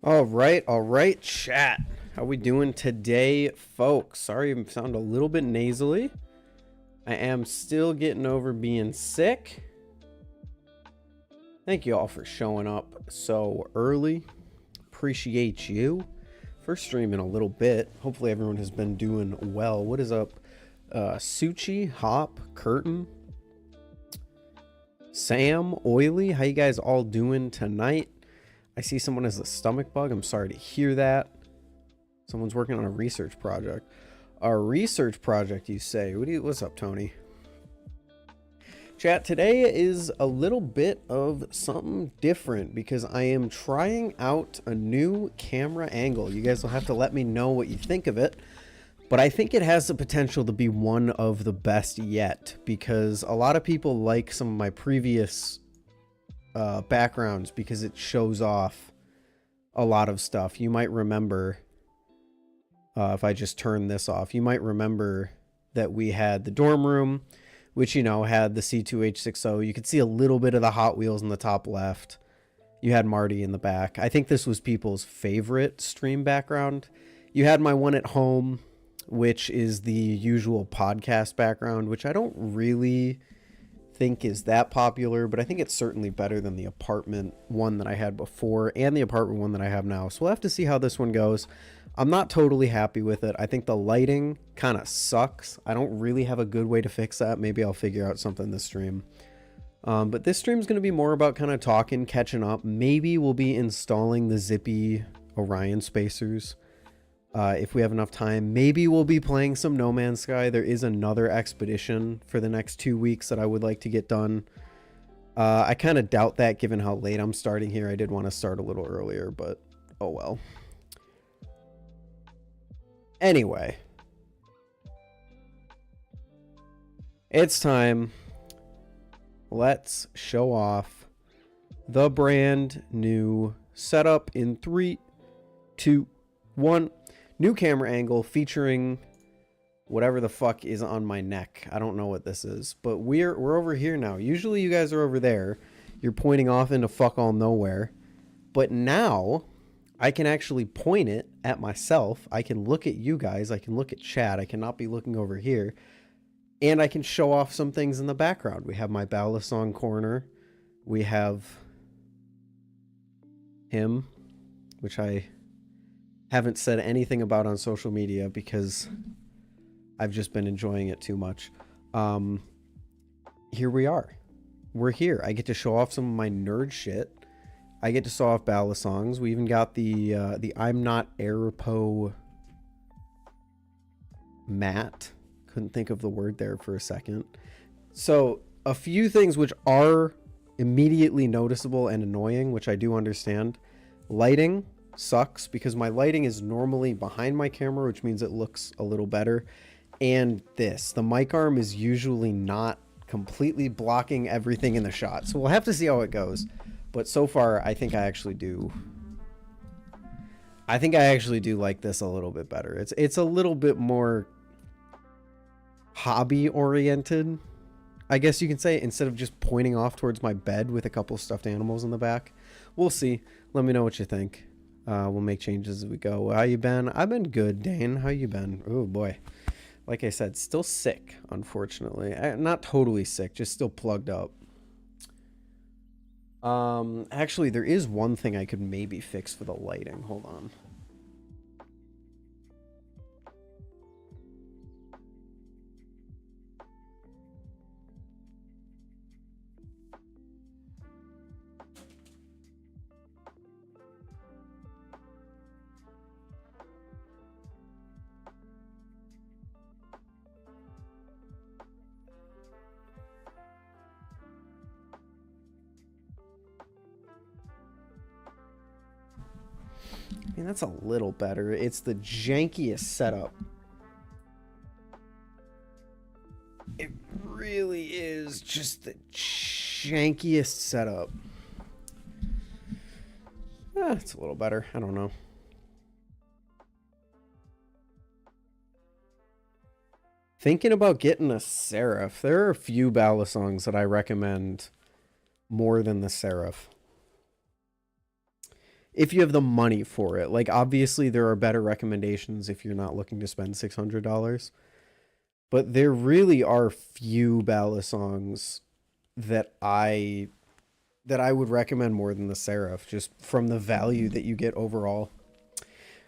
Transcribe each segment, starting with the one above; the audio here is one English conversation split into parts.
All right, chat. How we doing today, folks? Sorry I sound a little bit nasally. I am still getting over being sick. Thank you all for showing up so early. Appreciate you. First stream in a little bit. Hopefully everyone has been doing well. What is up? Suchi, Hop, Curtin, Sam, Oily. How you guys all doing tonight? I see someone has a stomach bug. I'm sorry to hear that. Someone's working on a research project. A research project, you say? What's up, Tony? Chat, today is a little bit of something different because I am trying out a new camera angle. You guys will have to let me know what you think of it. But I think it has the potential to be one of the best yet because a lot of people like some of my previous backgrounds because it shows off a lot of stuff. You might remember, if I just turn this off, you might remember that we had the dorm room, which, you know, had the C2H60. You could see a little bit of the Hot Wheels in the top left. You had Marty in the back. I think this was people's favorite stream background. You had my one at home, which is the usual podcast background, which I don't really think is that popular, but I think it's certainly better than the apartment one that I had before and the apartment one that I have now. So we'll have to see how this one goes. I'm not totally happy with it. I think the lighting kind of sucks. I don't really have a good way to fix that. Maybe I'll figure out something this stream. But this stream is going to be more about kind of talking, catching up. Maybe we'll be installing the zippy Orion spacers. If we have enough time, maybe we'll be playing some No Man's Sky. There is another expedition for the next 2 weeks that I would like to get done. I kind of doubt that given how late I'm starting here. I did want to start a little earlier, but oh well. Anyway, it's time. Let's show off the brand new setup in 3, 2, 1. New camera angle featuring whatever the fuck is on my neck. I don't know what this is, but we're over here now. Usually you guys are over there. You're pointing off into fuck all nowhere. But now I can actually point it at myself. I can look at you guys. I can look at chat. I cannot be looking over here. And I can show off some things in the background. We have my Balisong corner. We have him, which I haven't said anything about on social media because I've just been enjoying it too much. Here we are. We're here. I get to show off some of my nerd shit. I get to show off Balisongs. We even got the I'm Not Airpo mat. Couldn't think of the word there for a second. So a few things which are immediately noticeable and annoying, which I do understand. Lighting sucks because my lighting is normally behind my camera, which means it looks a little better. And the mic arm is usually not completely blocking everything in the shot. So we'll have to see how it goes. But so far, I think I actually do like this a little bit better. It's a little bit more hobby oriented, I guess you can say, instead of just pointing off towards my bed with a couple stuffed animals in the back. We'll see. Let me know what you think. We'll make changes as we go. How you been? I've been good, Dane. How you been? Oh boy. Like I said, still sick, unfortunately. Not totally sick, just still plugged up. Actually, there is one thing I could maybe fix for the lighting. Hold on. I mean, that's a little better. It's the jankiest setup. It really is just the jankiest setup. It's a little better. I don't know. Thinking about getting a SlifT. There are a few Balisongs that I recommend more than the SlifT. If you have the money for it. Like, obviously, there are better recommendations if you're not looking to spend $600. But there really are few Balisongs that I would recommend more than the SlifT, just from the value that you get overall.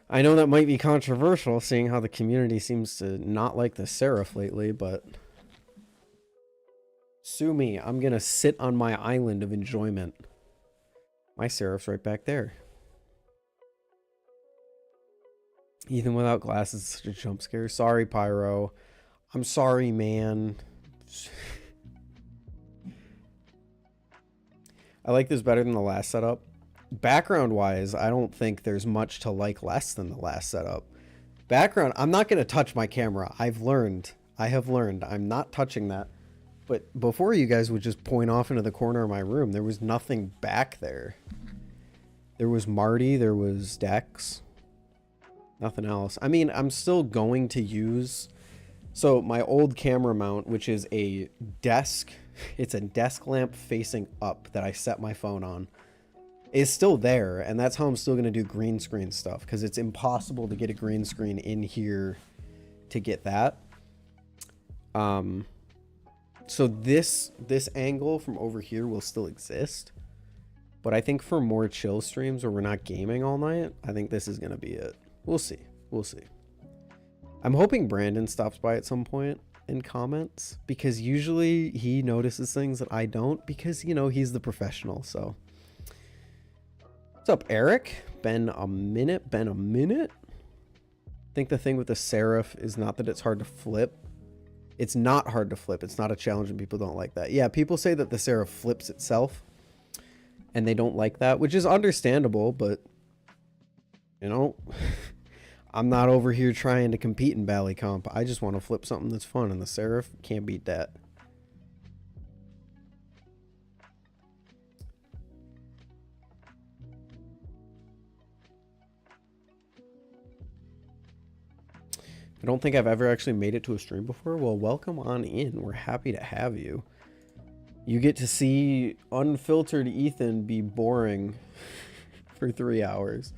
I know that might be controversial, seeing how the community seems to not like the SlifT lately, but sue me. I'm going to sit on my island of enjoyment. My SlifT's right back there. Even without glasses, it's such a jump scare. Sorry, Pyro. I'm sorry, man. I like this better than the last setup. Background-wise, I don't think there's much to like less than the last setup. Background, I'm not going to touch my camera. I have learned. I'm not touching that. But before, you guys would just point off into the corner of my room. There was nothing back there. There was Marty. There was Dex. Nothing else. I mean, I'm still going to use... So, my old camera mount, which is a desk... It's a desk lamp facing up that I set my phone on. Is still there, and that's how I'm still going to do green screen stuff, because it's impossible to get a green screen in here to get that. So this angle from over here will still exist, but I think for more chill streams where we're not gaming all night, I think this is going to be it. We'll see. I'm hoping Brandon stops by at some point and comments, because usually he notices things that I don't, because, you know, he's the professional. So what's up, Eric? Been a minute. I think the thing with the SlifT is not that it's hard to flip. It's not hard to flip. It's not a challenge, and people don't like that. Yeah, people say that the SlifT flips itself, and they don't like that, which is understandable, but, you know, I'm not over here trying to compete in Bally Comp. I just want to flip something that's fun, and the SlifT can't beat that. I don't think I've ever actually made it to a stream before. Well, welcome on in. We're happy to have you. You get to see unfiltered Ethan be boring for 3 hours.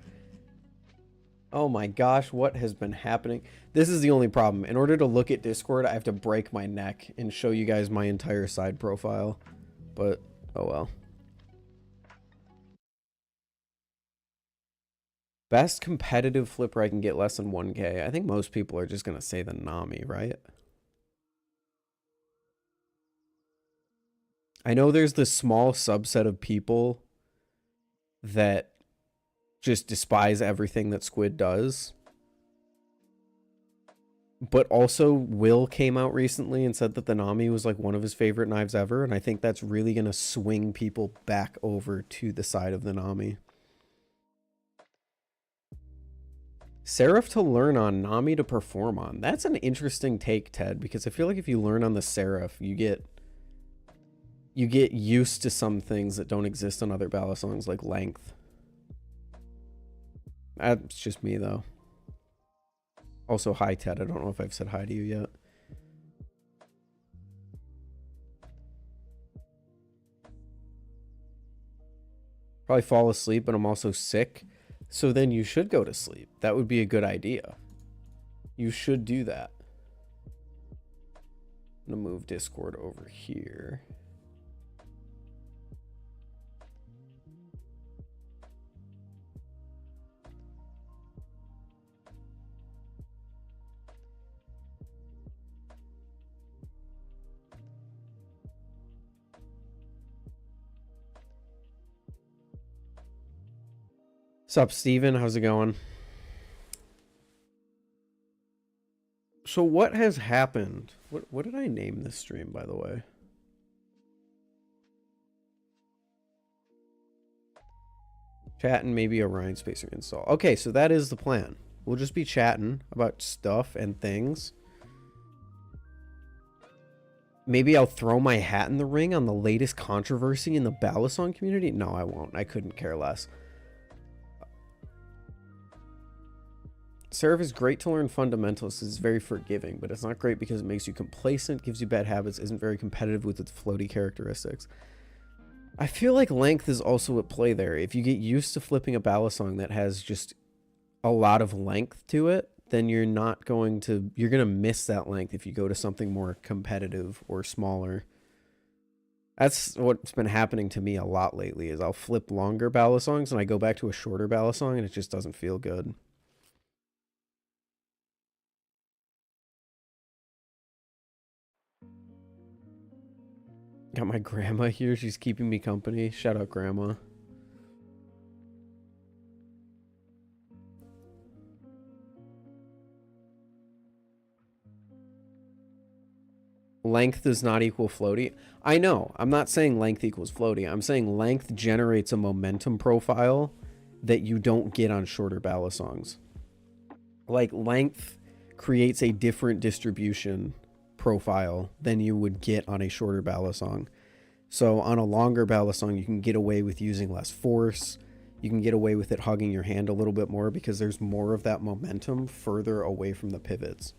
Oh my gosh, what has been happening? This is the only problem. In order to look at Discord, I have to break my neck and show you guys my entire side profile. But, oh well. Best competitive flipper I can get less than 1K. I think most people are just going to say the Nami, right? I know there's this small subset of people that just despise everything that Squid does. But also, Will came out recently and said that the Nami was like one of his favorite knives ever. And I think that's really going to swing people back over to the side of the Nami. SlifT to learn on, Nami to perform on. That's an interesting take, Ted, because I feel like if you learn on the SlifT, you get used to some things that don't exist on other Balisongs, like length. That's just me, though. Also, hi, Ted. I don't know if I've said hi to you yet. Probably fall asleep, but I'm also sick. So then you should go to sleep. That would be a good idea. You should do that. I'm going to move Discord over here. What's up, Steven? How's it going? So what has happened? What did I name this stream, by the way? Chatting, maybe Orion Spacer install. Okay, so that is the plan. We'll just be chatting about stuff and things. Maybe I'll throw my hat in the ring on the latest controversy in the Balisong community. No, I won't. I couldn't care less. Seraph is great to learn fundamentals. It's very forgiving, but it's not great because it makes you complacent, gives you bad habits, isn't very competitive with its floaty characteristics. I feel like length is also at play there. If you get used to flipping a Balisong that has just a lot of length to it, then you're going to miss that length if you go to something more competitive or smaller. That's what's been happening to me a lot lately, is I'll flip longer Balisongs and I go back to a shorter Balisong and it just doesn't feel good. Got my grandma here. She's keeping me company. Shout out, Grandma. Length does not equal floaty. I know. I'm not saying length equals floaty. I'm saying length generates a momentum profile that you don't get on shorter Balisongs. Like, length creates a different distribution profile than you would get on a shorter Balisong. So on a longer Balisong, you can get away with using less force. You can get away with it hugging your hand a little bit more because there's more of that momentum further away from the pivots.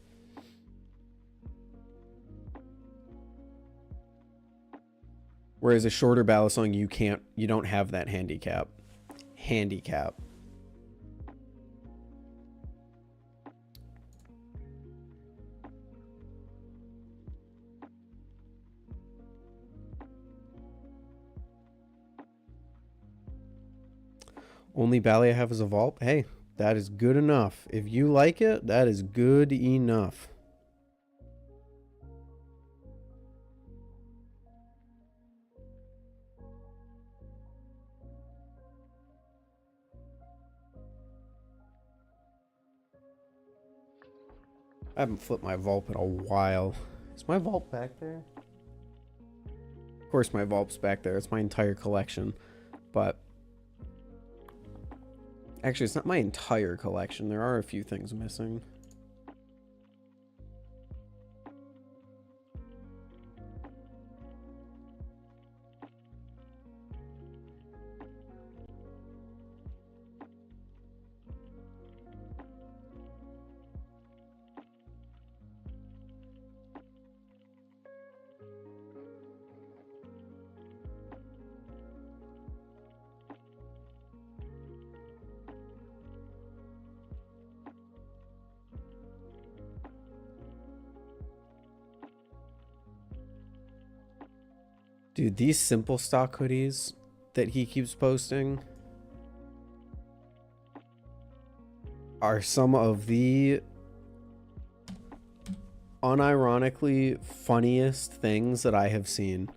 Whereas a shorter Balisong, you don't have that handicap. Only Bally I have is a vault. Hey, that is good enough. If you like it, that is good enough. I haven't flipped my vault in a while. Is my vault back there? Of course my vault's back there. It's my entire collection. But actually, it's not my entire collection. There are a few things missing. Dude, these simple stock hoodies that he keeps posting are some of the unironically funniest things that I have seen.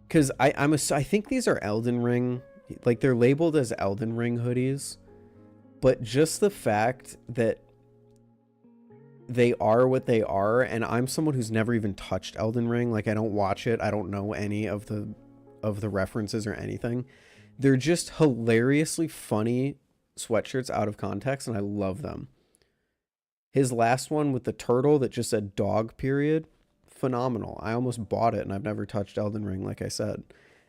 Because I think these are Elden Ring, like they're labeled as Elden Ring hoodies, but just the fact that they are what they are, and I'm someone who's never even touched Elden Ring. Like, I don't watch it. I don't know any of the references or anything. They're just hilariously funny sweatshirts out of context, and I love them. His last one with the turtle that just said dog period, phenomenal. I almost bought it, and I've never touched Elden Ring, like I said.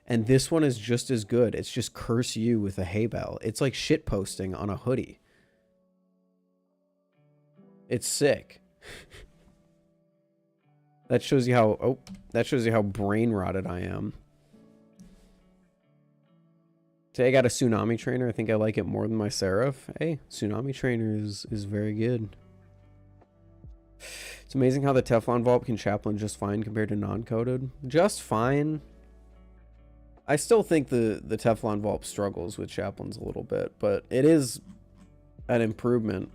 And this one is just as good. It's just curse you with a hay bell. It's like shit posting on a hoodie. It's sick. That shows you how brain rotted I am. Today I got a Tsunami Trainer. I think I like it more than my Seraph. Hey, Tsunami Trainer is very good. It's amazing how the Teflon Vault can chaplain just fine compared to non-coated. Just fine. I still think the Teflon Vault struggles with chaplains a little bit, but it is an improvement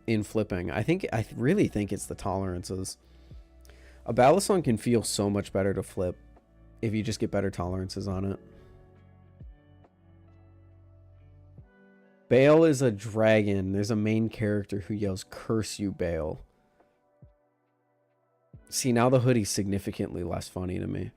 in flipping. I really think it's the tolerances. A Balisong can feel so much better to flip if you just get better tolerances on it. Bale is a dragon. There's a main character who yells, "Curse you, Bale." See, now the hoodie's significantly less funny to me.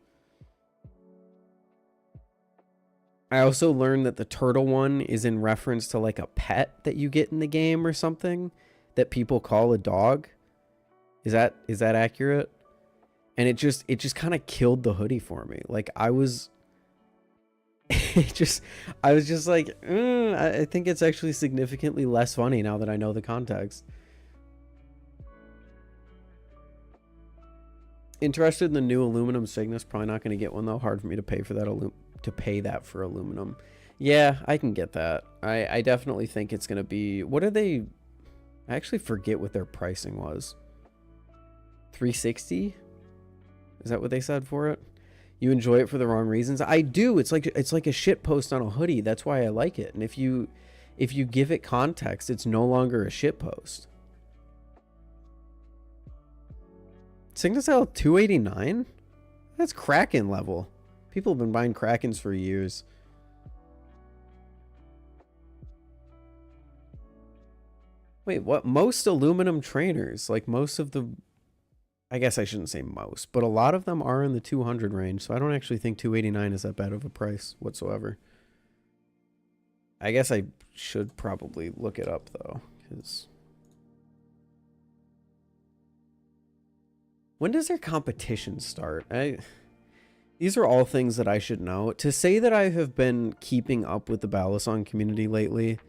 I also learned that the turtle one is in reference to like a pet that you get in the game or something that people call a dog. Is that accurate? And it just kind of killed the hoodie for me. Like I was I was just like, I think it's actually significantly less funny now that I know the context. Interested in the new aluminum Cygnus. Probably not going to get one though. Hard for me to pay for that for aluminum. Yeah, I can get that. I definitely think it's going to be, what are they? I actually forget what their pricing was. 360? Is that what they said for it? You enjoy it for the wrong reasons. I do. It's like a shit post on a hoodie. That's why I like it. And if you give it context, it's no longer a shit post. Cygnus L 289? That's Kraken level. People have been buying Krakens for years. Wait, what? Most aluminum trainers, like most of the, I guess I shouldn't say most, but a lot of them are in the 200 range, so I don't actually think 289 is that bad of a price whatsoever. I guess I should probably look it up though, because when does their competition start? These are all things that I should know. To say that I have been keeping up with the Balisong community lately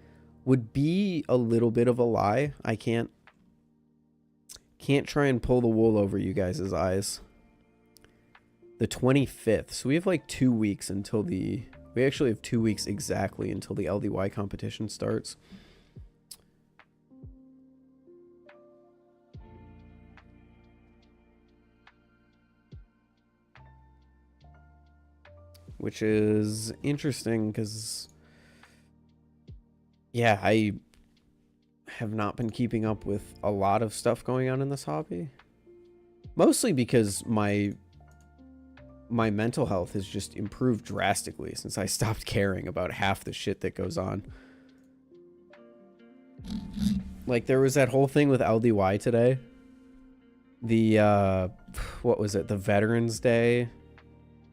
would be a little bit of a lie. I can't try and pull the wool over you guys' eyes. The 25th. So we have like 2 weeks until we actually have 2 weeks exactly until the LDY competition starts. Which is interesting because, yeah, I have not been keeping up with a lot of stuff going on in this hobby. Mostly because my mental health has just improved drastically since I stopped caring about half the shit that goes on. Like, there was that whole thing with LDY today. The, what was it? The Veterans Day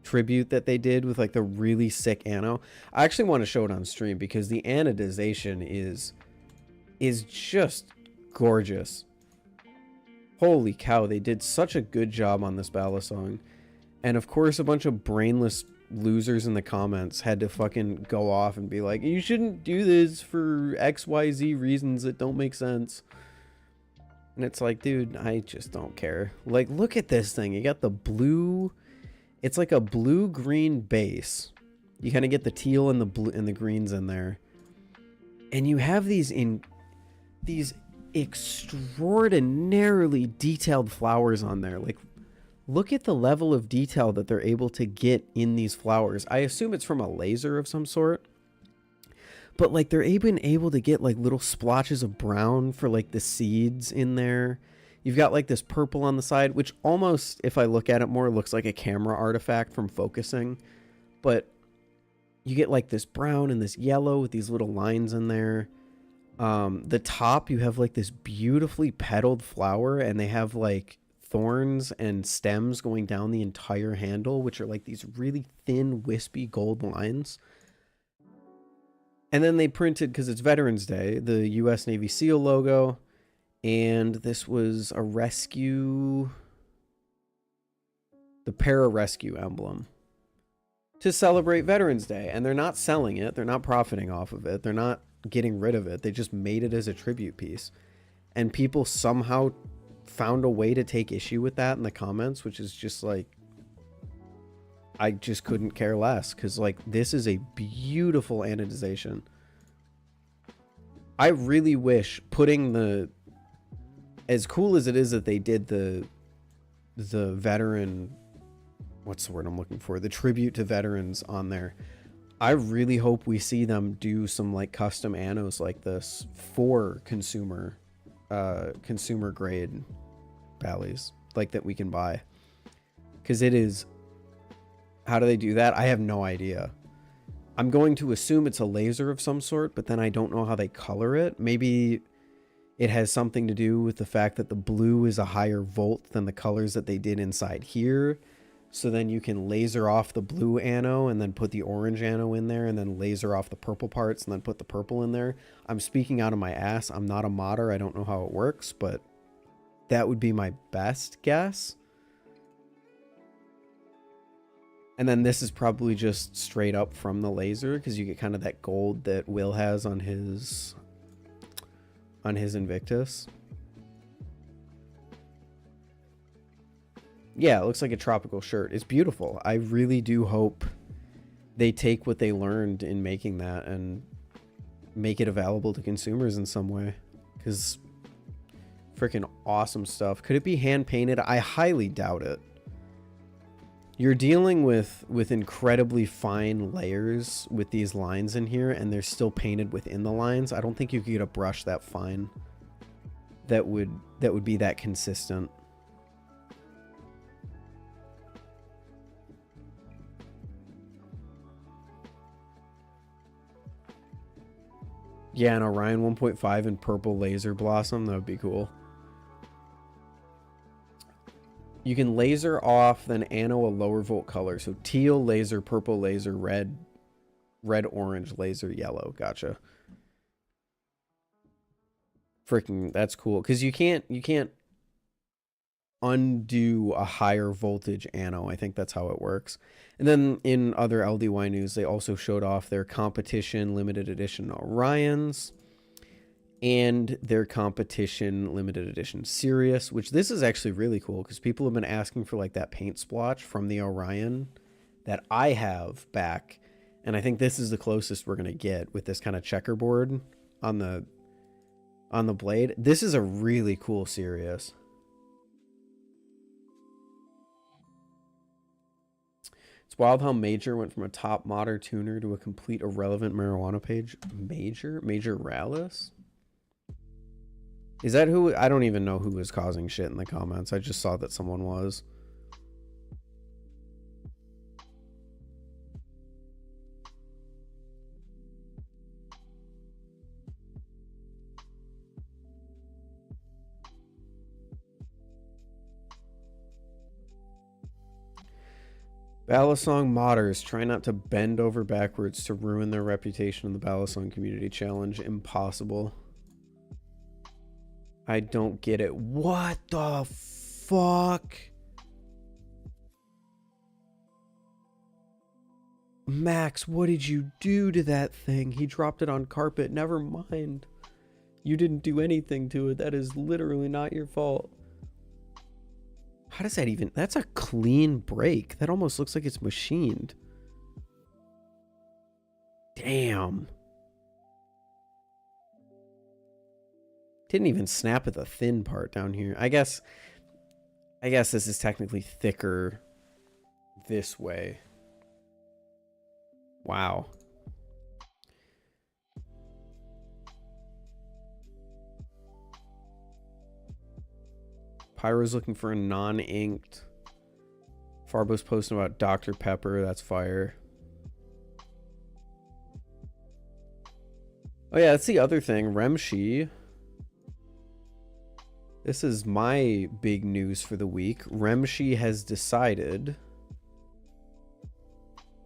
tribute that they did with like the really sick ano. I actually want to show it on stream because the anodization is just gorgeous. Holy cow, they did such a good job on this Balisong. And of course a bunch of brainless losers in the comments had to fucking go off and be like, you shouldn't do this for XYZ reasons that don't make sense. And it's like, dude, I just don't care. Like, look at this thing. You got the blue. It's like a blue-green base. You kind of get the teal and the blue and the greens in there. And you have these extraordinarily detailed flowers on there. Like, look at the level of detail that they're able to get in these flowers. I assume it's from a laser of some sort. But like, they're even able to get like little splotches of brown for like the seeds in there. You've got like this purple on the side, which almost, if I look at it more, looks like a camera artifact from focusing. But you get like this brown and this yellow with these little lines in there. The top, you have like this beautifully petaled flower, and they have like thorns and stems going down the entire handle, which are like these really thin, wispy gold lines. And then they printed, because it's Veterans Day, the U.S. Navy SEAL logo. And this was a rescue, the para-rescue emblem to celebrate Veterans Day. And they're not selling it. They're not profiting off of it. They're not getting rid of it. They just made it as a tribute piece. And people somehow found a way to take issue with that in the comments, which is just like, I just couldn't care less. Because like, this is a beautiful anodization. I really wish putting the, as cool as it is that they did the veteran, what's the word I'm looking for? The tribute to veterans on there. I really hope we see them do some like custom anos like this for consumer grade Bally's, like that we can buy. Because it is, how do they do that? I have no idea. I'm going to assume it's a laser of some sort, but then I don't know how they color it. Maybe it has something to do with the fact that the blue is a higher volt than the colors that they did inside here. So then you can laser off the blue ano and then put the orange ano in there, and then laser off the purple parts and then put the purple in there. I'm speaking out of my ass. I'm not a modder. I don't know how it works, but that would be my best guess. And then this is probably just straight up from the laser because you get kind of that gold that Will has on his Invictus. Yeah, it looks like a tropical shirt. It's beautiful. I really do hope they take what they learned in making that and make it available to consumers in some way, because freaking awesome stuff. Could it be hand painted? I highly doubt it. You're dealing with incredibly fine layers with these lines in here, and they're still painted within the lines. I don't think you could get a brush that fine that would be that consistent. Yeah, an Orion 1.5 in purple laser blossom, that would be cool. You can laser off, then anno a lower volt color. So teal laser, purple laser, red, orange laser, yellow. Gotcha. Freaking, that's cool. Because you can't undo a higher voltage anno. I think that's how it works. And then in other LDY news, they also showed off their competition limited edition Orions and their competition limited edition Sirius, which this is actually really cool because people have been asking for like that paint splotch from the Orion that I have back. And I think this is the closest we're going to get with this kind of checkerboard on the blade. This is a really cool Sirius. It's wild how Major went from a top modder tuner to a complete irrelevant marijuana page. Major Rallis? Is that who? I don't even know who was causing shit in the comments. I just saw that someone was. Balisong modders try not to bend over backwards to ruin their reputation in the Balisong community challenge. Impossible. I don't get it. What the fuck? Max, what did you do to that thing? He dropped it on carpet. Never mind. You didn't do anything to it. That is literally not your fault. How does that even... That's a clean break. That almost looks like it's machined. Damn. Didn't even snap at the thin part down here. I guess this is technically thicker this way. Wow. Pyro's looking for a non-inked. Farbo's posting about Dr. Pepper. That's fire. Oh yeah, that's the other thing. Remshi. This is my big news for the week. Remshi has decided...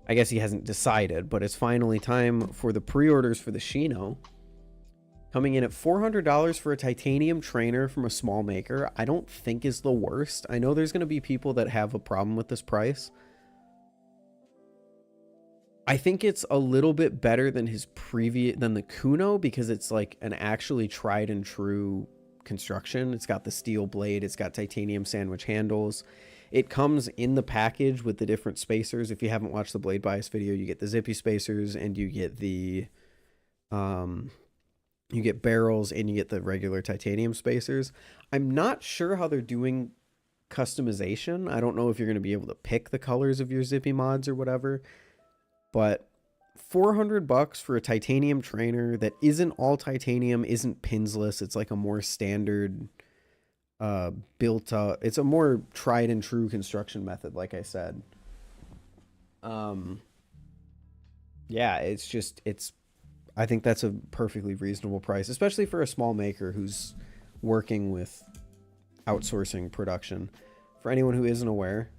I guess he hasn't decided, but it's finally time for the pre-orders for the Shino. Coming in at $400 for a titanium trainer from a small maker. I don't think is the worst. I know there's going to be people that have a problem with this price. I think it's a little bit better than than the Kuno because it's like an actually tried and true construction. It's got the steel blade. It's got titanium sandwich handles. It comes in the package with the different spacers. If you haven't watched the blade bias video, you get the zippy spacers and you get the... you get barrels and you get the regular titanium spacers. I'm not sure how they're doing customization. I don't know if you're going to be able to pick the colors of your zippy mods or whatever, but $400 for a titanium trainer that isn't all titanium, isn't pinsless. It's like a more standard built up. It's a more tried and true construction method, like I said. Yeah, it's I think that's a perfectly reasonable price, especially for a small maker who's working with outsourcing production. For anyone who isn't aware,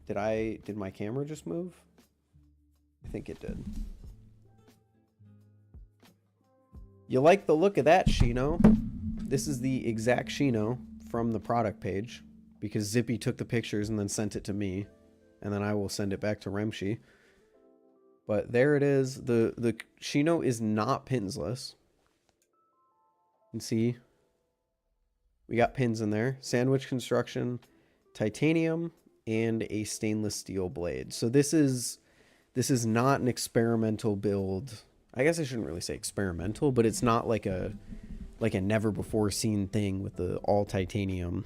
did my camera just move? I think it did. You like the look of that, Shino? This is the exact Shino from the product page because Zippy took the pictures and then sent it to me. and then I will send it back to Remshi. But there it is. The Shino is not pinsless. You can see we got pins in there. Sandwich construction, titanium, and a stainless steel blade. So this is not an experimental build. I guess I shouldn't really say experimental, but it's not like a never before seen thing with the all titanium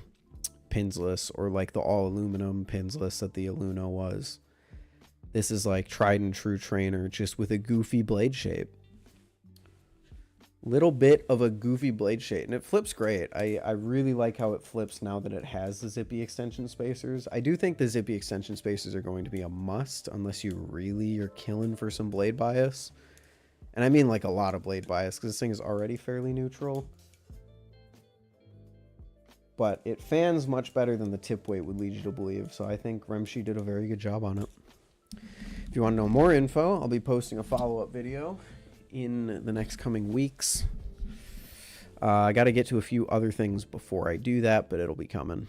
pinsless or like the all aluminum pinsless that the Aluno was. This is like tried and true trainer, just with a goofy blade shape. Little bit of a goofy blade shape, and it flips great. I really like how it flips now that it has the zippy extension spacers. I do think the zippy extension spacers are going to be a must unless you really are killing for some blade bias. And I mean like a lot of blade bias, because this thing is already fairly neutral. But it fans much better than the tip weight would lead you to believe, so I think Remshi did a very good job on it. If you want to know more info, I'll be posting a follow-up video in the next coming weeks. I got to get to a few other things before I do that, but it'll be coming.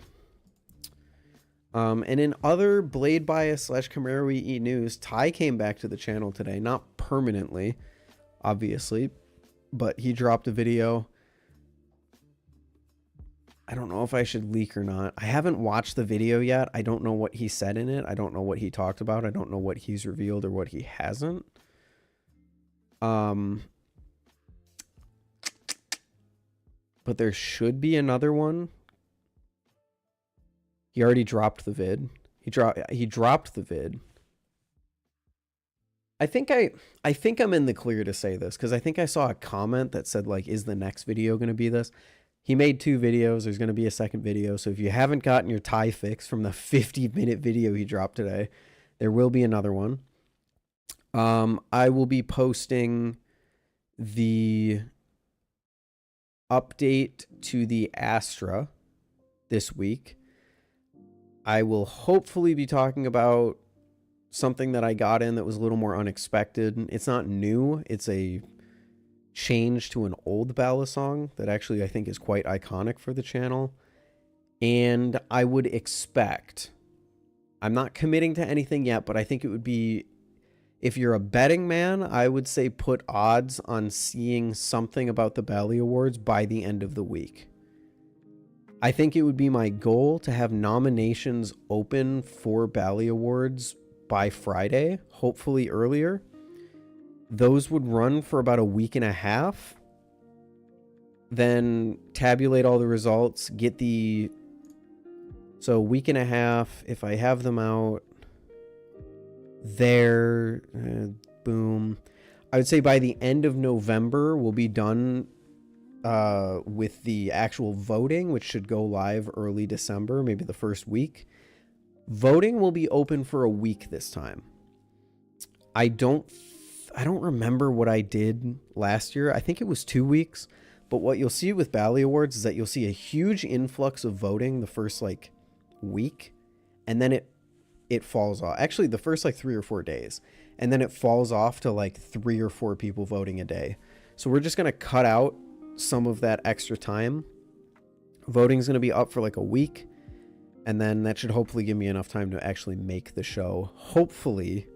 And in other blade bias / Camaro EE news, Ty came back to the channel today, not permanently, obviously, but he dropped a video. I don't know if I should leak or not. I haven't watched the video yet. I don't know what he said in it. I don't know what he talked about. I don't know what he's revealed or what he hasn't. But there should be another one. He already dropped the vid. He dropped the vid. I think I'm in the clear to say this, because I think I saw a comment that said, like, is the next video going to be this? He made 2 videos. There's going to be a second video. So if you haven't gotten your tie fix from the 50-minute video he dropped today, there will be another one. I will be posting the update to the Astra this week. I will hopefully be talking about something that I got in that was a little more unexpected. It's not new. It's a change to an old Balisong that actually I think is quite iconic for the channel. And I would expect, I'm not committing to anything yet, but I think it would be, if you're a betting man, I would say put odds on seeing something about the Bally Awards by the end of the week. I think it would be my goal to have nominations open for Bally Awards by Friday, hopefully earlier. Those would run for about a week and a half. Then tabulate all the results, get the... So a week and a half, if I have them out there, boom. I would say by the end of November, we'll be done with the actual voting, which should go live early December, maybe the first week. Voting will be open for a week this time. I don't remember what I did last year. I think it was 2 weeks. But what you'll see with Bally Awards is that you'll see a huge influx of voting the first like week, and then it falls off. Actually, the first like 3 or 4 days, and then it falls off to like 3 or 4 people voting a day. So we're just gonna cut out some of that extra time. Voting's gonna be up for like a week, and then that should hopefully give me enough time to actually make the show. Hopefully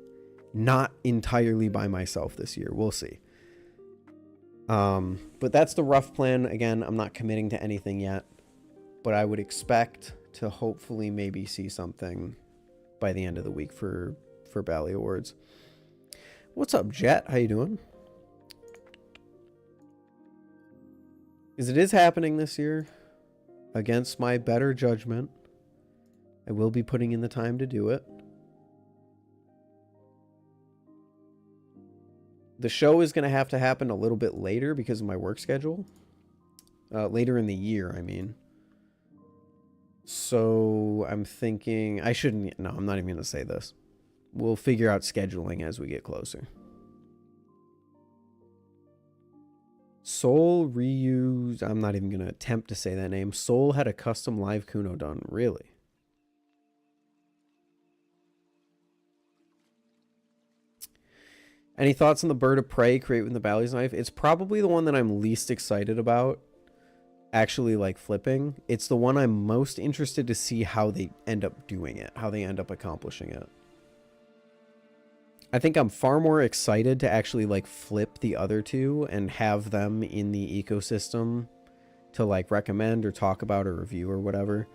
not entirely by myself this year. We'll see. But that's the rough plan. Again, I'm not committing to anything yet, but I would expect to hopefully maybe see something by the end of the week for Bally Awards. What's up, Jet? How you doing? Because it is happening this year. Against my better judgment, I will be putting in the time to do it. The show is going to have to happen a little bit later because of my work schedule. Later in the year, I mean. So I'm thinking I shouldn't. No, I'm not even going to say this. We'll figure out scheduling as we get closer. Soul reused. I'm not even going to attempt to say that name. Soul had a custom live Kuno done. Really? Any thoughts on the bird of prey create with the Bally's knife? It's probably the one that I'm least excited about actually like flipping. It's the one I'm most interested to see how they end up doing it, how they end up accomplishing it. I think I'm far more excited to actually like flip the other two and have them in the ecosystem to like recommend or talk about or review or whatever.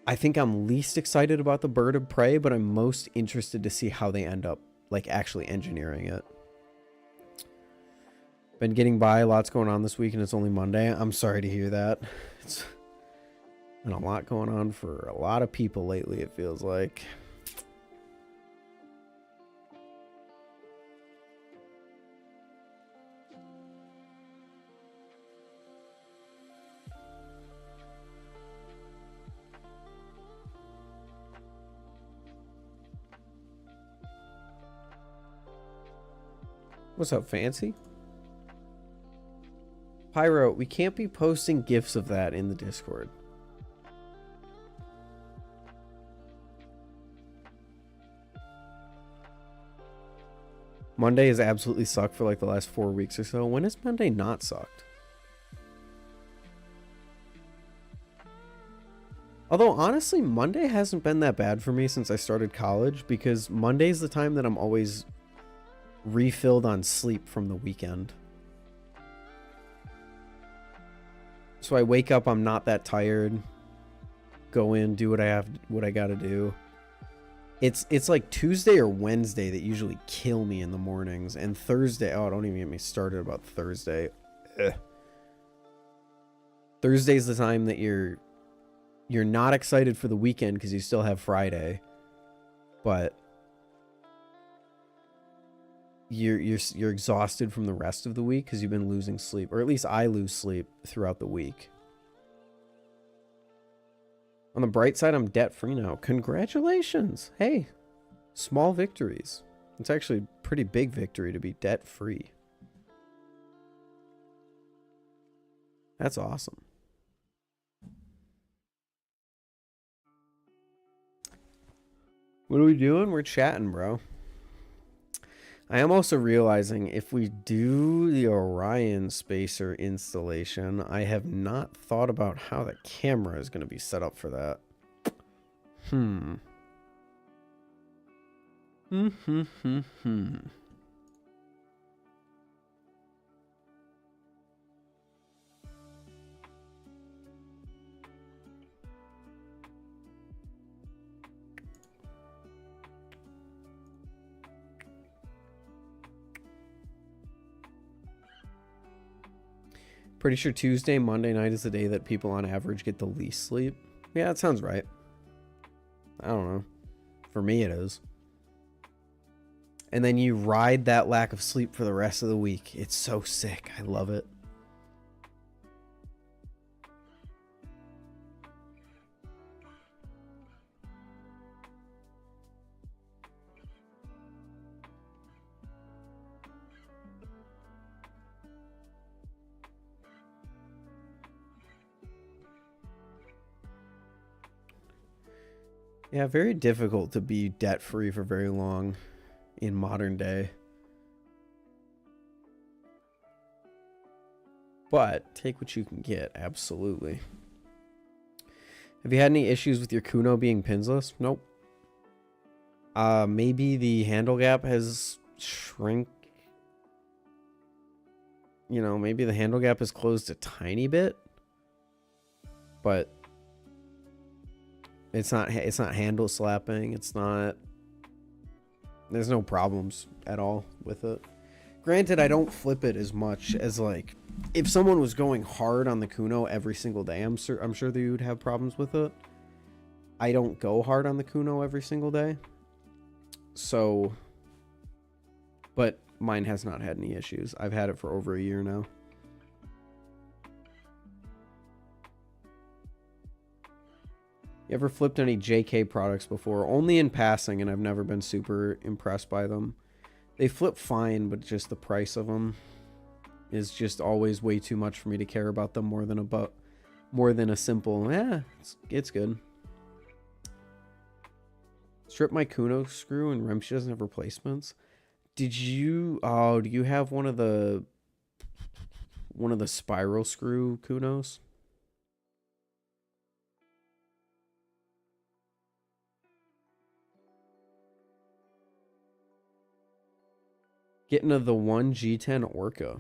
I think I'm least excited about the bird of prey, but I'm most interested to see how they end up like actually engineering it. Been getting by, lots going on this week, and it's only Monday. I'm sorry to hear that. It's been a lot going on for a lot of people lately, it feels like. What's up, Fancy? Pyro, we can't be posting GIFs of that in the Discord. Monday has absolutely sucked for like the last 4 weeks or so. When has Monday not sucked? Although, honestly, Monday hasn't been that bad for me since I started college, because Monday's the time that I'm always refilled on sleep from the weekend. So I wake up, I'm not that tired, go in, do what I gotta do. It's like Tuesday or Wednesday that usually kill me in the mornings, and Thursday, oh, don't even get me started about Thursday. Ugh. Thursday's the time that you're not excited for the weekend because you still have Friday, but you're exhausted from the rest of the week because you've been losing sleep, or at least I lose sleep throughout the week. On the bright side, I'm debt-free now. Congratulations. Hey, small victories. It's actually a pretty big victory to be debt-free. That's awesome. What are we doing? We're chatting, bro. I am also realizing if we do the Orion spacer installation, I have not thought about how the camera is going to be set up for that. Pretty sure Tuesday, Monday night is the day that people on average get the least sleep. Yeah, that sounds right. I don't know. For me, it is. And then you ride that lack of sleep for the rest of the week. It's so sick. I love it. Yeah, very difficult to be debt-free for very long in modern day. But take what you can get, absolutely. Have you had any issues with your Kuno being pinsless? Nope. Maybe the handle gap has shrink. You know, maybe the handle gap has closed a tiny bit. But it's not handle slapping. It's not. There's no problems at all with it. Granted, I don't flip it as much as like if someone was going hard on the Kuno every single day, I'm sure they would have problems with it. I don't go hard on the Kuno every single day. So, but mine has not had any issues. I've had it for over a year now. You ever flipped any JK products before? Only in passing, and I've never been super impressed by them. They flip fine, but just the price of them is just always way too much for me to care about them more than a simple, it's good. Strip my Kuno screw and Remshi doesn't have replacements. Do you have one of the spiral screw Kunos? Getting to the 1G10 Orca.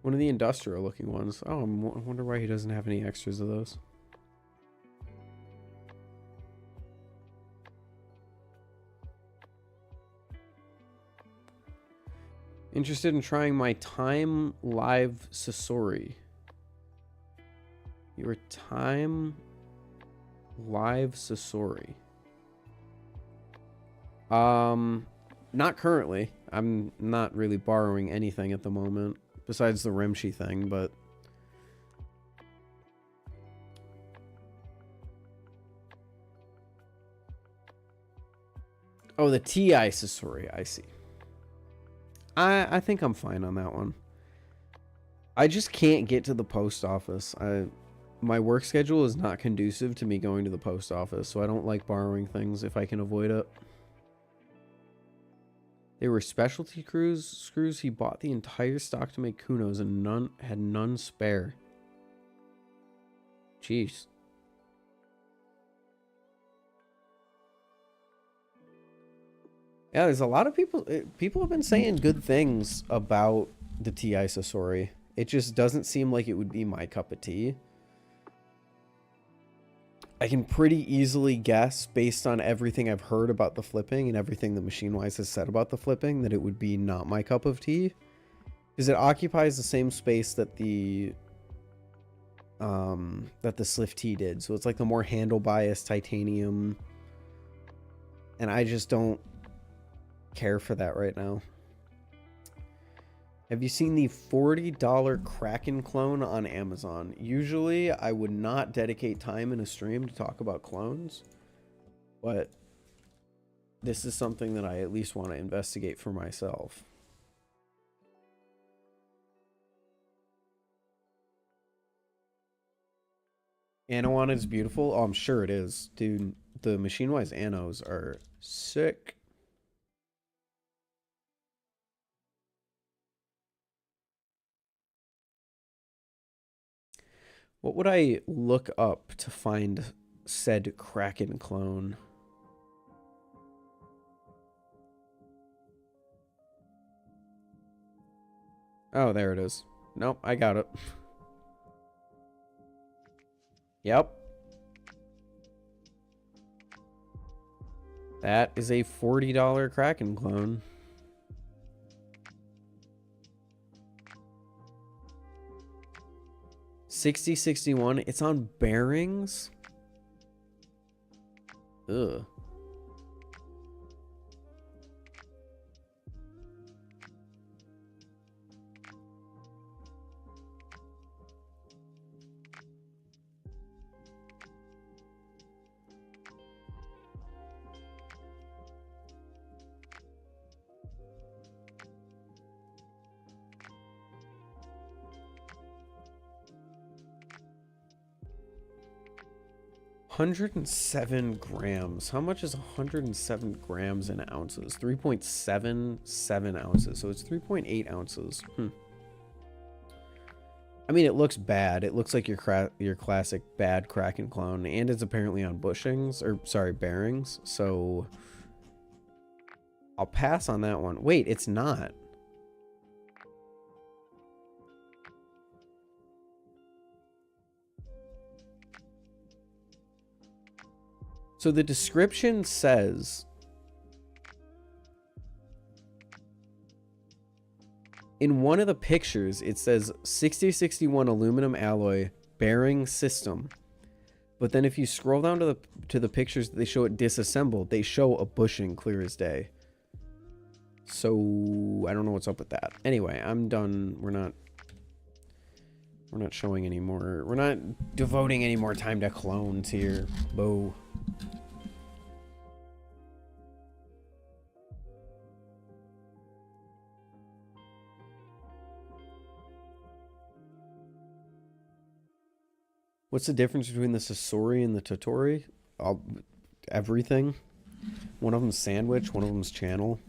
One of the industrial looking ones. Oh, I wonder why he doesn't have any extras of those. Interested in trying my time live Sasori. Your time live Sasori. Not currently. I'm not really borrowing anything at the moment. Besides the Rimshi thing, but... Oh, the TI Sasori, I see. I think I'm fine on that one. I just can't get to the post office. My work schedule is not conducive to me going to the post office, so I don't like borrowing things if I can avoid it. They were specialty screws. He bought the entire stock to make Kunos and had none spare. Jeez. Yeah, there's a lot of people. People have been saying good things about the TI Sasori. It just doesn't seem like it would be my cup of tea. I can pretty easily guess, based on everything I've heard about the flipping and everything that Machinewise has said about the flipping, that it would be not my cup of tea. Because it occupies the same space that the SlifT did. So it's like the more handle bias titanium. And I just don't care for that right now. Have you seen the $40 Kraken clone on Amazon? Usually, I would not dedicate time in a stream to talk about clones, but this is something that I at least want to investigate for myself. Anoan is beautiful. Oh, I'm sure it is. Dude, the Machinewise Anos are sick. What would I look up to find said Kraken clone? Oh, there it is. Nope, I got it. Yep. That is a $40 Kraken clone. $60.61. It's on bearings. Ugh. $107 grams. How much is 107 grams in ounces? 3.77 ounces. So it's 3.8 ounces. I mean, it looks bad. It looks like your classic bad Kraken clone, and it's apparently on bushings, or sorry, bearings. So I'll pass on that one. Wait, it's not. So the description says, in one of the pictures, it says 6061 aluminum alloy bearing system. But then if you scroll down to the pictures, they show it disassembled. They show a bushing clear as day. So I don't know what's up with that. Anyway, I'm done. We're not showing any more. We're not devoting any more time to clones here. Boo. What's the difference between the Sasori and the Totori? Everything. One of them's sandwich, one of them's channel.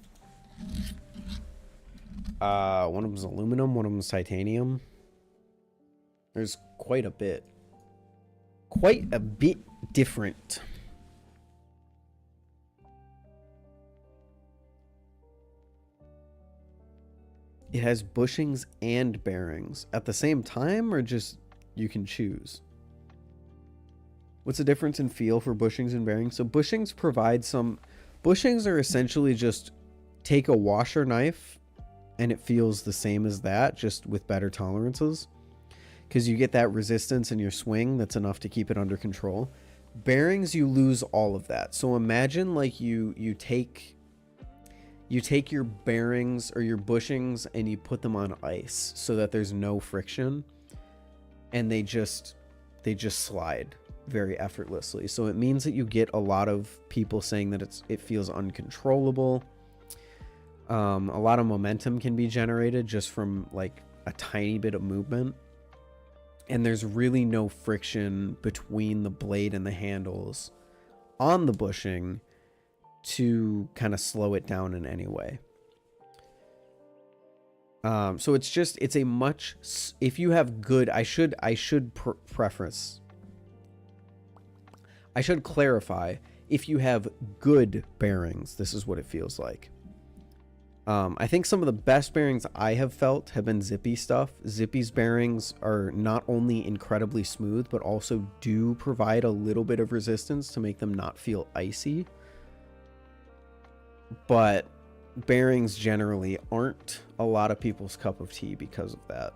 One of them's aluminum, one of them's titanium. There's quite a bit. Quite a bit different. It has bushings and bearings at the same time, or just you can choose? What's the difference in feel for bushings and bearings? So bushings provide some... Bushings are essentially just take a washer knife and it feels the same as that, just with better tolerances. Because you get that resistance in your swing that's enough to keep it under control. Bearings, you lose all of that. So imagine like you take your bearings or your bushings and you put them on ice so that there's no friction, and they just slide very effortlessly. So it means that you get a lot of people saying that it feels uncontrollable. A lot of momentum can be generated just from like a tiny bit of movement. And there's really no friction between the blade and the handles on the bushing to kind of slow it down in any way. So it's a much, if you have good, I should clarify, if you have good bearings, this is what it feels like. I think some of the best bearings I have felt have been Zippy stuff. Zippy's bearings are not only incredibly smooth, but also do provide a little bit of resistance to make them not feel icy. But bearings generally aren't a lot of people's cup of tea because of that.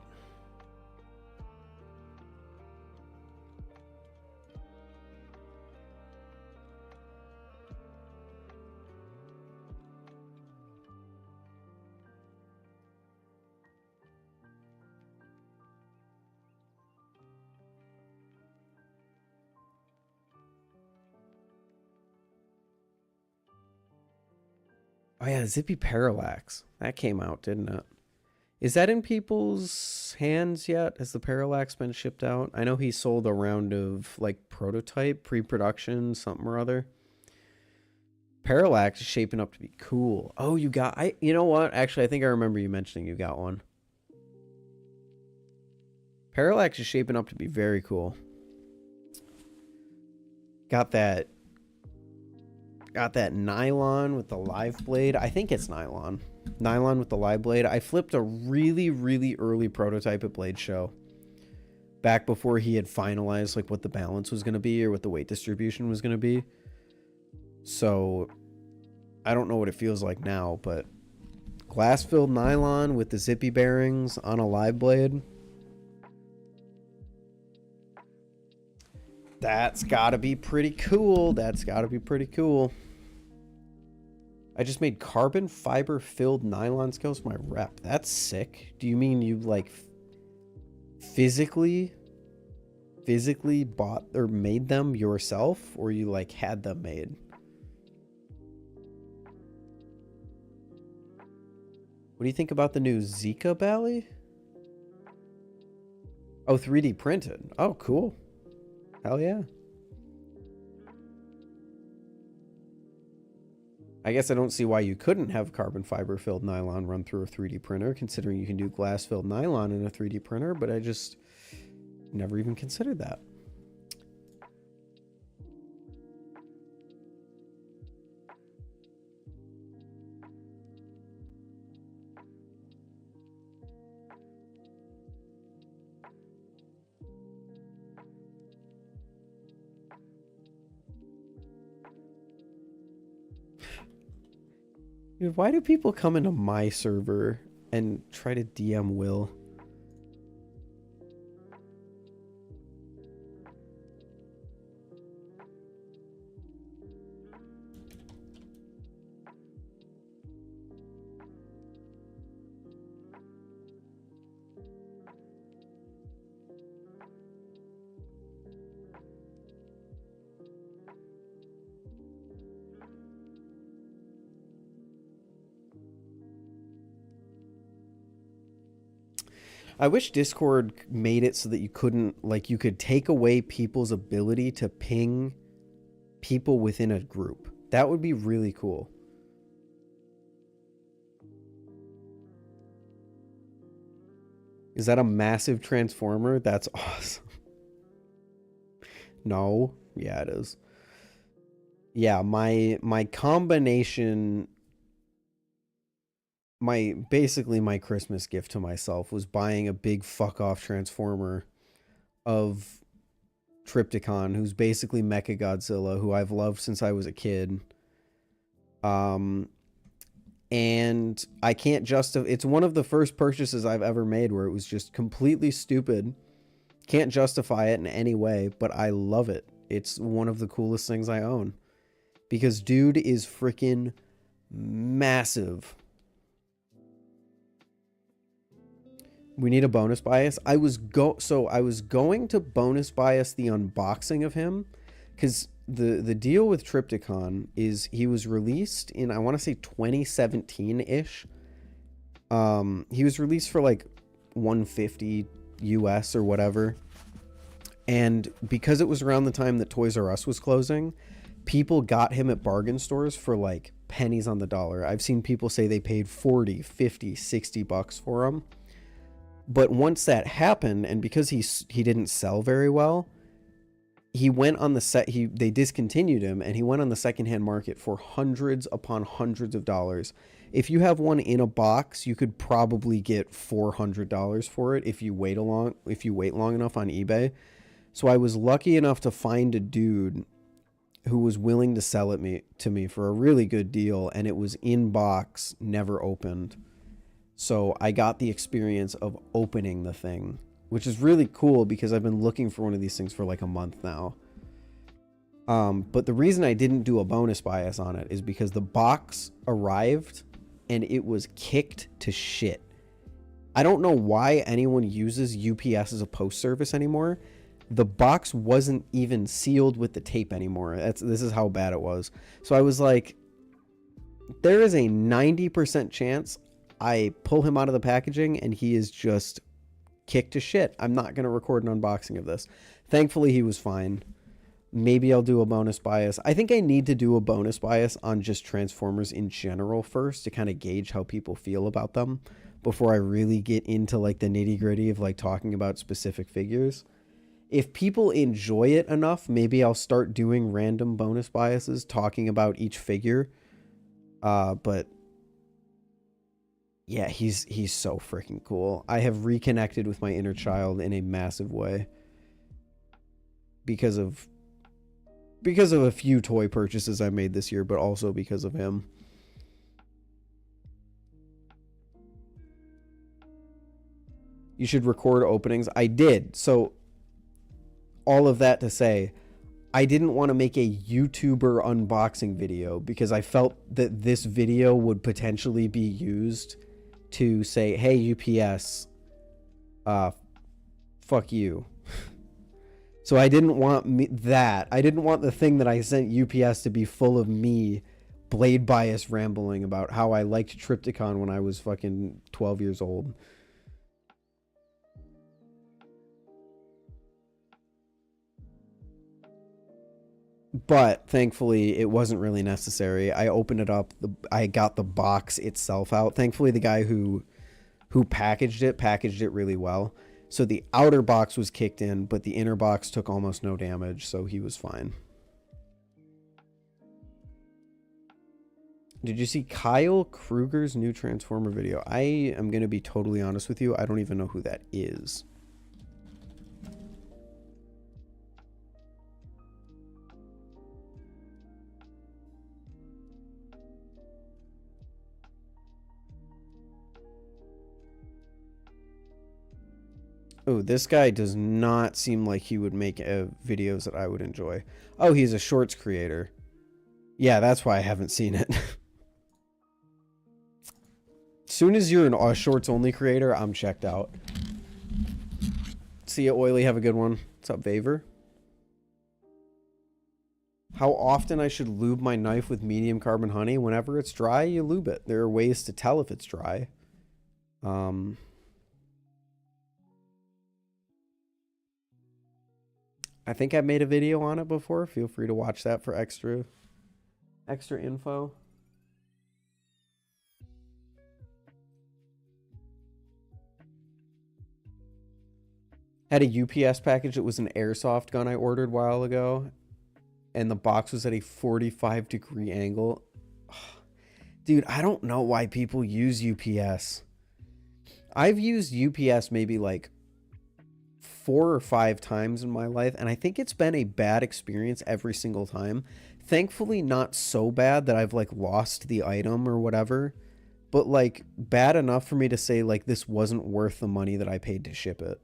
Oh yeah, Zippy Parallax. That came out, didn't it? Is that in people's hands yet? Has the Parallax been shipped out? I know he sold a round of like prototype, pre-production, something or other. Parallax is shaping up to be cool. Oh, you know what? Actually, I think I remember you mentioning you got one. Parallax is shaping up to be very cool. Got that nylon with the live blade. I think it's nylon. Nylon with the live blade. I flipped a really, really early prototype at Blade Show. Back before he had finalized like what the balance was going to be or what the weight distribution was going to be. So I don't know what it feels like now, but glass-filled nylon with the zippy bearings on a live blade. That's gotta be pretty cool. That's gotta be pretty cool. I just made carbon fiber filled nylon scales for my rep. That's sick. Do you mean you like physically bought or made them yourself, or you like had them made? What do you think about the new Zika Bally? Oh, 3D printed. Oh, cool. Hell yeah. I guess I don't see why you couldn't have carbon fiber filled nylon run through a 3D printer, considering you can do glass filled nylon in a 3D printer, but I just never even considered that. Dude, why do people come into my server and try to DM Will? I wish Discord made it so that you couldn't, like, you could take away people's ability to ping people within a group. That would be really cool. Is that a massive transformer? That's awesome. No. Yeah, it is. Yeah, my combination, basically my Christmas gift to myself was buying a big fuck off transformer of Trypticon, who's basically Mechagodzilla, who I've loved since I was a kid. And I can't justify, it's one of the first purchases I've ever made where it was just completely stupid. Can't justify it in any way, but I love it. It's one of the coolest things I own. Because dude is freaking massive. We need a bonus bias. I was going to bonus bias the unboxing of him, because the deal with Trypticon is he was released in, I want to say 2017-ish. He was released for like $150 US or whatever. And because it was around the time that Toys R Us was closing, people got him at bargain stores for like pennies on the dollar. I've seen people say they paid 40, 50, 60 bucks for him. But once that happened, and because he didn't sell very well, he went on the they discontinued him, and he went on the secondhand market for hundreds upon hundreds of dollars. If you have one in a box, you could probably get $400 for it if you wait long enough on eBay. So I was lucky enough to find a dude who was willing to sell it to me for a really good deal, and it was in box, never opened. So I got the experience of opening the thing, which is really cool because I've been looking for one of these things for like a month now. But the reason I didn't do a bonus bias on it is because the box arrived and it was kicked to shit. I don't know why anyone uses UPS as a post service anymore. The box wasn't even sealed with the tape anymore. This is how bad it was. So I was like, there is a 90% chance I pull him out of the packaging and he is just kicked to shit. I'm not going to record an unboxing of this. Thankfully, he was fine. Maybe I'll do a bonus bias. I think I need to do a bonus bias on just Transformers in general first to kind of gauge how people feel about them before I really get into like the nitty gritty of like talking about specific figures. If people enjoy it enough, maybe I'll start doing random bonus biases talking about each figure. But yeah, he's so freaking cool. I have reconnected with my inner child in a massive way because of a few toy purchases I made this year, but also because of him. You should record openings. I did. So all of that to say, I didn't want to make a YouTuber unboxing video because I felt that this video would potentially be used to say, hey, UPS, fuck you. So I didn't want that. I didn't want the thing that I sent UPS to be full of me blade bias rambling about how I liked Trypticon when I was fucking 12 years old. But thankfully, it wasn't really necessary. I opened it up. I got the box itself out. Thankfully, the guy who packaged it really well. So the outer box was kicked in, but the inner box took almost no damage, so he was fine. Did you see Kyle Kruger's new Transformer video? I am going to be totally honest with you. I don't even know who that is. Oh, this guy does not seem like he would make videos that I would enjoy. Oh, he's a shorts creator. Yeah, that's why I haven't seen it. As soon as you're a shorts only creator, I'm checked out. See ya, Oily. Have a good one. What's up, Vaver? How often I should lube my knife with medium carbon honey? Whenever it's dry, you lube it. There are ways to tell if it's dry. I think I made a video on it before. Feel free to watch that for extra info. Had a UPS package. It was an airsoft gun I ordered a while ago, and the box was at a 45-degree angle. Dude, I don't know why people use UPS. I've used UPS maybe like 4 or 5 times in my life, and I think it's been a bad experience every single time. Thankfully, not so bad that I've like lost the item or whatever, but like bad enough for me to say like this wasn't worth the money that I paid to ship it.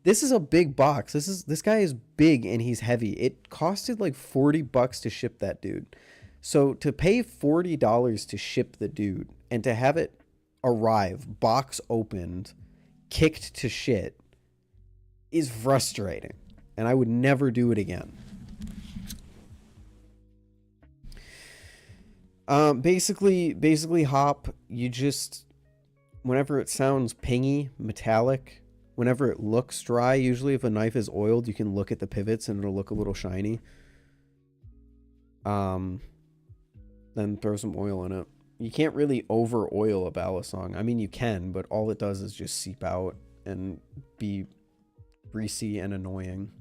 This is a big box. This guy is big and he's heavy. It costed like $40 to ship that dude. So to pay $40 to ship the dude and to have it arrive, box opened, kicked to shit, is frustrating. And I would never do it again. Basically hop, you just, whenever it sounds pingy, metallic, whenever it looks dry, usually if a knife is oiled, you can look at the pivots and it'll look a little shiny. Then throw some oil in it. You can't really over oil a Balisong. I mean, you can, but all it does is just seep out and be greasy and annoying.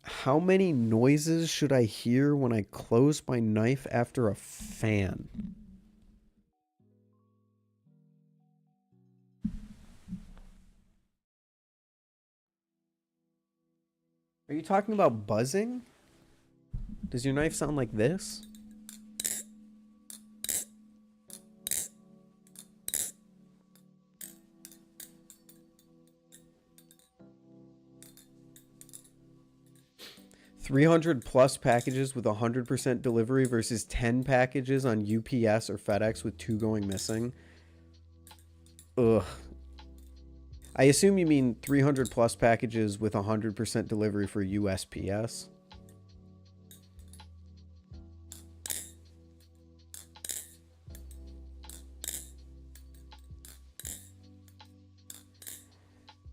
How many noises should I hear when I close my knife after a fan? Are you talking about buzzing? Does your knife sound like this? $300+ packages with 100% delivery versus 10 packages on UPS or FedEx with 2 going missing. Ugh. I assume you mean 300+ packages with 100% delivery for USPS.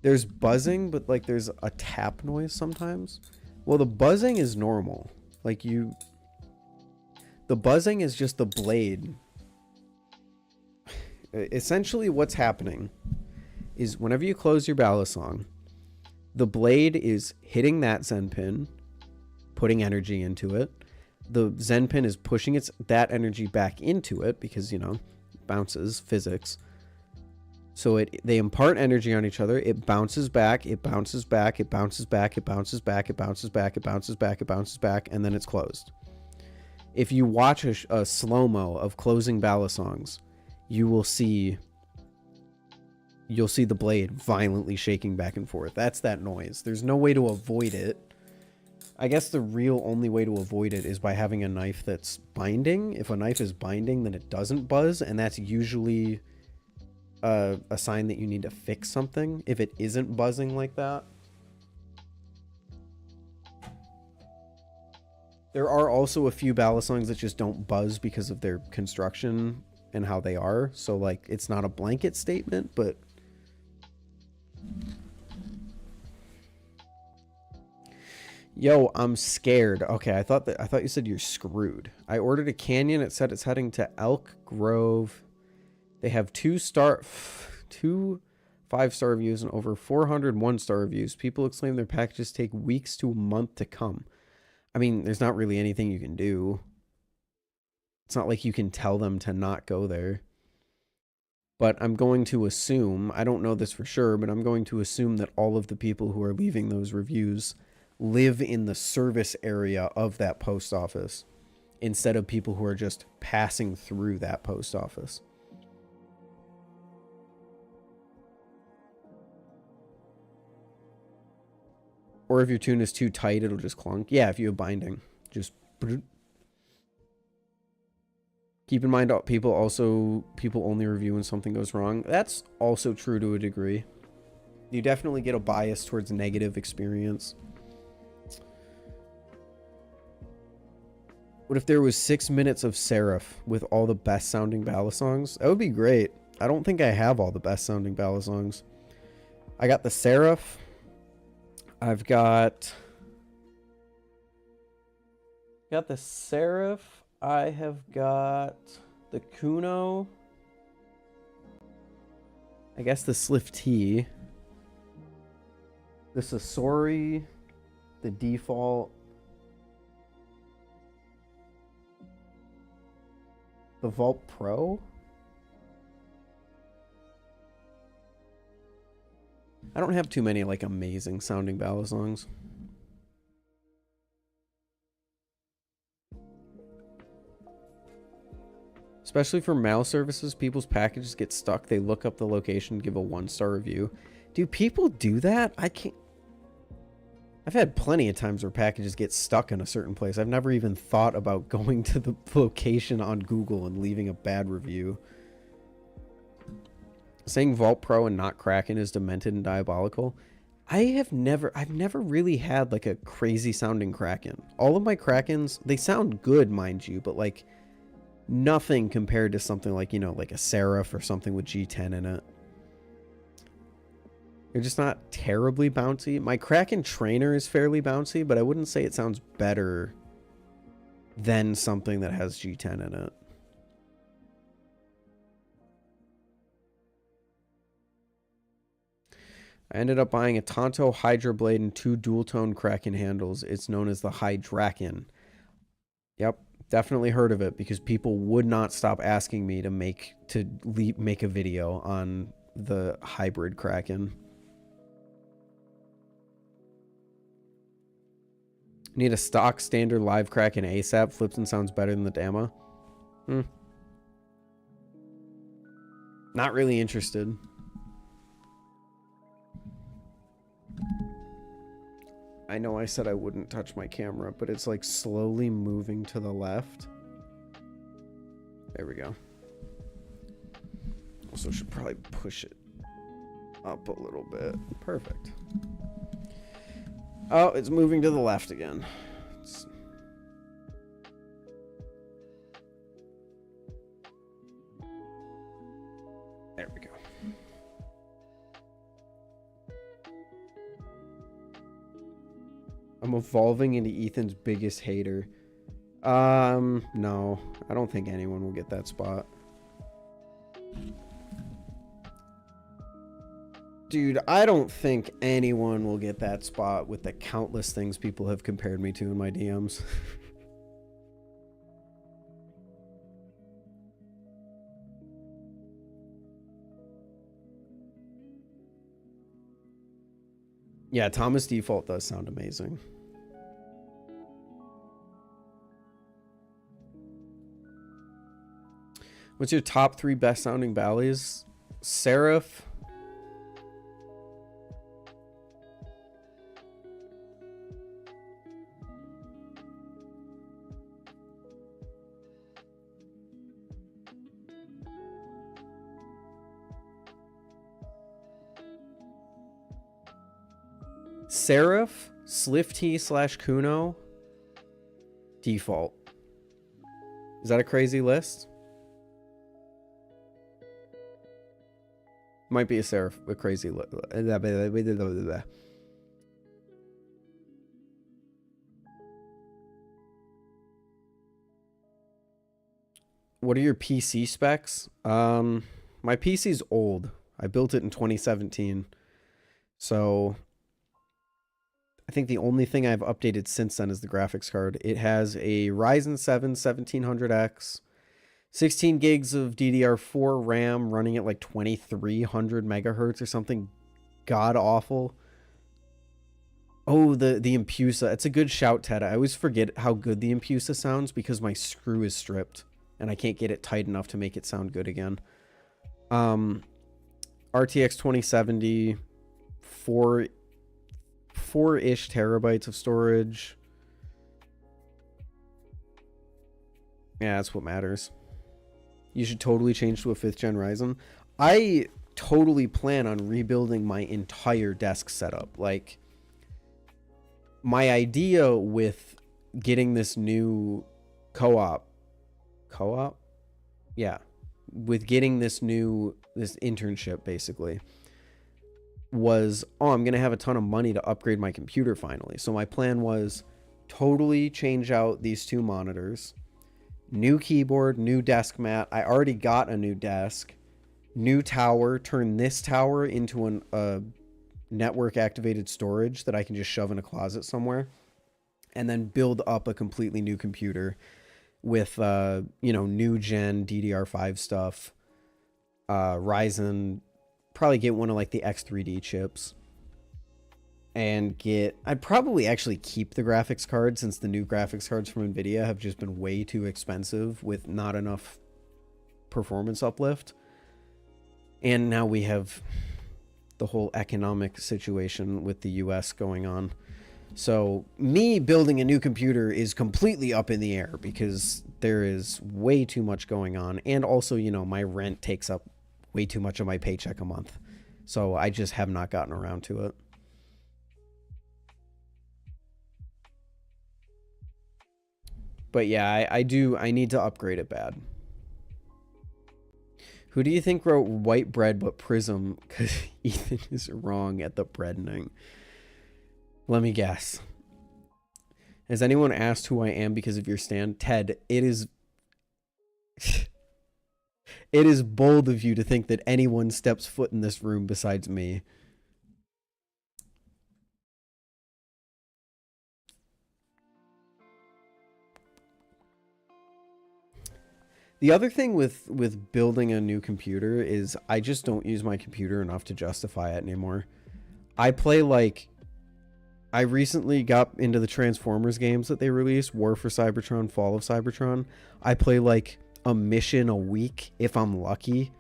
There's buzzing, but like there's a tap noise sometimes. Well, the buzzing is normal. Like the buzzing is just the blade. Essentially what's happening is whenever you close your Balisong, the blade is hitting that Zen pin, putting energy into it. The Zen pin is pushing that energy back into it because, you know, bounces, physics. So they impart energy on each other. It bounces back, it bounces back, it bounces back, it bounces back, it bounces back, it bounces back, it bounces back, and then it's closed. If you watch a slow-mo of closing Balisongs, you will see the blade violently shaking back and forth. That's that noise. There's no way to avoid it. I guess the real only way to avoid it is by having a knife that's binding. If a knife is binding, then it doesn't buzz, and that's usually a sign that you need to fix something if it isn't buzzing like that. There are also a few Balisongs that just don't buzz because of their construction and how they are. So like it's not a blanket statement, but yo, I'm scared. Okay, I thought you said you're screwed. I ordered a Canyon. It said it's heading to Elk Grove. They have 2 5-star reviews and over 400 1-star reviews. People exclaim their packages take weeks to a month to come. I mean, there's not really anything you can do. It's not like you can tell them to not go there. But I'm going to assume, I don't know this for sure, but I'm going to assume that all of the people who are leaving those reviews live in the service area of that post office instead of people who are just passing through that post office. Or if your tune is too tight, it'll just clunk. Yeah, if you have binding. Just keep in mind, people only review when something goes wrong. That's also true to a degree. You definitely get a bias towards negative experience. What if there was 6 minutes of SlifT with all the best sounding Balisongs? That would be great. I don't think I have all the best sounding Balisongs. I got the SlifT. I've got the SlifT. I have got the Kuno. I guess the SlifT. The Sasori. The default. The Vault Pro. I don't have too many like amazing sounding Balisongs. Especially for mail services, people's packages get stuck. They look up the location, give a 1-star review. Do people do that? I can't. I've had plenty of times where packages get stuck in a certain place. I've never even thought about going to the location on Google and leaving a bad review. Saying Vault Pro and not Kraken is demented and diabolical. I've never really had like a crazy sounding Kraken. All of my Krakens, they sound good, mind you, but like nothing compared to something like, you know, like a Seraph or something with G10 in it. They're just not terribly bouncy. My Kraken trainer is fairly bouncy, but I wouldn't say it sounds better than something that has G10 in it. I ended up buying a Tonto Hydra Blade and 2 dual-tone Kraken handles. It's known as the Hydraken. Yep, definitely heard of it because people would not stop asking me to make a video on the hybrid Kraken. Need a stock standard live Kraken ASAP. Flips and sounds better than the Dama. Not really interested. I know I said I wouldn't touch my camera, but it's like slowly moving to the left. There we go. Also should probably push it up a little bit. Perfect. Oh, it's moving to the left again. There we go. I'm evolving into Ethan's biggest hater. No. I don't think anyone will get that spot. Dude, I don't think anyone will get that spot with the countless things people have compared me to in my DMs. Yeah, Thomas Default does sound amazing. What's your top 3 best sounding Ballies? Seraph. Seraph, SlifT / Kuno, Default. Is that a crazy list? Might be a Seraph, a crazy list. What are your PC specs? My PC's old. I built it in 2017. So I think the only thing I've updated since then is the graphics card. It has a Ryzen 7 1700X, 16 gigs of DDR4 RAM running at like 2300 megahertz or something god awful. Oh, the Empusa. It's a good shout, Ted. I always forget how good the Empusa sounds because my screw is stripped and I can't get it tight enough to make it sound good again. RTX 2070, 4-ish terabytes of storage. Yeah, that's what matters. You should totally change to a 5th gen Ryzen. I totally plan on rebuilding my entire desk setup. Like, my idea with getting this new co-op, yeah, with getting this internship basically was, oh, I'm gonna have a ton of money to upgrade my computer finally. So my plan was totally change out these 2 monitors, New keyboard, new desk mat. I already got a new desk. New tower. Turn this tower into a network activated storage that I can just shove in a closet somewhere. And then build up a completely new computer with, new gen DDR5 stuff. Ryzen. Probably get one of like the X3D chips. And I'd probably actually keep the graphics card, since the new graphics cards from Nvidia have just been way too expensive with not enough performance uplift. And now we have the whole economic situation with the US going on. So me building a new computer is completely up in the air because there is way too much going on. And also, my rent takes up way too much of my paycheck a month. So I just have not gotten around to it. But yeah, I need to upgrade it bad. Who do you think wrote white bread but prism? Because Ethan is wrong at the breadening. Let me guess. Has anyone asked who I am because of your stand? Ted, it is... it is bold of you to think that anyone steps foot in this room besides me. The other thing with building a new computer is I just don't use my computer enough to justify it anymore. I recently got into the Transformers games that they released, War for Cybertron, Fall of Cybertron. I play like a mission a week if I'm lucky.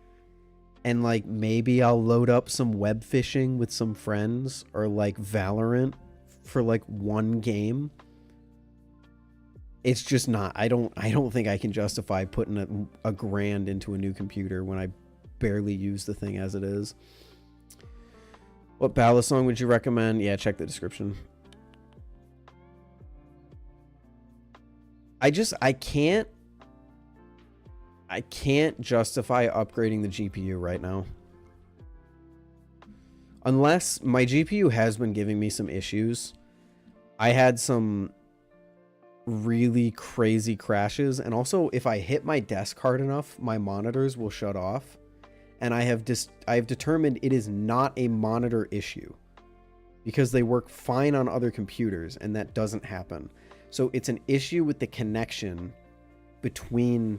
And like maybe I'll load up some web fishing with some friends, or like Valorant for like one game. It's just not, I don't think I can justify putting a grand into a new computer when I barely use the thing as it is. What Balisong would you recommend? Yeah, check the description. I can't justify upgrading the GPU right now. Unless my GPU has been giving me some issues. I had some really crazy crashes, and also if I hit my desk hard enough, my monitors will shut off. And I have determined it is not a monitor issue because they work fine on other computers, and that doesn't happen. So it's an issue with the connection between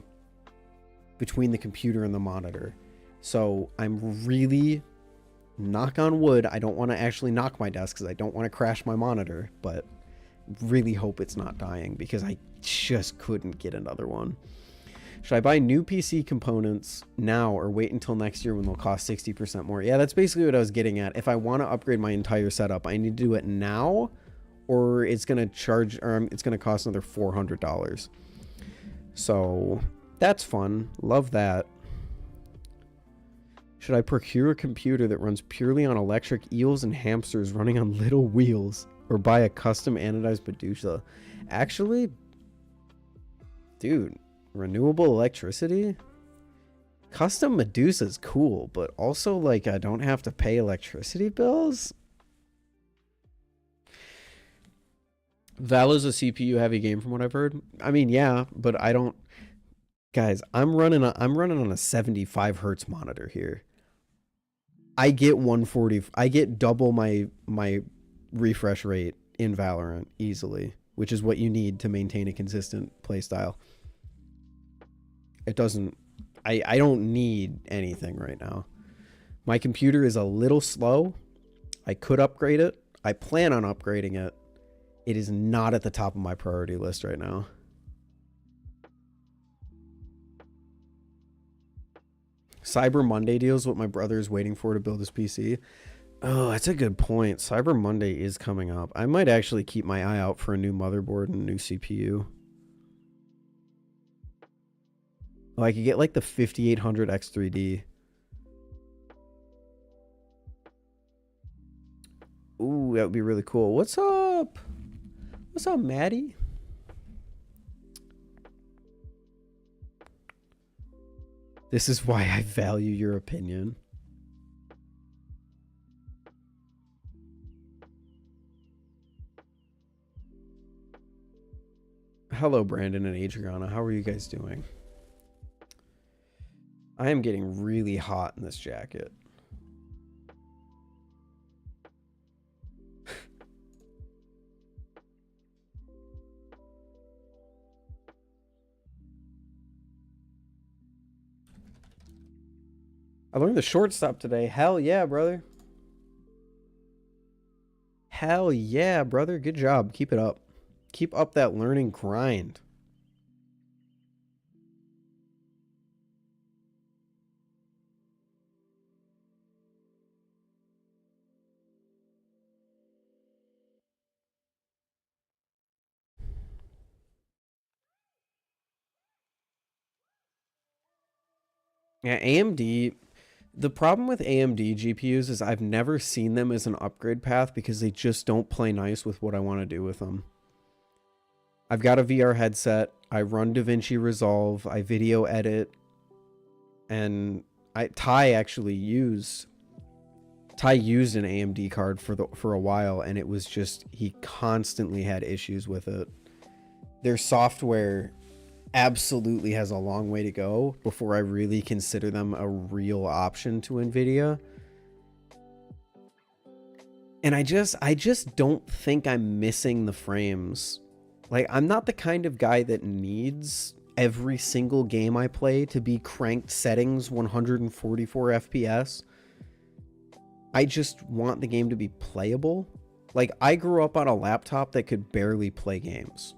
the computer and the monitor. So I'm really, knock on wood, I don't want to actually knock my desk because I don't want to crash my monitor, but really hope it's not dying because I just couldn't get another one. Should I buy new PC components now or wait until next year when they'll cost 60% more? Yeah, that's basically what I was getting at. If I want to upgrade my entire setup, I need to do it now, or it's going to cost another $400. So that's fun. Love that. Should I procure a computer that runs purely on electric eels and hamsters running on little wheels, or buy a custom anodized Medusa? Actually, dude, renewable electricity? Custom Medusa is cool, but also, like, I don't have to pay electricity bills? Valo's a CPU heavy game from what I've heard. I mean, yeah, but I don't... Guys, I'm running on a 75 hertz monitor here. I get 140. I get double my refresh rate in Valorant easily, which is what you need to maintain a consistent playstyle. It doesn't... I don't need anything right now. My computer is a little slow. I could upgrade it. I plan on upgrading it. It is not at the top of my priority list right now. Cyber Monday deals, what my brother is waiting for to build his PC. Oh, that's a good point. Cyber Monday is coming up. I might actually keep my eye out for a new motherboard and a new CPU. Oh, I could get like the 5800 X3D. Ooh, that would be really cool. What's up? What's up, Maddie? This is why I value your opinion. Hello, Brandon and Adriana. How are you guys doing? I am getting really hot in this jacket. I learned the shortstop today. Hell yeah, brother. Hell yeah, brother. Good job. Keep it up. Keep up that learning grind. Yeah, AMD. The problem with AMD GPUs is I've never seen them as an upgrade path because they just don't play nice with what I want to do with them. I've got a VR headset. I run DaVinci Resolve. I video edit. And Ty used an AMD card for a while, and it was just, he constantly had issues with it. Their software absolutely has a long way to go before I really consider them a real option to Nvidia. And I just don't think I'm missing the frames. Like, I'm not the kind of guy that needs every single game I play to be cranked settings 144 FPS. I just want the game to be playable. Like, I grew up on a laptop that could barely play games.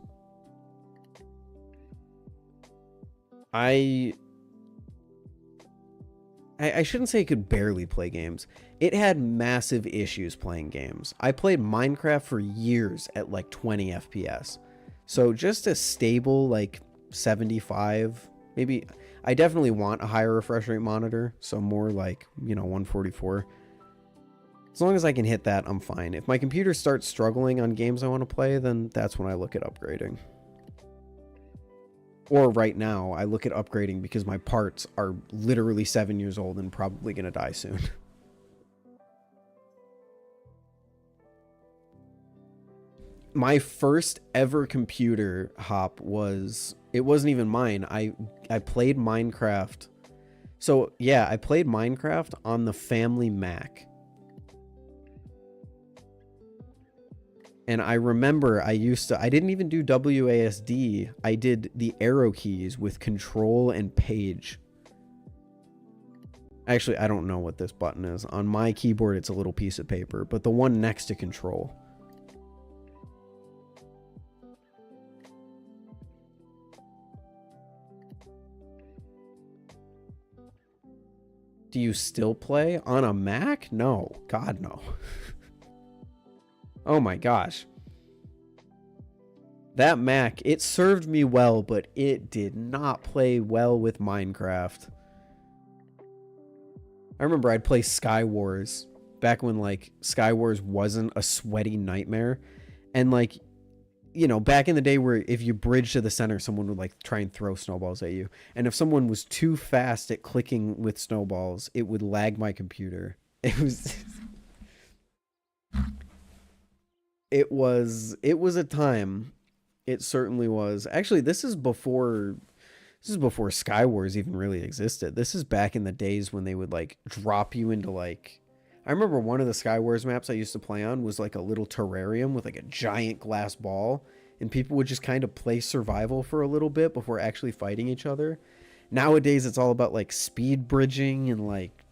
I shouldn't say it could barely play games. It had massive issues playing games. I played Minecraft for years at like 20 FPS. So just a stable like 75, maybe. I definitely want a higher refresh rate monitor, so more like, 144. As long as I can hit that, I'm fine. If my computer starts struggling on games I want to play, then that's when I look at upgrading. Or right now, I look at upgrading because my parts are literally 7 years old and probably going to die soon. My first ever computer hop was, it wasn't even mine. I played Minecraft. So yeah, I played Minecraft on the family Mac. And I remember I didn't even do WASD. I did the arrow keys with control and page. Actually, I don't know what this button is. On my keyboard, it's a little piece of paper, but the one next to control. Do you still play on a Mac? No. God, no. Oh my gosh. That Mac, it served me well, but it did not play well with Minecraft. I remember I'd play Sky Wars back when like Sky Wars wasn't a sweaty nightmare. And like, back in the day where if you bridge to the center, someone would like try and throw snowballs at you. And if someone was too fast at clicking with snowballs, it would lag my computer. It was a time. It certainly was. Actually, this is before Sky Wars even really existed. This is back in the days when they would like drop you into like, I remember one of the Sky Wars maps I used to play on was like a little terrarium with like a giant glass ball, and people would just kind of play survival for a little bit before actually fighting each other. Nowadays it's all about like speed bridging and like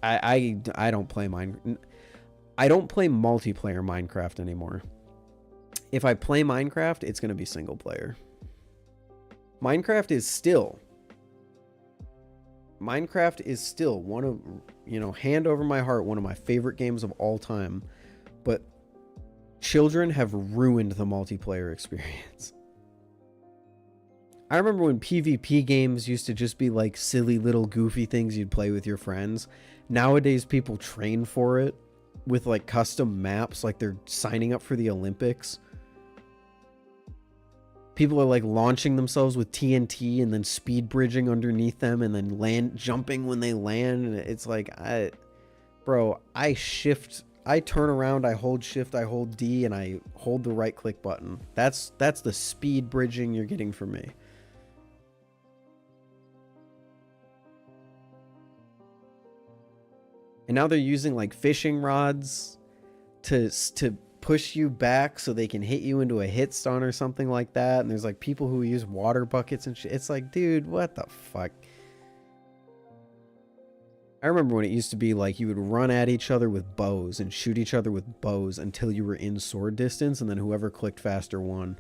I don't play I don't play multiplayer Minecraft anymore. If I play Minecraft, it's going to be single player. Minecraft is still one of, hand over my heart, one of my favorite games of all time. But children have ruined the multiplayer experience. I remember when PvP games used to just be like silly little goofy things you'd play with your friends. Nowadays, people train for it with like custom maps, like they're signing up for the Olympics. People are like launching themselves with TNT and then speed bridging underneath them and then jumping when they land. And it's like, I shift I turn around, I hold shift, I hold D, and I hold the right click button. That's the speed bridging you're getting from me. And now they're using like fishing rods to push you back so they can hit you into a hit stun or something like that. And there's like people who use water buckets and shit. It's like, dude, what the fuck? I remember when it used to be like you would run at each other with bows and shoot each other with bows until you were in sword distance, and then whoever clicked faster won.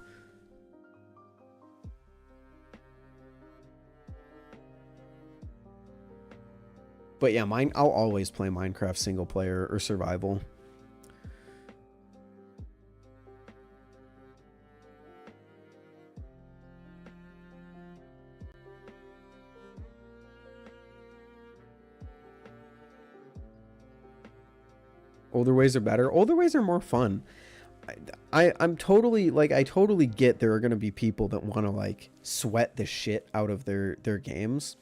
But yeah, I'll always play Minecraft single player or survival. Older ways are better. Older ways are more fun. I'm totally, like, I totally get there are going to be people that want to, like, sweat the shit out of their games.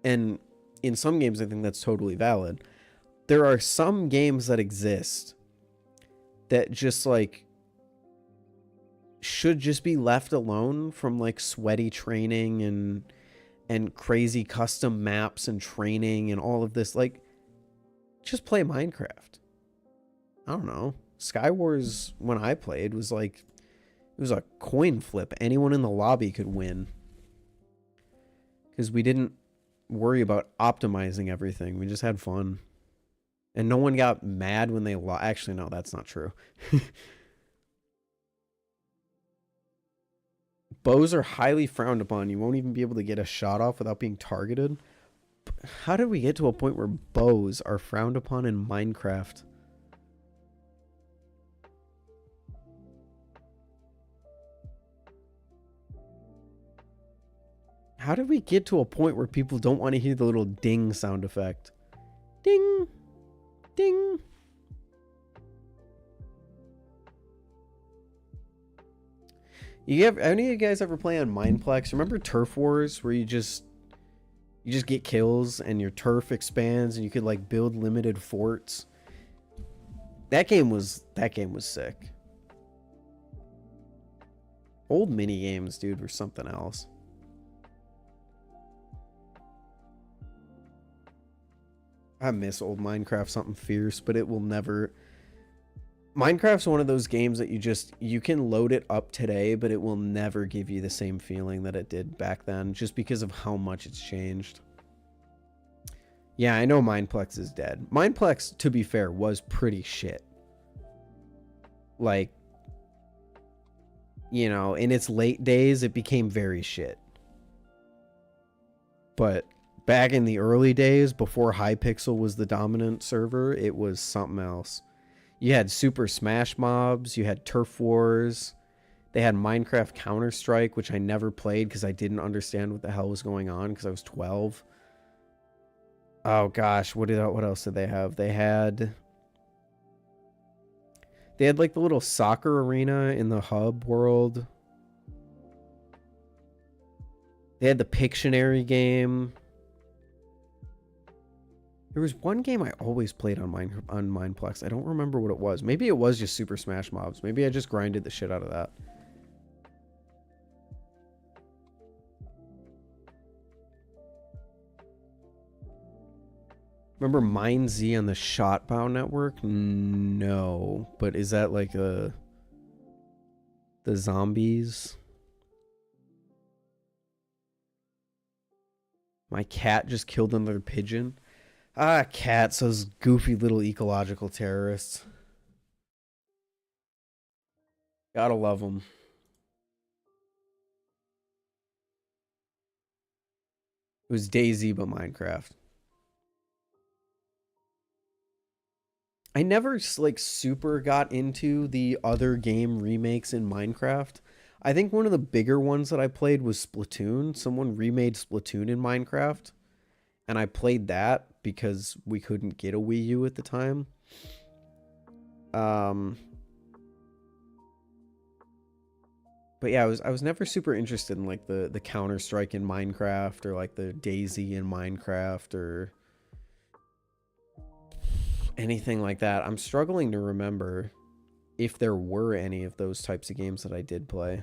And in some games, I think that's totally valid. There are some games that exist that just, like, should just be left alone from, like, sweaty training and crazy custom maps and training and all of this. Like, just play Minecraft. I don't know. Skywars, when I played, was like, it was a coin flip. Anyone in the lobby could win. Because we didn't worry about optimizing everything. We just had fun. And no one got mad when they lost. Actually, no, that's not true. Bows are highly frowned upon. You won't even be able to get a shot off without being targeted. How did we get to a point where bows are frowned upon in Minecraft? How did we get to a point where people don't want to hear the little ding sound effect? Ding! Ding! Any of you guys ever play on Mineplex? Remember Turf Wars, where you just get kills and your turf expands and you could like build limited forts? That game was sick. Old mini games, dude, were something else. I miss old Minecraft, something fierce, but it will never. Minecraft's one of those games that you can load it up today, but it will never give you the same feeling that it did back then, just because of how much it's changed. Yeah, I know Mineplex is dead. Mineplex, to be fair, was pretty shit. Like, you know, in its late days, it became very shit. But back in the early days, before Hypixel was the dominant server, it was something else. You had Super Smash Mobs, you had Turf Wars, they had Minecraft Counter-Strike, which I never played because I didn't understand what the hell was going on because I was 12. Oh gosh, what else did they have? They had like the little soccer arena in the hub world. They had the Pictionary game. There was one game I always played on Mineplex. I don't remember what it was. Maybe it was just Super Smash Mobs. Maybe I just grinded the shit out of that. Remember Mine Z on the Shotbow network? No. But is that like the zombies? My cat just killed another pigeon. Ah, cats, those goofy little ecological terrorists. Gotta love them. It was DayZ, but Minecraft. I never, like, super got into the other game remakes in Minecraft. I think one of the bigger ones that I played was Splatoon. Someone remade Splatoon in Minecraft. And I played that because we couldn't get a Wii U at the time. But yeah, I was never super interested in like the Counter-Strike in Minecraft or like the DayZ in Minecraft or anything like that. I'm struggling to remember if there were any of those types of games that I did play.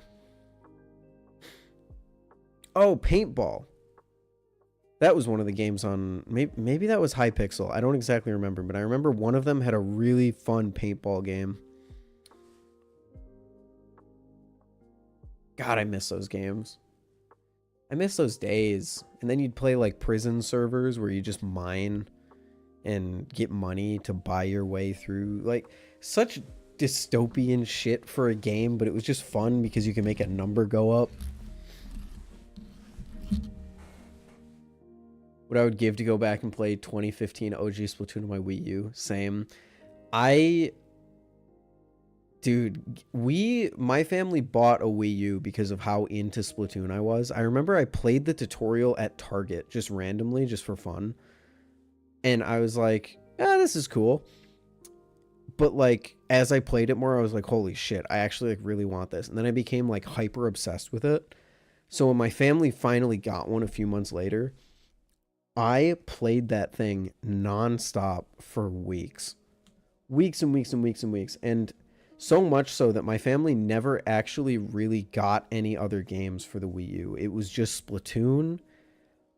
Oh, paintball. That was one of the games on... Maybe that was Hypixel. I don't exactly remember, but I remember one of them had a really fun paintball game. God, I miss those games. I miss those days. And then you'd play like prison servers where you just mine and get money to buy your way through. Like, such dystopian shit for a game, but it was just fun because you can make a number go up. What I would give to go back and play 2015 OG Splatoon on my Wii U. Same. Dude, my family bought a Wii U because of how into Splatoon I was. I remember I played the tutorial at Target just randomly, just for fun. And I was like, this is cool. But like, as I played it more, I was like, holy shit, I actually like really want this. And then I became like hyper obsessed with it. So when my family finally got one a few months later, I played that thing nonstop for weeks. Weeks and weeks and weeks and weeks. And so much so that my family never actually really got any other games for the Wii U. It was just Splatoon.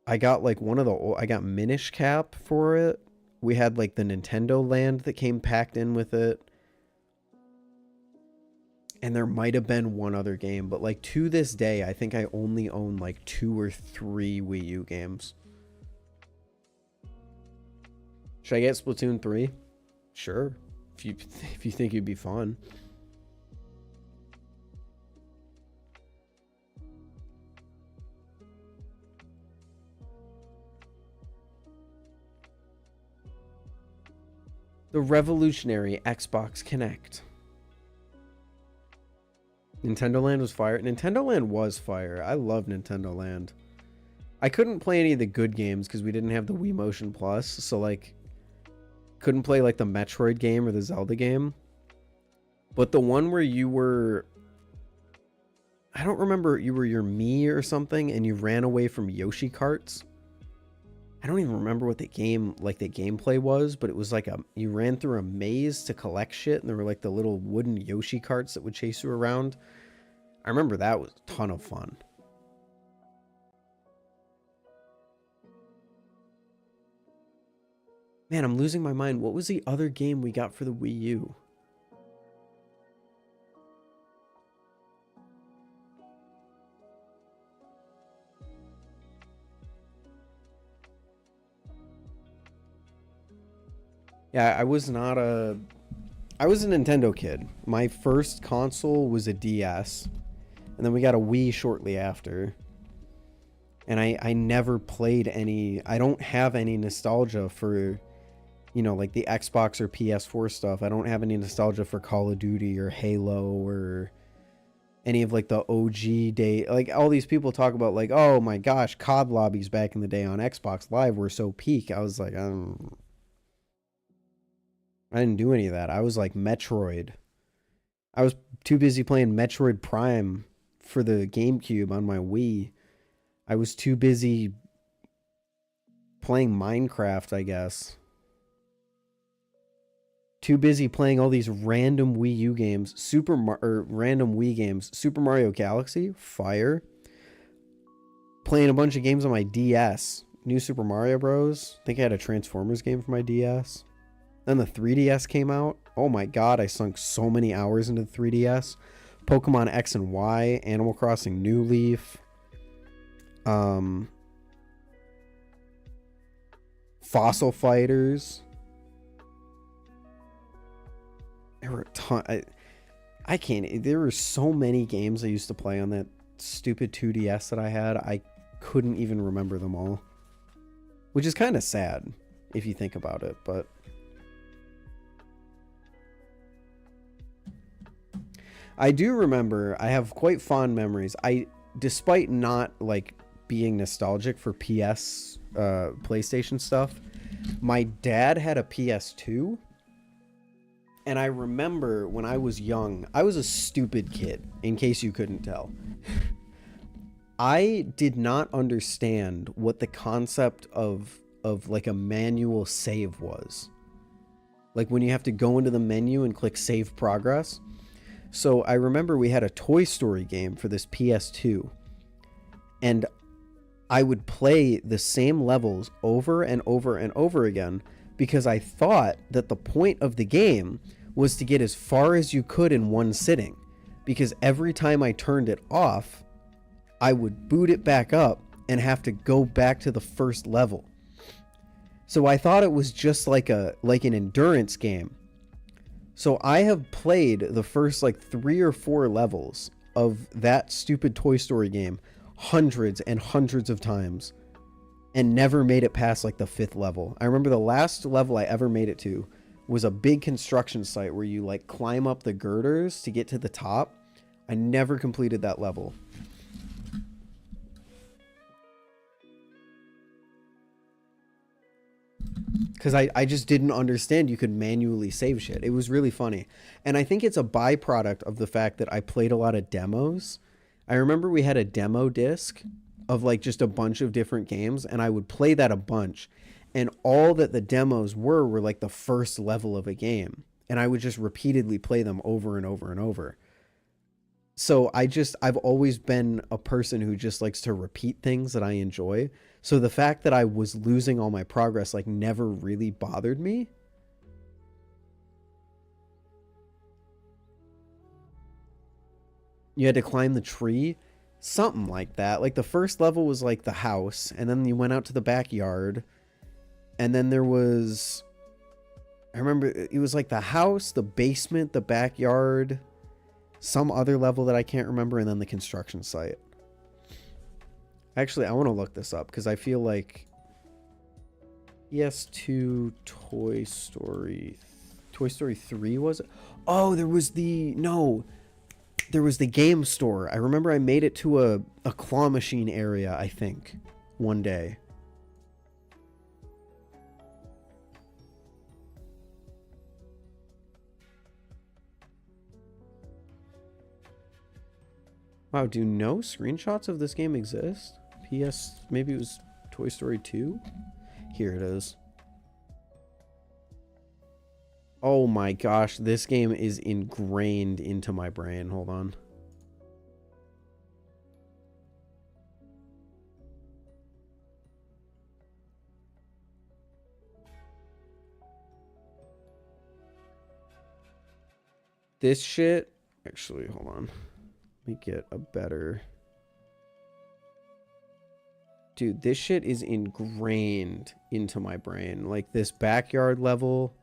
I got like I got Minish Cap for it. We had like the Nintendo Land that came packed in with it. And there might have been one other game, but like to this day, I think I only own like 2 or 3 Wii U games. Should I get Splatoon 3? Sure. If you think it'd be fun. The revolutionary Xbox Kinect. Nintendo Land was fire. Nintendo Land was fire. I love Nintendo Land. I couldn't play any of the good games because we didn't have the Wii Motion Plus. So like, couldn't play like the Metroid game or the Zelda game. But the one where you were... I don't remember, you were your Mii or something and you ran away from Yoshi carts. I don't even remember what the game, like the gameplay was, but it was like you ran through a maze to collect shit and there were like the little wooden Yoshi carts that would chase you around. I remember that was a ton of fun. Man, I'm losing my mind. What was the other game we got for the Wii U? Yeah, I was a Nintendo kid. My first console was a DS. And then we got a Wii shortly after. And I never played any... I don't have any nostalgia for... You know, like the Xbox or PS4 stuff. I don't have any nostalgia for Call of Duty or Halo or any of like the OG day. Like all these people talk about like, oh my gosh, COD lobbies back in the day on Xbox Live were so peak. I was like, I didn't do any of that. I was like Metroid. I was too busy playing Metroid Prime for the GameCube on my Wii. I was too busy playing Minecraft, I guess. Too busy playing all these random Wii U games, random Wii games. Super Mario Galaxy, fire. Playing a bunch of games on my DS. New Super Mario Bros. I think I had a Transformers game for my DS. Then the 3DS came out. Oh my god, I sunk so many hours into the 3DS. Pokemon X and Y, Animal Crossing New Leaf. Fossil Fighters. There were a ton. I can't. There were so many games I used to play on that stupid 2DS that I had. I couldn't even remember them all. Which is kind of sad if you think about it, but... I do remember, I have quite fond memories. Despite not like being nostalgic for PlayStation stuff, my dad had a PS2. And I remember when I was young, I was a stupid kid, in case you couldn't tell. I did not understand what the concept of like a manual save was. Like when you have to go into the menu and click save progress. So I remember we had a Toy Story game for this PS2, and I would play the same levels over and over and over again because I thought that the point of the game was to get as far as you could in one sitting, because every time I turned it off, I would boot it back up and have to go back to the first level. So I thought it was just like an endurance game. So I have played the first like 3 or 4 levels of that stupid Toy Story game hundreds and hundreds of times and never made it past like the 5th level. I remember the last level I ever made it to was a big construction site where you like climb up the girders to get to the top. I never completed that level. Because I just didn't understand you could manually save shit. It was really funny. And I think it's a byproduct of the fact that I played a lot of demos. I remember we had a demo disc of like just a bunch of different games, and I would play that a bunch. And all that the demos were like the first level of a game. And I would just repeatedly play them over and over and over. So I've always been a person who just likes to repeat things that I enjoy. So the fact that I was losing all my progress like never really bothered me. You had to climb the tree, something like that. Like the first level was like the house, and then you went out to the backyard, and then there was, I remember it was like the house, the basement, the backyard, some other level that I can't remember, and then the construction site. Actually, I want to look this up because I feel like PS2 Toy Story 3, was it? Oh, there was the game store. I remember I made it to a claw machine area, I think, one day. Wow, do no screenshots of this game exist? Maybe it was Toy Story 2? Here it is. Oh my gosh, this game is ingrained into my brain. Hold on. This shit... Actually, hold on. Let me get a better... Dude, this shit is ingrained into my brain. Like this backyard level.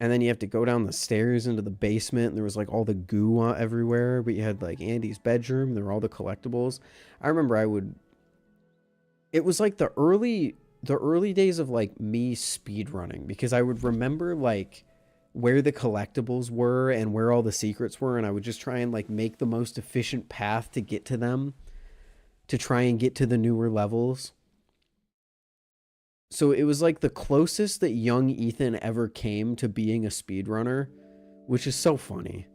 And then you have to go down the stairs into the basement. And there was like all the goo everywhere. But you had like Andy's bedroom. There were all the collectibles. I remember it was like the early days of like me speedrunning. Because I would remember like where the collectibles were and where all the secrets were. And I would just try and like make the most efficient path to get to them, to try and get to the newer levels. So it was like the closest that young Ethan ever came to being a speedrunner, which is so funny.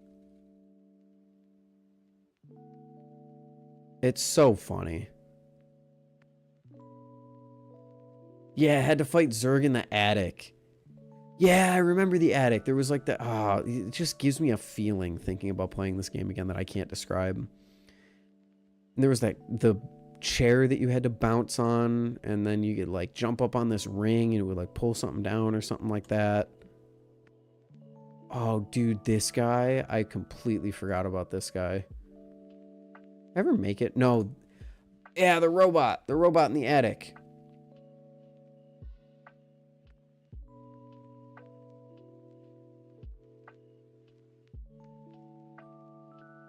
It's so funny. Yeah, I had to fight Zurg in the attic. Yeah, I remember the attic. There was like it just gives me a feeling thinking about playing this game again that I can't describe. And there was the chair that you had to bounce on, and then you could like jump up on this ring and it would like pull something down or something like that. Oh, dude, this guy. I completely forgot about this guy. Ever make it? No. Yeah, the robot. The robot in the attic.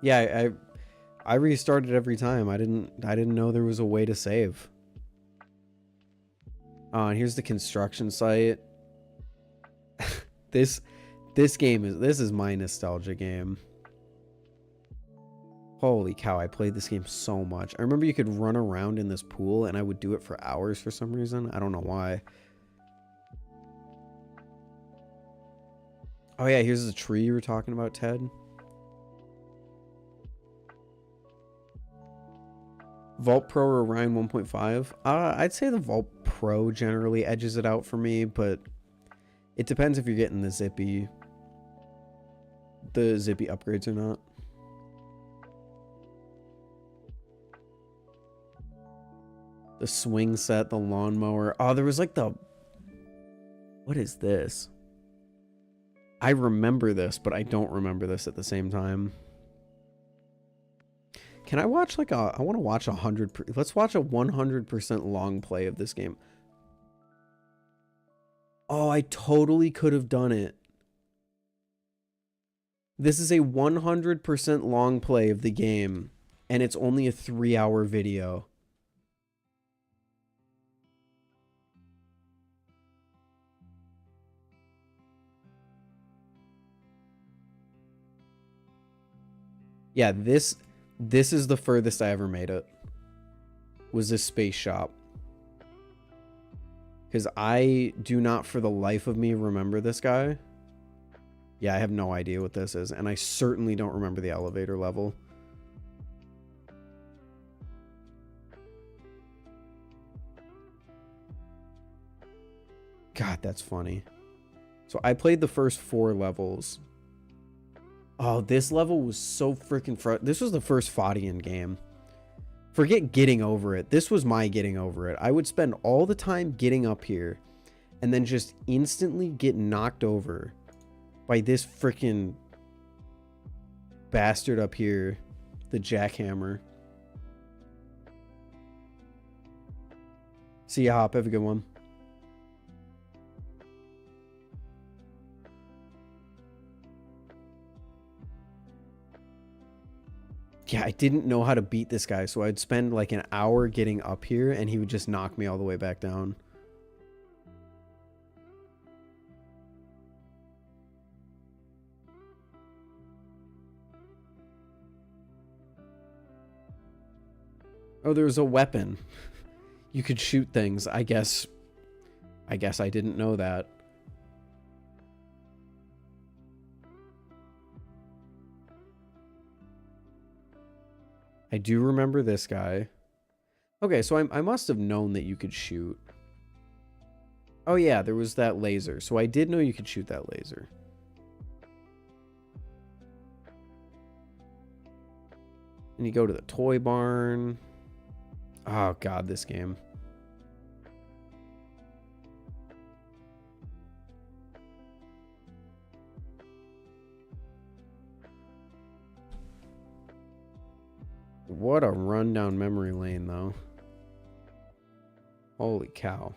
Yeah, I restarted every time. I didn't know there was a way to save. Oh, and here's the construction site. This is my nostalgia game. Holy cow, I played this game so much. I remember you could run around in this pool, and I would do it for hours for some reason. I don't know why. Oh yeah, here's the tree you were talking about, Ted. Vault Pro or Orion 1.5? I'd say the Vault Pro generally edges it out for me, but It depends if you're getting the zippy upgrades or not. The swing set, the lawnmower. Oh, there was like the... What is this? I remember this, but I don't remember this at the same time. Can I watch like a... I want to watch 100... Let's watch a 100% long play of this game. Oh, I totally could have done it. This is a 100% long play of the game, and it's only a 3-hour video. Yeah, this is the furthest I ever made it. Was this space shop. Because I do not for the life of me remember this guy. Yeah, I have no idea what this is. And I certainly don't remember the elevator level. God, that's funny. So I played the first 4 levels. Oh, this level was so freaking this was the first Fadian game. Forget getting over it. This was my getting over it. I would spend all the time getting up here and then just instantly get knocked over by this freaking bastard up here, the jackhammer. See ya, Hop. Have a good one. Yeah, I didn't know how to beat this guy, so I'd spend like an hour getting up here, and he would just knock me all the way back down. Oh, there was a weapon. You could shoot things. I guess I didn't know that. I do remember this guy. Okay, so I must have known that you could shoot. Oh yeah, there was that laser. So I did know you could shoot that laser. And you go to the toy barn. Oh god, this game. What a run down memory lane, though. Holy cow.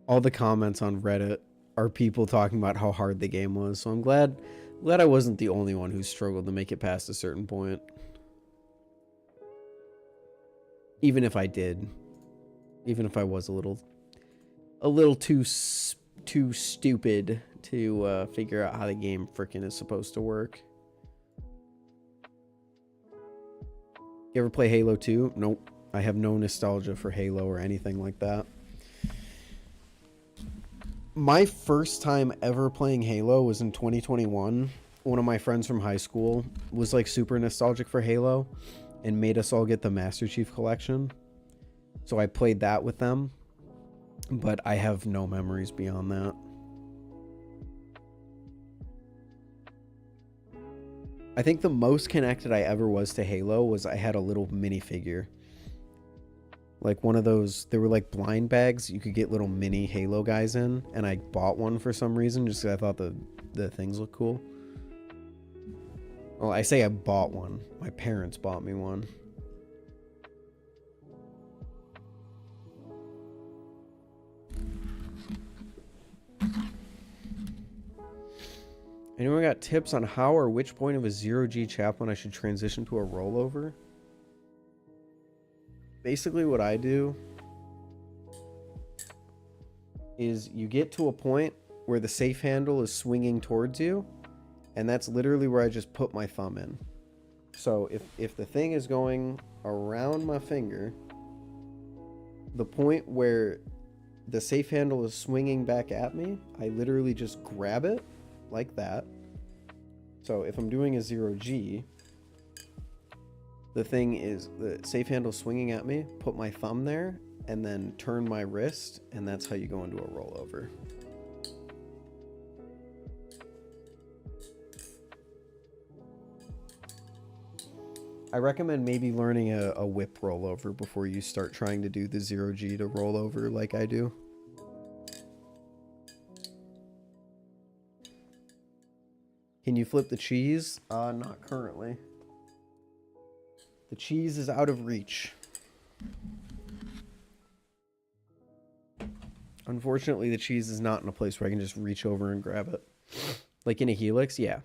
All the comments on Reddit are people talking about how hard the game was, so I'm glad I wasn't the only one who struggled to make it past a certain point. Even if I did. Even if I was a little too stupid to figure out how the game frickin' is supposed to work. You ever play Halo 2? Nope. I have no nostalgia for Halo or anything like that. My first time ever playing Halo was in 2021. One of my friends from high school was like super nostalgic for Halo and made us all get the Master Chief Collection. So I played that with them, but I have no memories beyond that. I think the most connected I ever was to Halo was I had a little minifigure. Like one of those, they were like blind bags you could get little mini Halo guys in, and I bought one for some reason just because I thought the things looked cool. Well, I say I bought one. My parents bought me one. Anyone got tips on how or which point of a 0G chaplain I should transition to a rollover? Basically what I do is you get to a point where the safe handle is swinging towards you, and that's literally where I just put my thumb in. So if the thing is going around my finger, the point where the safe handle is swinging back at me, I literally just grab it like that. So if I'm doing a 0G, the safe handle swinging at me, put my thumb there, and then turn my wrist, and that's how you go into a rollover. I recommend maybe learning a whip rollover before you start trying to do the 0G to rollover like I do. Can you flip the cheese? Not currently. The cheese is out of reach. Unfortunately, the cheese is not in a place where I can just reach over and grab it. Like in a Helix, yeah.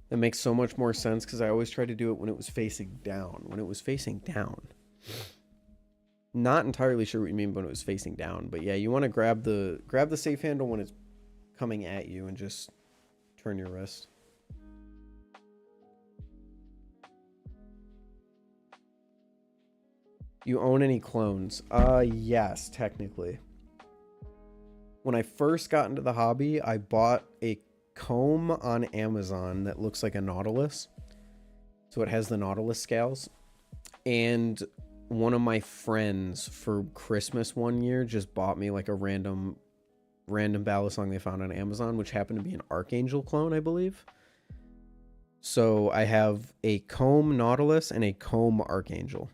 That makes so much more sense because I always try to do it when it was facing down. When it was facing down. Not entirely sure what you mean when it was facing down, but yeah, you want to grab the safe handle when it's coming at you and just turn your wrist. You own any clones? Yes, technically. When I first got into the hobby, I bought a comb on Amazon that looks like a nautilus. So it has the nautilus scales. And one of my friends for Christmas one year just bought me like a random Balisong they found on Amazon, which happened to be an Archangel clone, I believe. So I have a comb nautilus and a comb Archangel.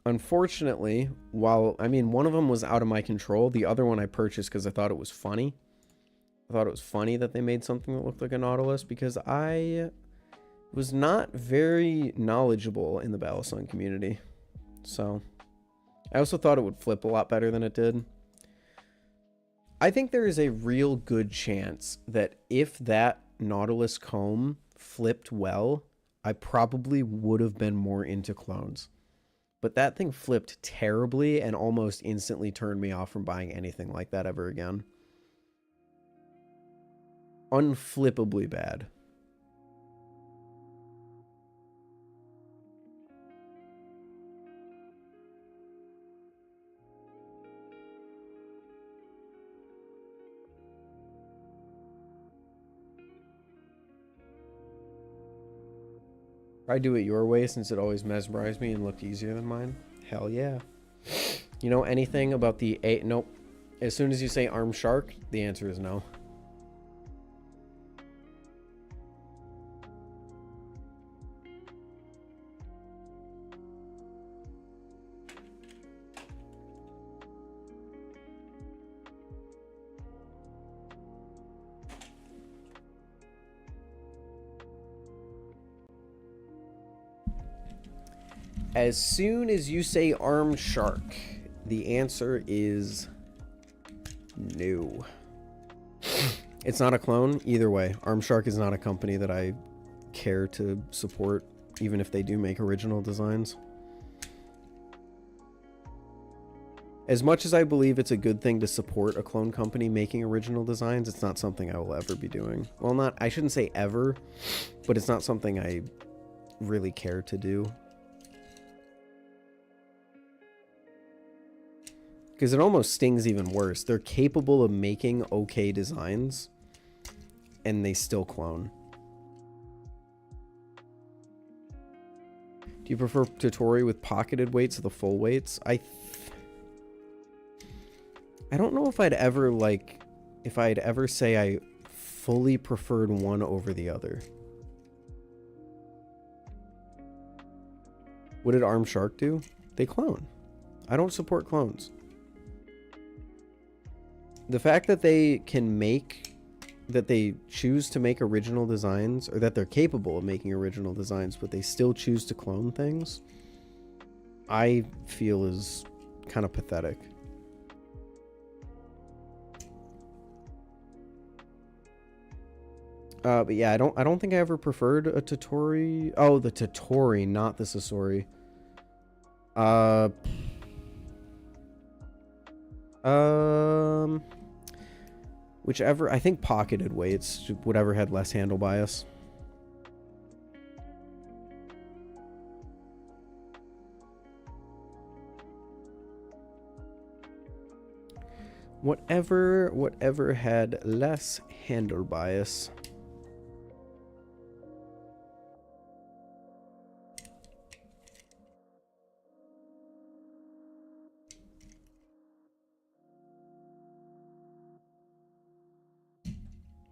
Unfortunately, one of them was out of my control. The other one I purchased because I thought it was funny. I thought it was funny that they made something that looked like a nautilus because I was not very knowledgeable in the Balisong community. So I also thought it would flip a lot better than it did. I think there is a real good chance that if that nautilus comb flipped well, I probably would have been more into clones. But that thing flipped terribly and almost instantly turned me off from buying anything like that ever again. Unflippably bad. I do it your way since it always mesmerized me and looked easier than mine. Hell yeah. You know anything about the eight? Nope. As soon as you say arm shark, the answer is no. As soon as you say arm shark, the answer is no. It's not a clone either way. Arm Shark is not a company that I care to support, even if they do make original designs. As much as I believe it's a good thing to support a clone company making original designs, it's not something I will ever be doing. Well, I shouldn't say ever, but it's not something I really care to do. Because it almost stings even worse. They're capable of making okay designs, and they still clone. Do you prefer Totori with pocketed weights or the full weights? I don't know if I'd ever say I fully preferred one over the other. What did Arm Shark do? They clone. I don't support clones. The fact that they choose to make original designs, or that they're capable of making original designs, but they still choose to clone things, I feel is kind of pathetic. But yeah, I don't think I ever preferred a Totori. Oh, the Totori, not the Sasori. Whichever, I think pocketed weights, whatever had less handle bias. Whatever had less handle bias.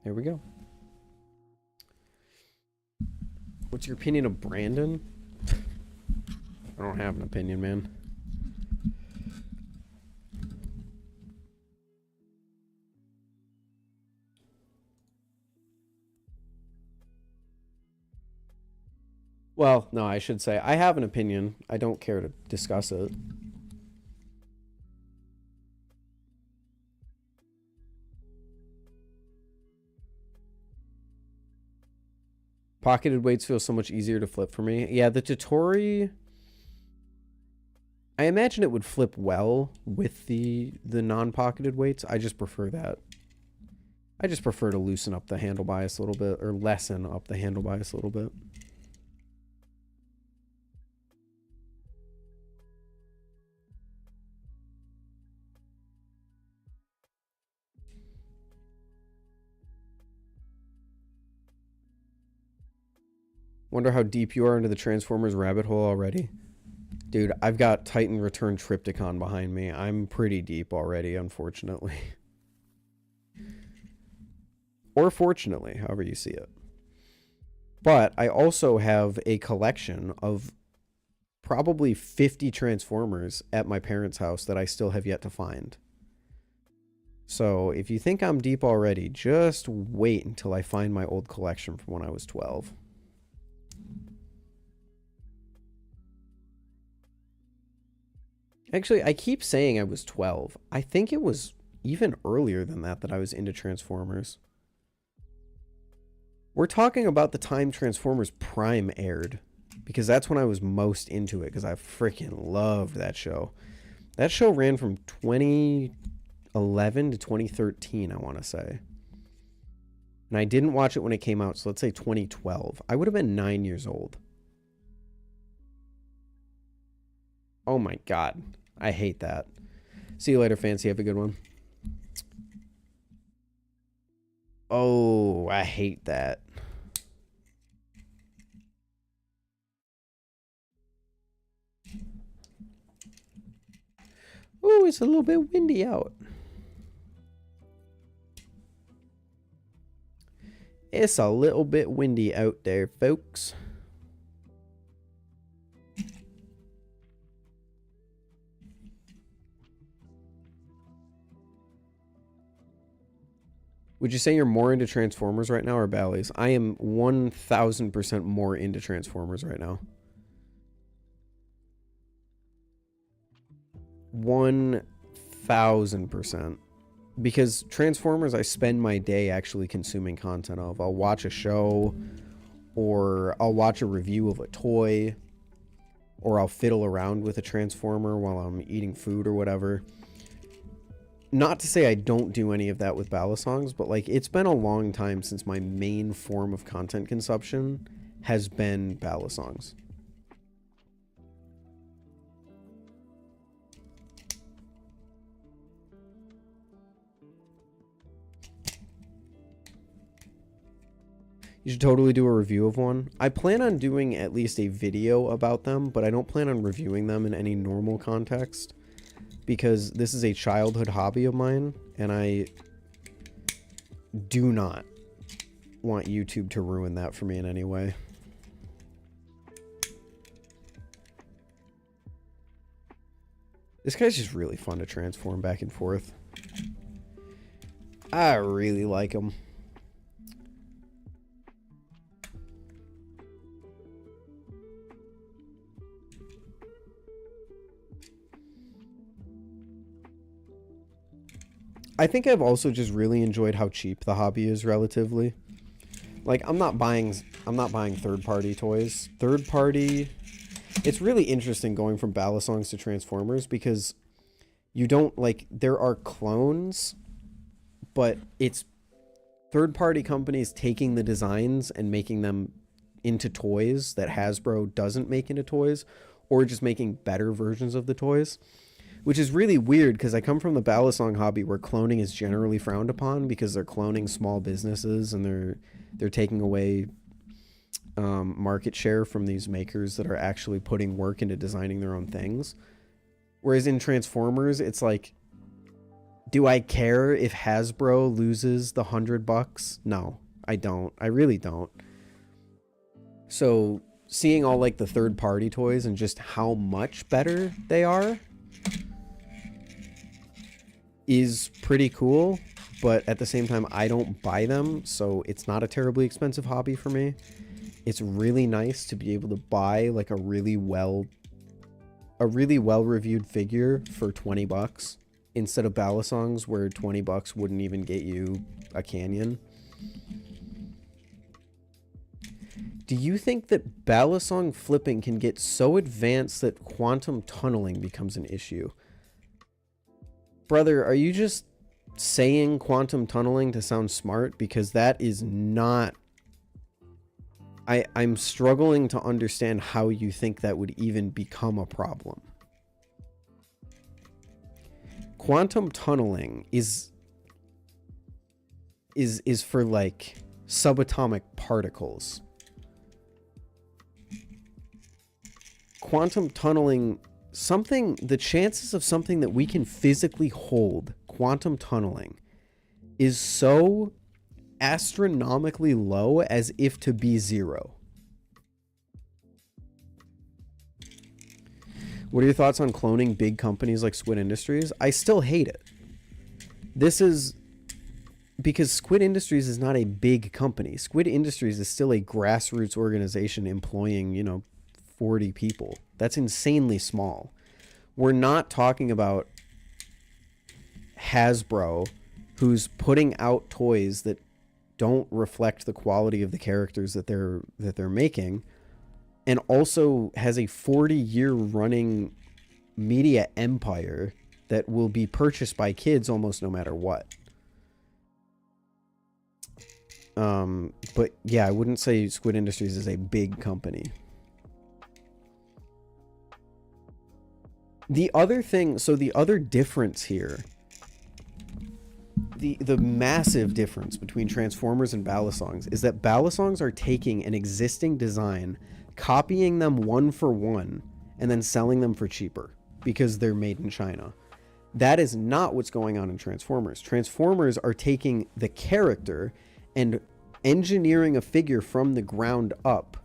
There we go. What's your opinion of Brandon? I don't have an opinion, man. Well, no, I should say I have an opinion. I don't care to discuss it. Pocketed weights feel so much easier to flip for me. Yeah, the Totori, I imagine it would flip well with the non-pocketed weights. I just prefer that. I just prefer to loosen up the handle bias a little bit, or lessen up the handle bias a little bit. Wonder how deep you are into the Transformers rabbit hole already. Dude, I've got Titan Return Triptychon behind me. I'm pretty deep already, unfortunately. Or fortunately, however you see it. But I also have a collection of probably 50 Transformers at my parents' house that I still have yet to find. So if you think I'm deep already, just wait until I find my old collection from when I was 12. Actually, I keep saying I was 12. I think it was even earlier than that I was into Transformers. We're talking about the time Transformers Prime aired, because that's when I was most into it, because I freaking loved that show. That show ran from 2011 to 2013, I want to say. And I didn't watch it when it came out, so let's say 2012. I would have been 9 years old. Oh my god. I hate that. See you later, Fancy. Have a good one. Oh, I hate that. Oh, it's a little bit windy out. It's a little bit windy out there, folks. Would you say you're more into Transformers right now or Bally's? I am 1000% more into Transformers right now. 1000%. Because Transformers, I spend my day actually consuming content of. I'll watch a show, or I'll watch a review of a toy, or I'll fiddle around with a Transformer while I'm eating food or whatever. Not to say I don't do any of that with Balisongs, but like it's been a long time since my main form of content consumption has been Balisongs. You should totally do a review of one. I plan on doing at least a video about them, but I don't plan on reviewing them in any normal context because this is a childhood hobby of mine, and I do not want YouTube to ruin that for me in any way. This guy's just really fun to transform back and forth. I really like him. I think I've also just really enjoyed how cheap the hobby is relatively. Like, I'm not buying third-party toys. Third-party, it's really interesting going from Balisongs to Transformers because you don't, like, there are clones, but it's third-party companies taking the designs and making them into toys that Hasbro doesn't make into toys, or just making better versions of the toys. Which is really weird because I come from the Balisong hobby where cloning is generally frowned upon because they're cloning small businesses and they're taking away market share from these makers that are actually putting work into designing their own things. Whereas in Transformers, it's like, do I care if Hasbro loses the $100? No, I don't. I really don't. So seeing all like the third-party toys and just how much better they are is pretty cool, but at the same time I don't buy them, so it's not a terribly expensive hobby for me. It's really nice to be able to buy like a really well reviewed figure for $20 instead of Balisongs where $20 wouldn't even get you a canyon. Do you think that Balisong flipping can get so advanced that quantum tunneling becomes an issue? Brother, are you just saying quantum tunneling to sound smart? Because that is not... I'm struggling to understand how you think that would even become a problem. Quantum tunneling is for, like, subatomic particles. Quantum tunneling... the chances of something that we can physically hold, quantum tunneling, is so astronomically low as if to be zero. What are your thoughts on cloning big companies like Squid Industries? I still hate it. This is because Squid Industries is not a big company. Squid Industries is still a grassroots organization employing, 40 people. That's insanely small. We're not talking about Hasbro, who's putting out toys that don't reflect the quality of the characters that they're making, and also has a 40-year running media empire that will be purchased by kids almost no matter what. But yeah, I wouldn't say Squid Industries is a big company. The other thing, so the other difference here, the massive difference between Transformers and Balisongs is that Balisongs are taking an existing design, copying them one for one, and then selling them for cheaper because they're made in China. That is not what's going on in Transformers. Transformers are taking the character and engineering a figure from the ground up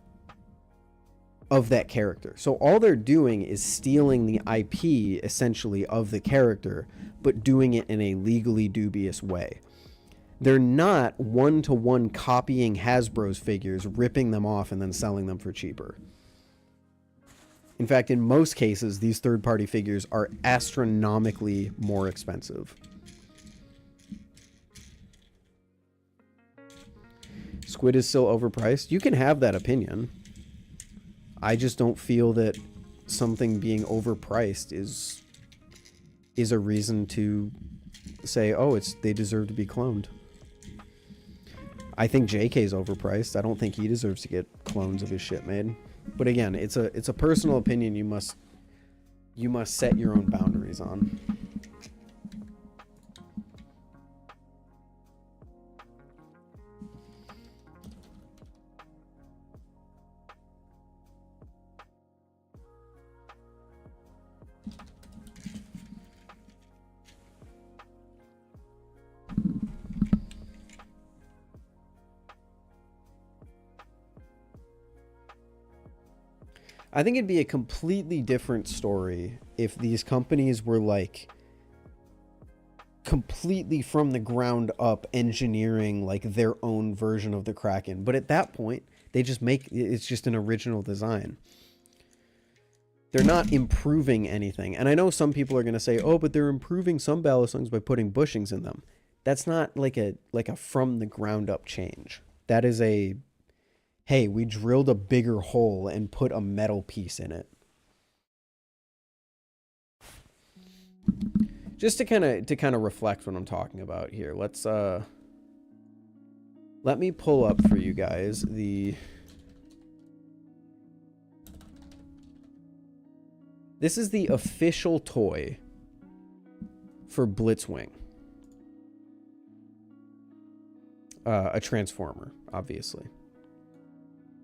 of that character. So all they're doing is stealing the IP essentially of the character, but doing it in a legally dubious way. They're not one-to-one copying Hasbro's figures, ripping them off and then selling them for cheaper. In fact, in most cases, these third-party figures are astronomically more expensive. Squid is still overpriced. You can have that opinion. I just don't feel that something being overpriced is a reason to say, oh, they deserve to be cloned. I think JK's overpriced. I don't think he deserves to get clones of his shit made. But again, it's a personal opinion you must set your own boundaries on. I think it'd be a completely different story if these companies were like completely from the ground up engineering like their own version of the Kraken. But at that point, they just make it's just an original design. They're not improving anything. And I know some people are going to say, "Oh, but they're improving some Balisongs by putting bushings in them." That's not like a from the ground up change. That is a, hey, we drilled a bigger hole and put a metal piece in it. Just to kind of reflect what I'm talking about here. Let's let me pull up for you guys the This is the official toy for Blitzwing. A transformer, obviously.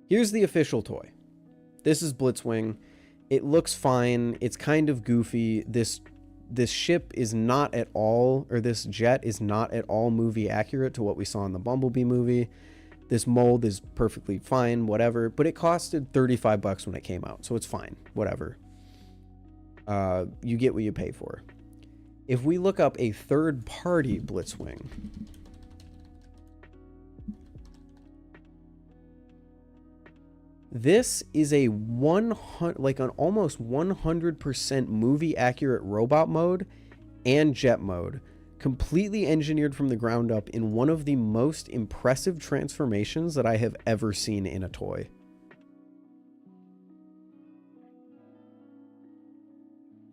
Here's the official toy. This is Blitzwing. It looks fine. It's kind of goofy. This ship is not at all, or this jet is not at all movie accurate to what we saw in the Bumblebee movie. This mold is perfectly fine, whatever, but it costed $35 when it came out, so it's fine, whatever. You get what you pay for. If we look up a third-party Blitzwing, this is a an almost 100% movie accurate robot mode and jet mode, completely engineered from the ground up in one of the most impressive transformations that I have ever seen in a toy.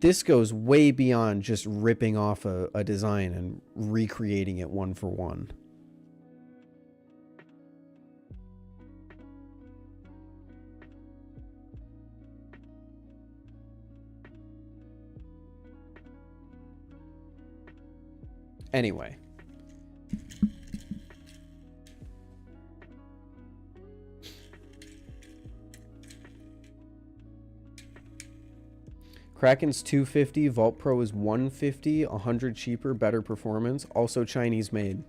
This goes way beyond just ripping off a design and recreating it one for one. Anyway. Kraken's $250, Vault Pro is $150, $100 cheaper, better performance, also Chinese made.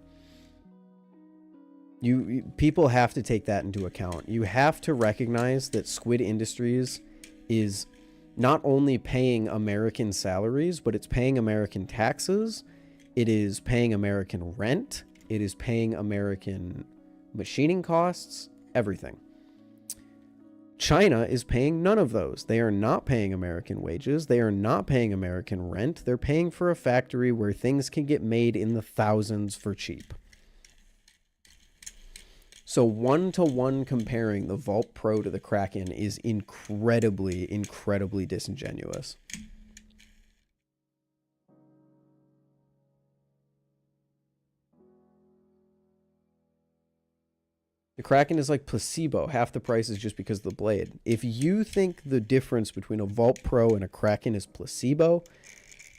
People have to take that into account. You have to recognize that Squid Industries is not only paying American salaries, but it's paying American taxes. It is paying American rent. It is paying American machining costs, everything. China is paying none of those. They are not paying American wages. They are not paying American rent. They're paying for a factory where things can get made in the thousands for cheap. So one-to-one comparing the Vault Pro to the Kraken is incredibly, incredibly disingenuous. The Kraken is like placebo. Half the price is just because of the blade. If you think the difference between a Vault Pro and a Kraken is placebo,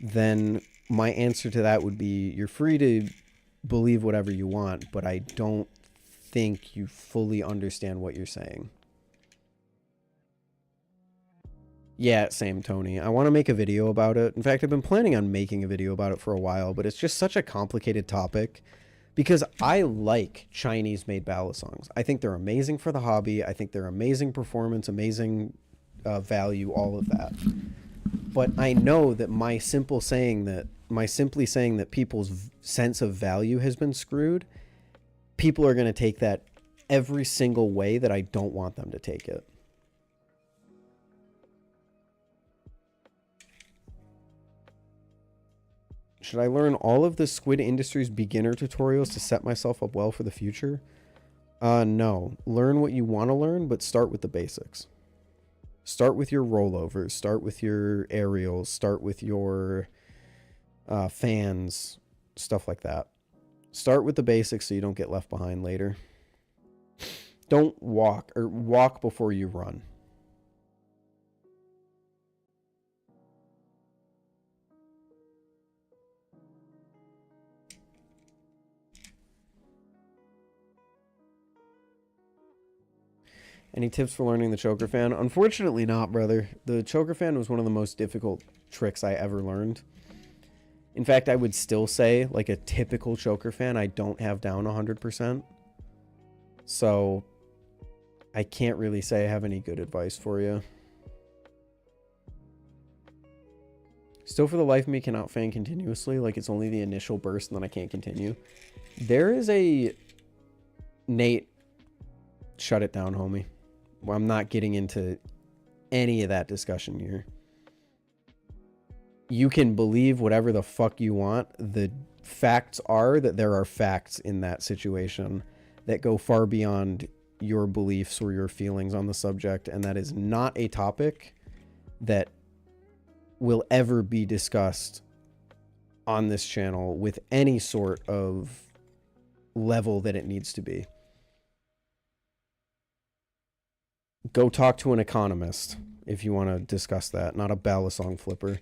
then my answer to that would be you're free to believe whatever you want, but I don't think you fully understand what you're saying. Yeah, same, Tony. I want to make a video about it. In fact, I've been planning on making a video about it for a while, but it's just such a complicated topic. Because I like Chinese-made Balisongs. I think they're amazing for the hobby. I think they're amazing performance, amazing value, all of that. But I know that my simply saying that people's sense of value has been screwed, people are going to take that every single way that I don't want them to take it. Should I learn all of the Squid Industries beginner tutorials to set myself up well for the future? No. Learn what you want to learn, but start with the basics. Start with your rollovers. Start with your aerials. Start with your fans. Stuff like that. Start with the basics so you don't get left behind later. Don't walk, or walk before you run. Any tips for learning the choker fan? Unfortunately not, brother. The choker fan was one of the most difficult tricks I ever learned. In fact, I would still say, like a typical choker fan, I don't have down 100%. So, I can't really say I have any good advice for you. Still for the life of me cannot fan continuously. Like, it's only the initial burst and then I can't continue. There is a... Nate, shut it down, homie. Well, I'm not getting into any of that discussion here. You can believe whatever the fuck you want. The facts are that there are facts in that situation that go far beyond your beliefs or your feelings on the subject, and that is not a topic that will ever be discussed on this channel with any sort of level that it needs to be. Go talk to an economist if you want to discuss that, not a Balisong flipper.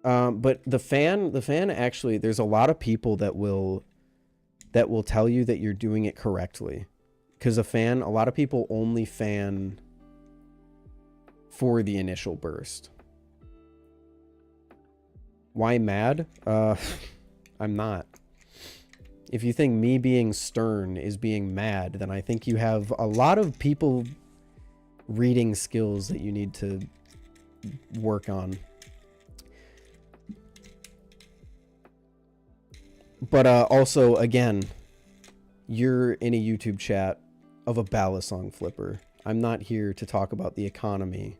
But the fan actually, there's a lot of people that will tell you that you're doing it correctly. Because a lot of people only fan for the initial burst. Why mad? I'm not. If you think me being stern is being mad, then I think you have a lot of people reading skills that you need to work on. But also, again, you're in a YouTube chat of a Balisong flipper. I'm not here to talk about the economy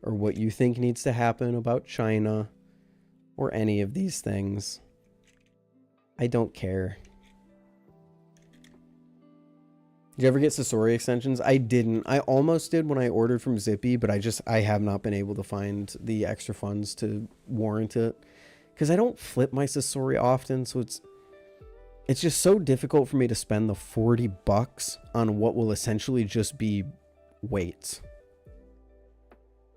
or what you think needs to happen about China or any of these things. I don't care. Did you ever get Sasori extensions? I didn't. I almost did when I ordered from Zippy, but I have not been able to find the extra funds to warrant it. Because I don't flip my Sasori often, so it's just so difficult for me to spend the 40 bucks on what will essentially just be weights.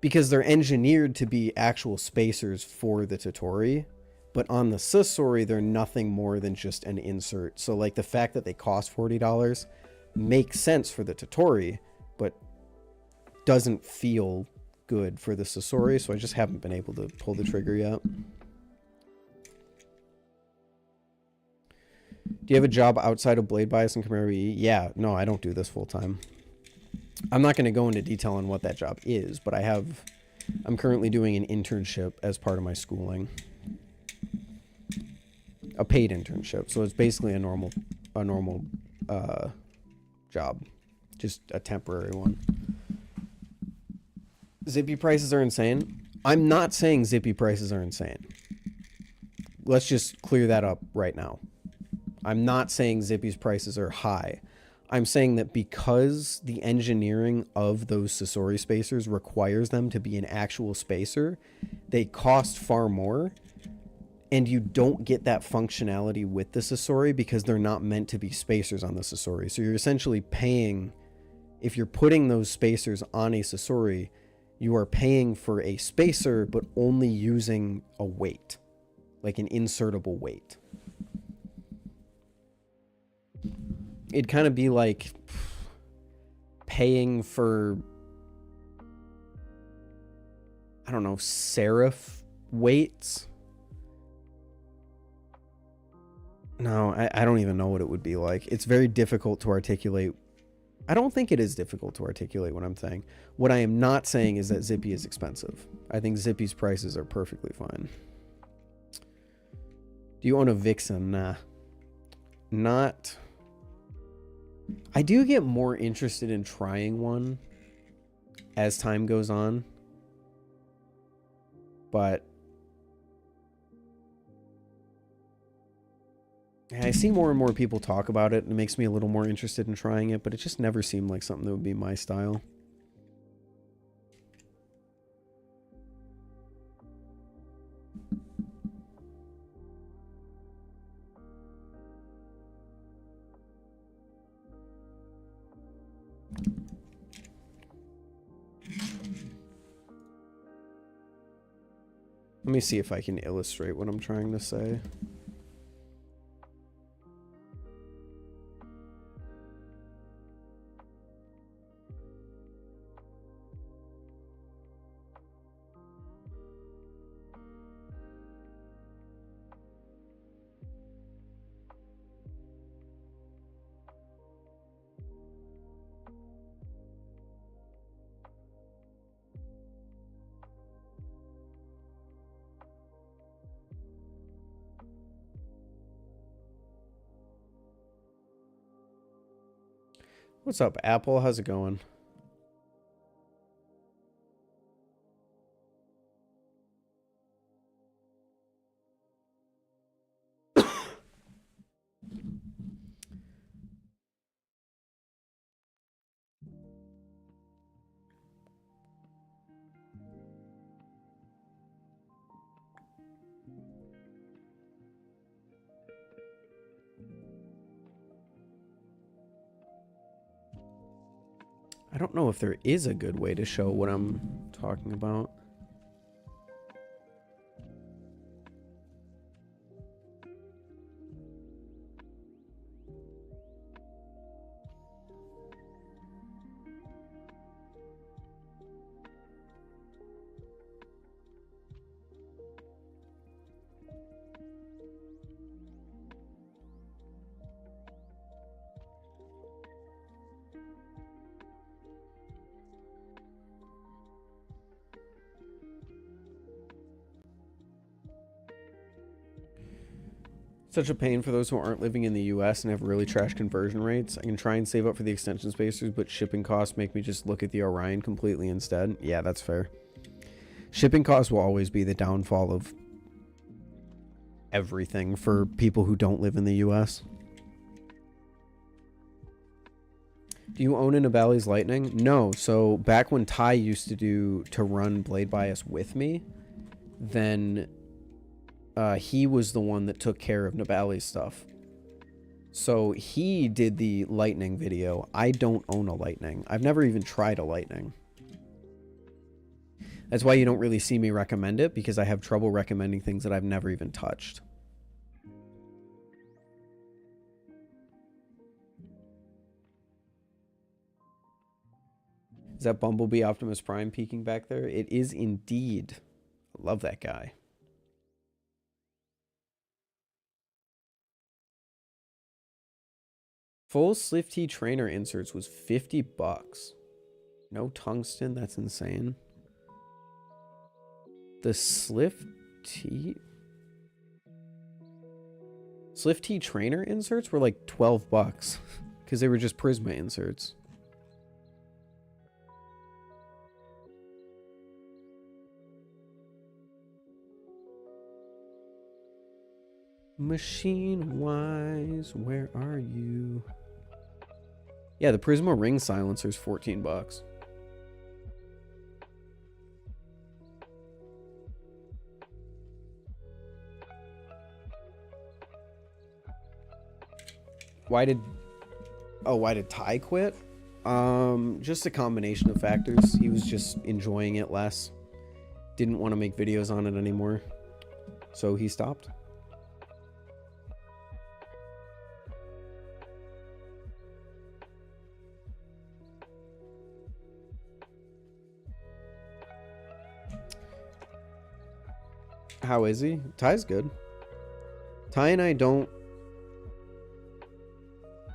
Because they're engineered to be actual spacers for the Totori, but on the Sasori, they're nothing more than just an insert. So like the fact that they cost $40 makes sense for the Totori, but doesn't feel good for the Sasori, so I just haven't been able to pull the trigger yet. Do you have a job outside of Blade Bias and Chimera E? Yeah, no, I don't do this full time. I'm not going to go into detail on what that job is, but I'm currently doing an internship as part of my schooling. A paid internship, so it's basically a normal job, just a temporary one. Zippy prices are insane. I'm not saying Zippy prices are insane. Let's just clear that up right now. I'm not saying Zippy's prices are high. I'm saying that because the engineering of those Sasori spacers requires them to be an actual spacer, they cost far more, and you don't get that functionality with the Sasori because they're not meant to be spacers on the Sasori. So you're essentially paying, if you're putting those spacers on a Sasori, you are paying for a spacer but only using a weight, like an insertable weight. It'd kind of be like paying for, I don't know, serif weights. No, I don't even know what it would be like. It's very difficult to articulate. I don't think it is difficult to articulate what I'm saying. What I am not saying is that Zippy is expensive. I think Zippy's prices are perfectly fine. Do you own a Vixen? Nah. Not... I do get more interested in trying one as time goes on, but I see more and more people talk about it, and it makes me a little more interested in trying it, but it just never seemed like something that would be my style. Let me see if I can illustrate what I'm trying to say. What's up, Apple? How's it going? I don't know if there is a good way to show what I'm talking about. Such a pain for those who aren't living in the US and have really trash conversion rates. I can try and save up for the extension spacers, but shipping costs make me just look at the Orion completely instead. Yeah, that's fair. Shipping costs will always be the downfall of everything for people who don't live in the US. Do you own a Bali's Lightning? No. So back when Ty used to run Blade Bias with me, then he was the one that took care of Nabali's stuff. So he did the Lightning video. I don't own a Lightning. I've never even tried a Lightning. That's why you don't really see me recommend it, because I have trouble recommending things that I've never even touched. Is that Bumblebee Optimus Prime peeking back there? It is indeed. I love that guy. Full SlifT trainer inserts was 50 bucks. No tungsten, that's insane. The SlifT trainer inserts were like 12 bucks because they were just Prisma inserts. Machinewise, where are you? Yeah, the Prisma ring silencer's 14 bucks. Why did Ty quit? Just a combination of factors. He was just enjoying it less. Didn't want to make videos on it anymore. So he stopped. How is he? Ty's good. Ty and I don't...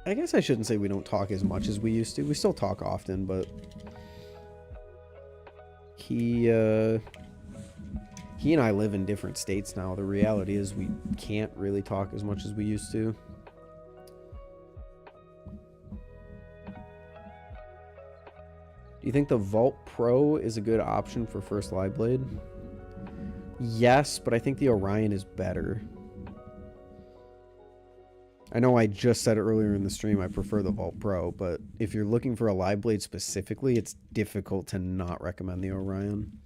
I guess I shouldn't say we don't talk as much as we used to. We still talk often, but... He and I live in different states now. The reality is we can't really talk as much as we used to. Do you think the Vault Pro is a good option for first live blade? Yes, but I think the Orion is better. I know I just said earlier in the stream I prefer the Vault Pro, but if you're looking for a live blade specifically, it's difficult to not recommend the Orion.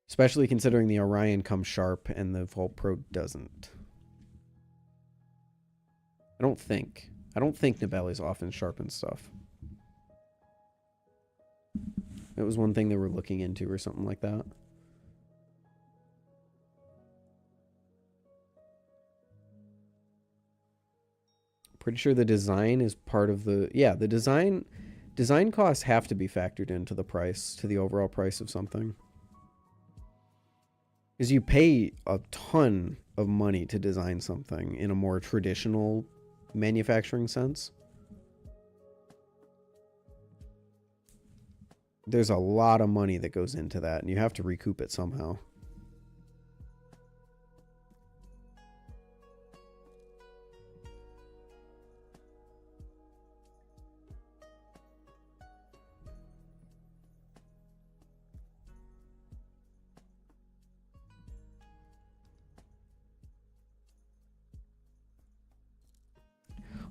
Especially considering the Orion comes sharp and the Vault Pro doesn't. I don't think Nabeli's often sharpens stuff. It was one thing they were looking into or something like that. Pretty sure the design is part of the... Yeah, the design costs have to be factored into the price, to the overall price of something. Because you pay a ton of money to design something in a more traditional manufacturing sense. There's a lot of money that goes into that, and you have to recoup it somehow.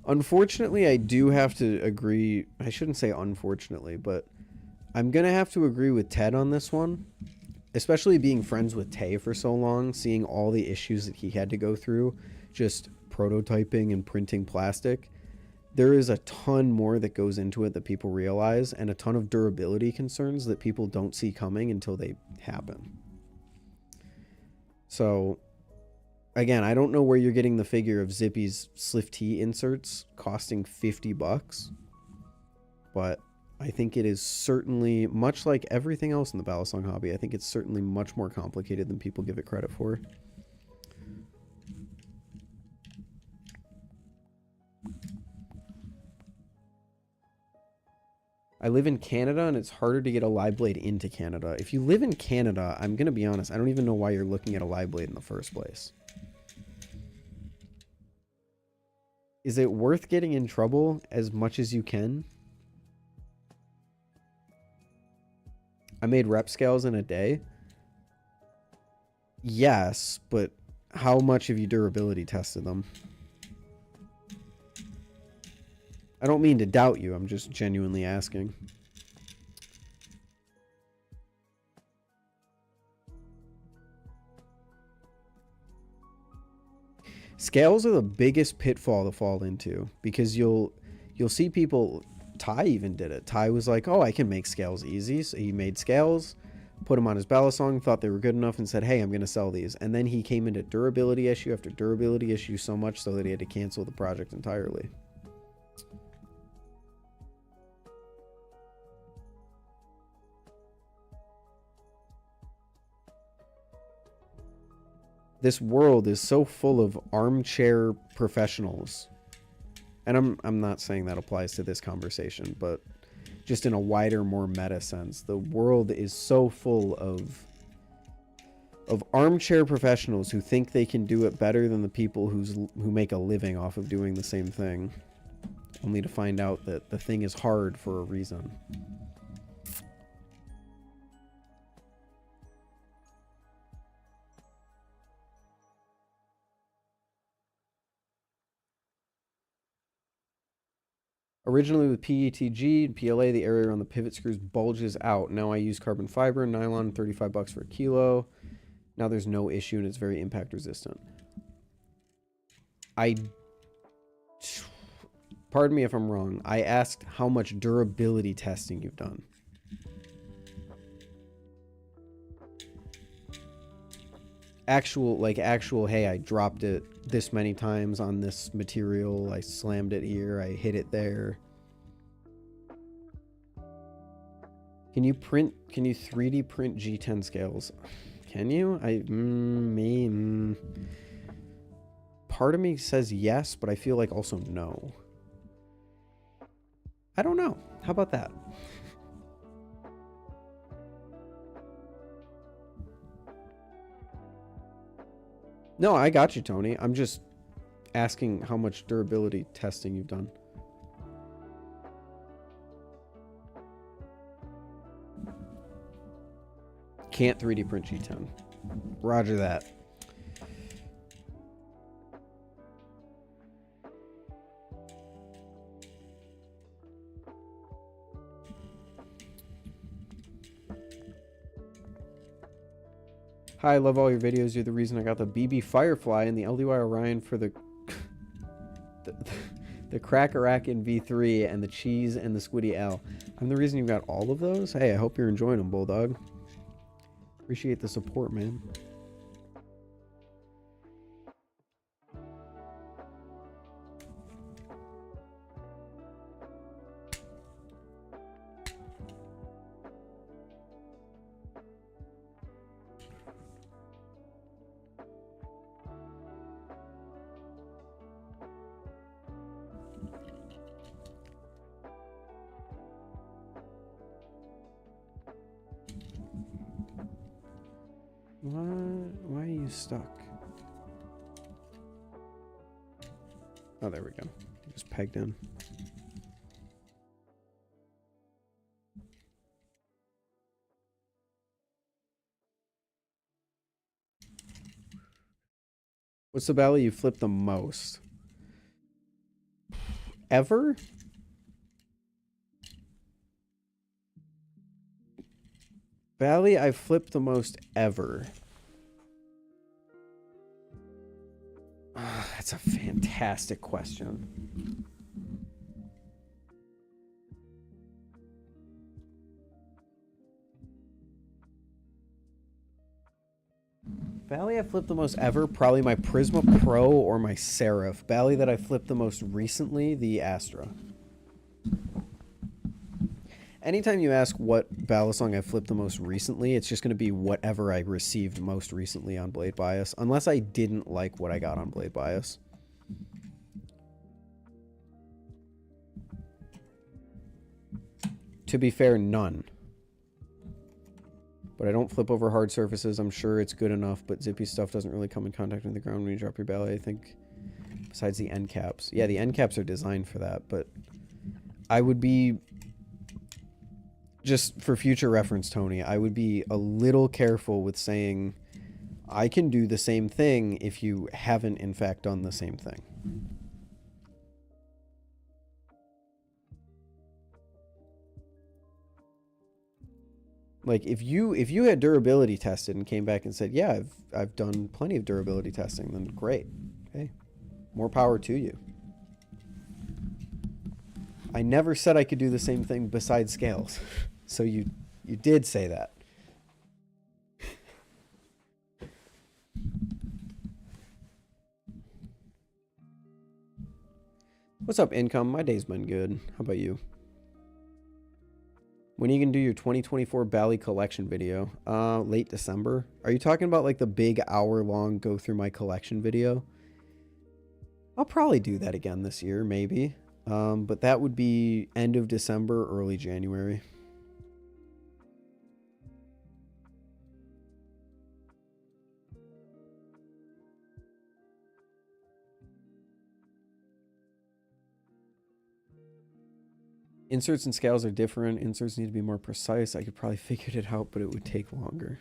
Unfortunately, I do have to agree. I shouldn't say unfortunately, but I'm going to have to agree with Ted on this one. Especially being friends with Tay for so long, seeing all the issues that he had to go through, just prototyping and printing plastic. There is a ton more that goes into it that people realize, and a ton of durability concerns that people don't see coming until they happen. So, again, I don't know where you're getting the figure of Zippy's SlifT inserts costing $50, but I think it is certainly, much like everything else in the Balisong hobby, I think it's certainly much more complicated than people give it credit for. I live in Canada, and it's harder to get a live blade into Canada. If you live in Canada, I'm going to be honest, I don't even know why you're looking at a live blade in the first place. Is it worth getting in trouble as much as you can? I made rep scales in a day. Yes, but how much have you durability tested them? I don't mean to doubt you. I'm just genuinely asking. Scales are the biggest pitfall to fall into, because you'll see people. Ty even did it. Ty was like, oh, I can make scales easy. So he made scales, put them on his Balisong, thought they were good enough, and said, hey, I'm going to sell these. And then he came into durability issue after durability issue, so much so that he had to cancel the project entirely. This world is so full of armchair professionals. And I'm not saying that applies to this conversation, but just in a wider, more meta sense, the world is so full of armchair professionals who think they can do it better than the people who make a living off of doing the same thing, only to find out that the thing is hard for a reason. Originally with PETG and PLA, the area around the pivot screws bulges out. Now I use carbon fiber and nylon, $35 for a kilo. Now there's no issue and it's very impact resistant. Pardon me if I'm wrong. I asked how much durability testing you've done. Actual, hey, I dropped it this many times on this material. I slammed it here. I hit it there. Can you 3D print G10 scales? Can you? Part of me says yes, but I feel like also no. I don't know. How about that? No, I got you, Tony. I'm just asking how much durability testing you've done. Can't 3D print G10. Roger that. Hi, I love all your videos. You're the reason I got the BB Firefly and the LDY Orion for the Raken V3 and the Cheese and the Squiddy L. I'm the reason you got all of those? Hey, I hope you're enjoying them, Bulldog. Appreciate the support, man. Why are you stuck? Oh, there we go. Just pegged in. What's the Bally you flip the most? ever? Bally I've flipped the most ever. That's a fantastic question. Bally I flipped the most ever, probably my Prisma Pro or my Seraph. Bally that I flipped the most recently, the Astra. Anytime you ask what Balisong I flipped the most recently, it's just going to be whatever I received most recently on Blade Bias, unless I didn't like what I got on Blade Bias. To be fair, none. But I don't flip over hard surfaces. I'm sure it's good enough, but zippy stuff doesn't really come in contact with the ground when you drop your Bally, I think. Besides the end caps. Yeah, the end caps are designed for that, but I would be, just for future reference, Tony, I would be a little careful with saying I can do the same thing if you haven't, in fact, done the same thing. Like, if you had durability tested and came back and said, yeah, I've done plenty of durability testing, then great. Okay. More power to you. I never said I could do the same thing besides scales. So you did say that. What's up, Income? My day's been good. How about you? When are you going to do your 2024 Bally collection video? Late December. Are you talking about like the big hour-long go through my collection video? I'll probably do that again this year, maybe. But that would be end of December, early January. Inserts and scales are different. Inserts need to be more precise. I could probably figure it out, but it would take longer.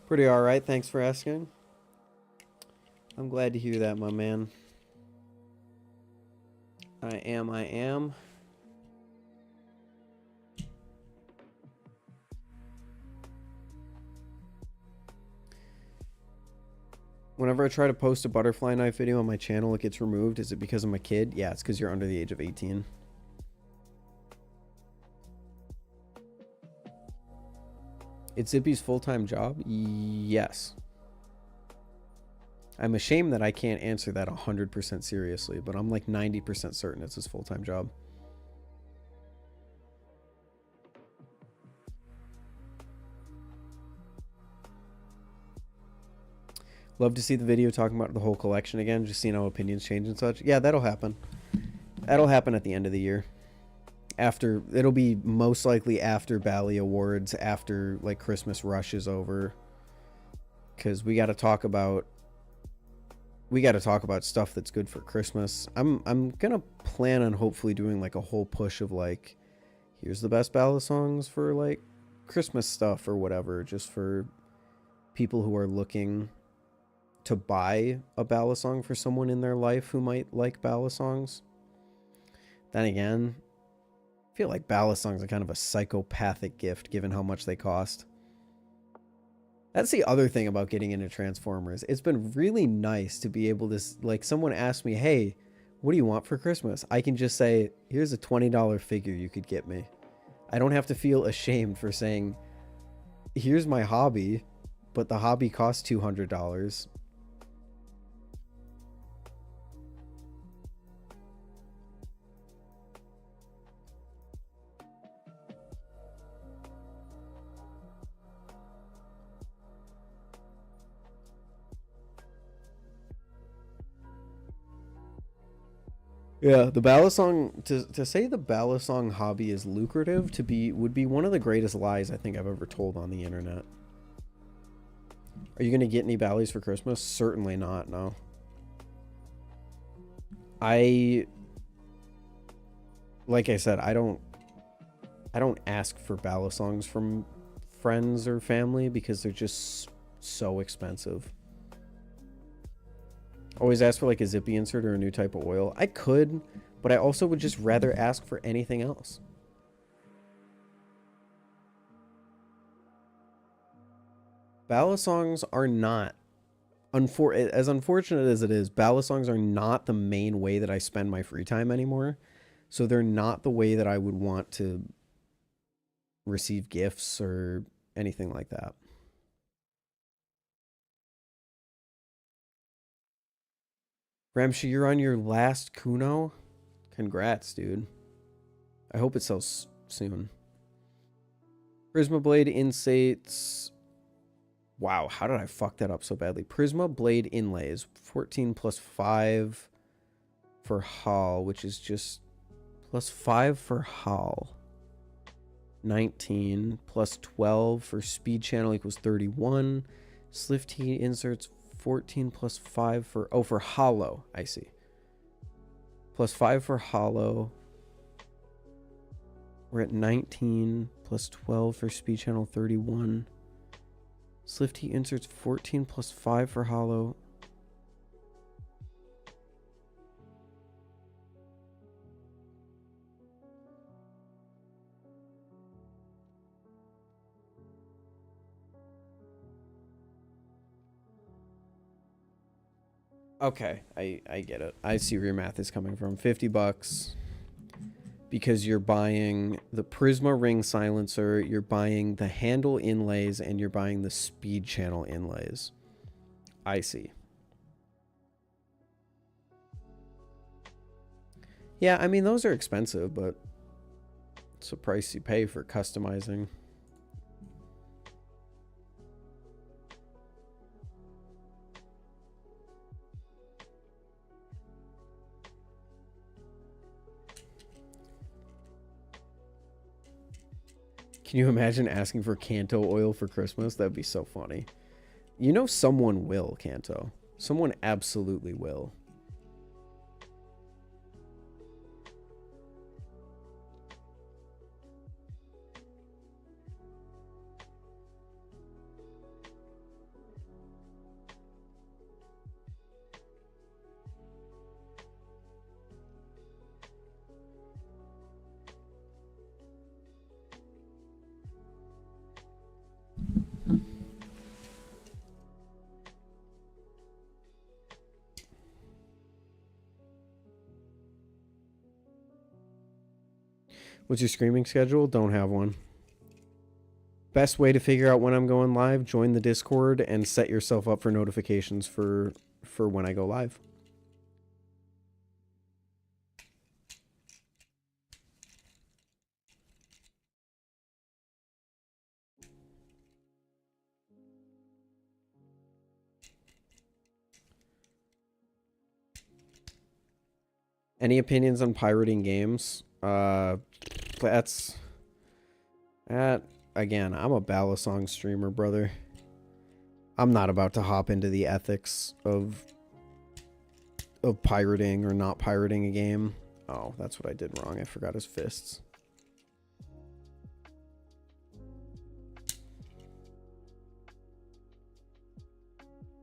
Pretty alright, thanks for asking. I'm glad to hear that, my man. I am. Whenever I try to post a butterfly knife video on my channel, it gets removed. Is it because I'm a kid? Yeah, it's because you're under the age of 18. It's Zippy's full-time job? Yes. I'm ashamed that I can't answer that 100% seriously, but I'm like 90% certain it's his full-time job. Love to see the video talking about the whole collection again, just seeing how opinions change and such. Yeah, that'll happen. That'll happen at the end of the year. After, it'll be most likely after Bally Awards, after like Christmas rush is over. Because we got to talk about stuff that's good for Christmas. I'm gonna plan on hopefully doing like a whole push of like, here's the best ballad songs for like Christmas stuff or whatever, just for people who are looking to buy a ballad song for someone in their life who might like ballad songs. Then again, I feel like ballad songs are kind of a psychopathic gift given how much they cost. That's the other thing about getting into Transformers. It's been really nice to be able to, like, someone asked me, hey, what do you want for Christmas? I can just say, here's a $20 figure you could get me. I don't have to feel ashamed for saying, here's my hobby, but the hobby costs $200. Yeah, the Balisong, to say the Balisong hobby is lucrative would be one of the greatest lies I think I've ever told on the internet. Are you gonna get any Ballies for Christmas? Certainly not, no. Like I said, I don't ask for Balisongs from friends or family because they're just so expensive. Always ask for like a zippy insert or a new type of oil. I could, but I also would just rather ask for anything else. Balisongs are not, as unfortunate as it is, Balisongs are not the main way that I spend my free time anymore. So they're not the way that I would want to receive gifts or anything like that. Ramsha, you're on your last Kuno? Congrats, dude. I hope it sells soon. Prisma Blade Insates. Wow, how did I fuck that up so badly? Prisma Blade Inlays. 14 plus 5 for hull, which is just plus 5 for hull. 19 plus 12 for speed channel equals 31. SlifT inserts 14 plus 5 for, oh, for hollow. I see. Plus 5 for hollow. We're at 19 plus 12 for speed channel 31. SlifT inserts 14 plus 5 for hollow. Okay, I get it. I see where your math is coming from. $50 because you're buying the Prisma ring silencer, you're buying the handle inlays, and you're buying the speed channel inlays. I see. Yeah, I mean, those are expensive, but it's a price you pay for customizing. Can you imagine asking for Kanto oil for Christmas? That'd be so funny. You know someone will, Kanto. Someone absolutely will. What's your streaming schedule? Don't have one. Best way to figure out when I'm going live, join the Discord and set yourself up for notifications for when I go live. Any opinions on pirating games? That again, I'm a Balisong streamer, brother. I'm not about to hop into the ethics of pirating or not pirating a game. Oh, that's what I did wrong. I forgot his fists.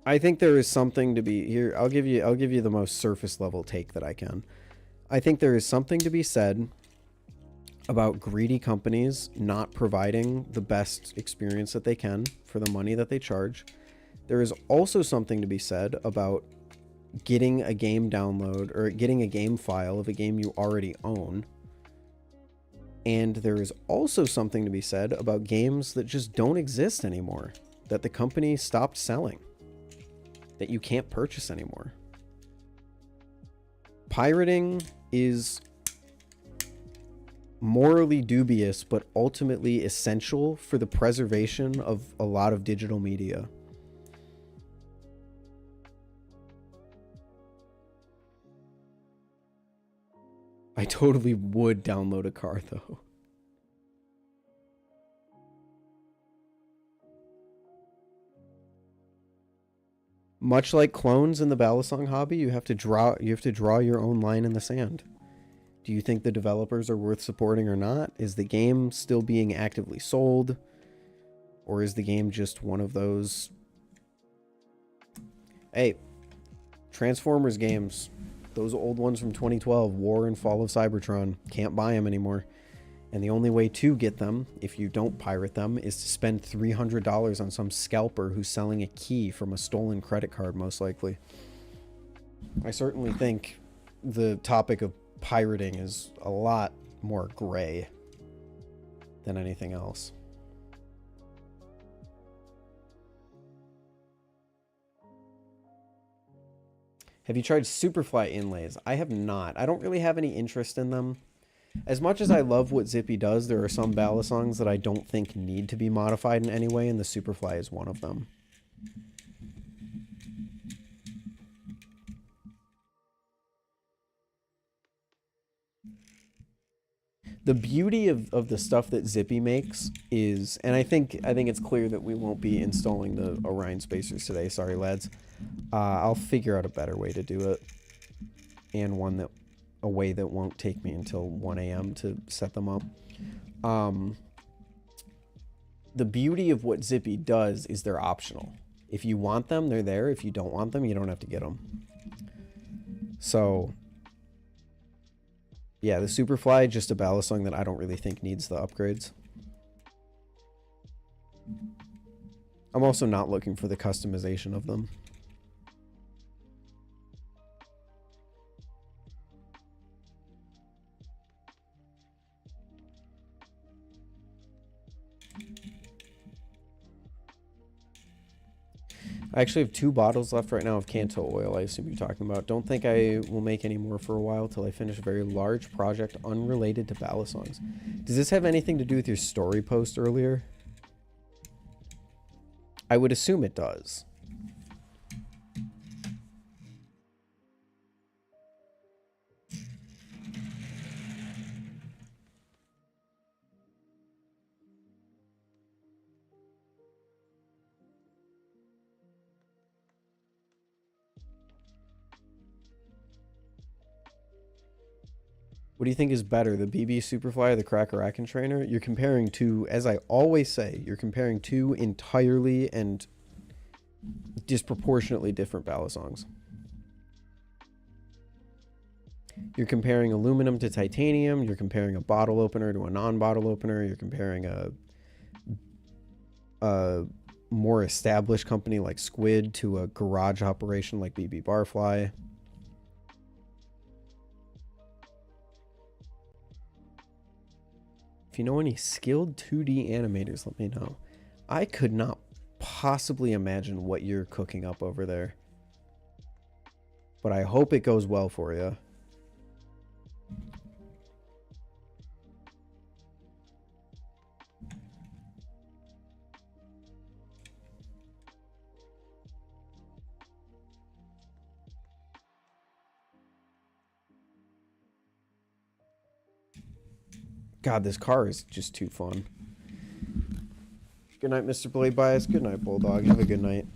I think there is something to be here. I'll give you the most surface level take that I can. I think there is something to be said about greedy companies not providing the best experience that they can for the money that they charge. There is also something to be said about getting a game download or getting a game file of a game you already own. And there is also something to be said about games that just don't exist anymore, that the company stopped selling, that you can't purchase anymore. Pirating is morally dubious, but ultimately essential for the preservation of a lot of digital media. I totally would download a car, though. Much like clones in the Balisong hobby, you have to draw your own line in the sand. Do you think the developers are worth supporting or not? Is the game still being actively sold? Or is the game just one of those... Hey, Transformers games, those old ones from 2012, War and Fall of Cybertron, can't buy them anymore. And the only way to get them, if you don't pirate them, is to spend $300 on some scalper who's selling a key from a stolen credit card, most likely. I certainly think the topic of pirating is a lot more gray than anything else. Have you tried Superfly inlays? I have not. I don't really have any interest in them. As much as I love what Zippy does, there are some Balisongs that I don't think need to be modified in any way, and the Superfly is one of them. The beauty of the stuff that Zippy makes is, and I think it's clear that we won't be installing the Orion spacers today. Sorry, lads. I'll figure out a better way to do it, and a way that won't take me until 1 a.m. to set them up. The beauty of what Zippy does is they're optional. If you want them, they're there. If you don't want them, you don't have to get them. So, yeah, the Superfly, just a Balisong that I don't really think needs the upgrades. I'm also not looking for the customization of them. I actually have 2 bottles left right now of Canto oil, I assume you're talking about. Don't think I will make any more for a while till I finish a very large project unrelated to Balisongs. Does this have anything to do with your story post earlier? I would assume it does. What do you think is better, the BB Superfly or the Raken trainer? You're comparing two, as I always say, you're comparing two entirely and disproportionately different Balisongs. You're comparing aluminum to titanium. You're comparing a bottle opener to a non-bottle opener. You're comparing a more established company like Squid to a garage operation like BB Barfly. If you know any skilled 2D animators, let me know. I could not possibly imagine what you're cooking up over there, but I hope it goes well for you. God, this car is just too fun. Good night, Mr. Blade Bias. Good night, Bulldog. Have a good night.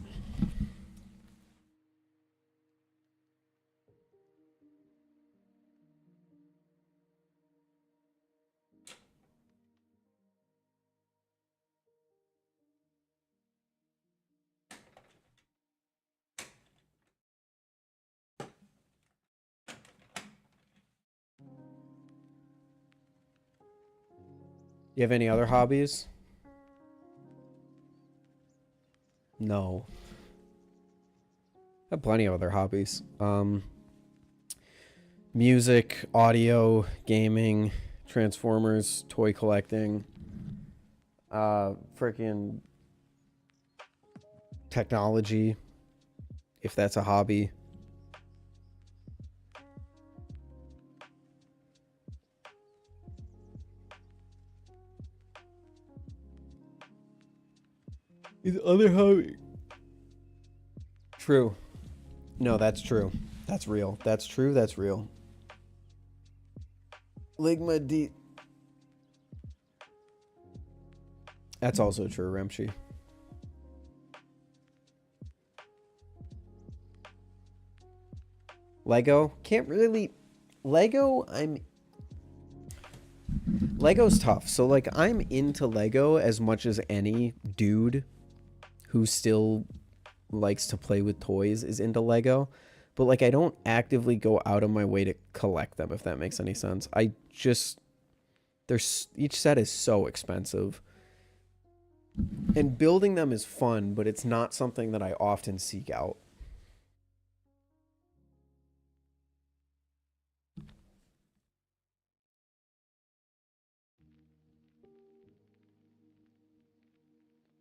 You have any other hobbies? No. I have plenty of other hobbies. Music, audio, gaming, Transformers, toy collecting, freaking technology, if that's a hobby. Is other hobby true? No, that's true. That's real. That's true. That's real. Ligma D. That's also true, Remchi. Lego can't really. Lego, Lego's tough. So like I'm into Lego as much as any dude who still likes to play with toys is into Lego. But like I don't actively go out of my way to collect them, if that makes any sense. I just there's each set is so expensive. And building them is fun, but it's not something that I often seek out.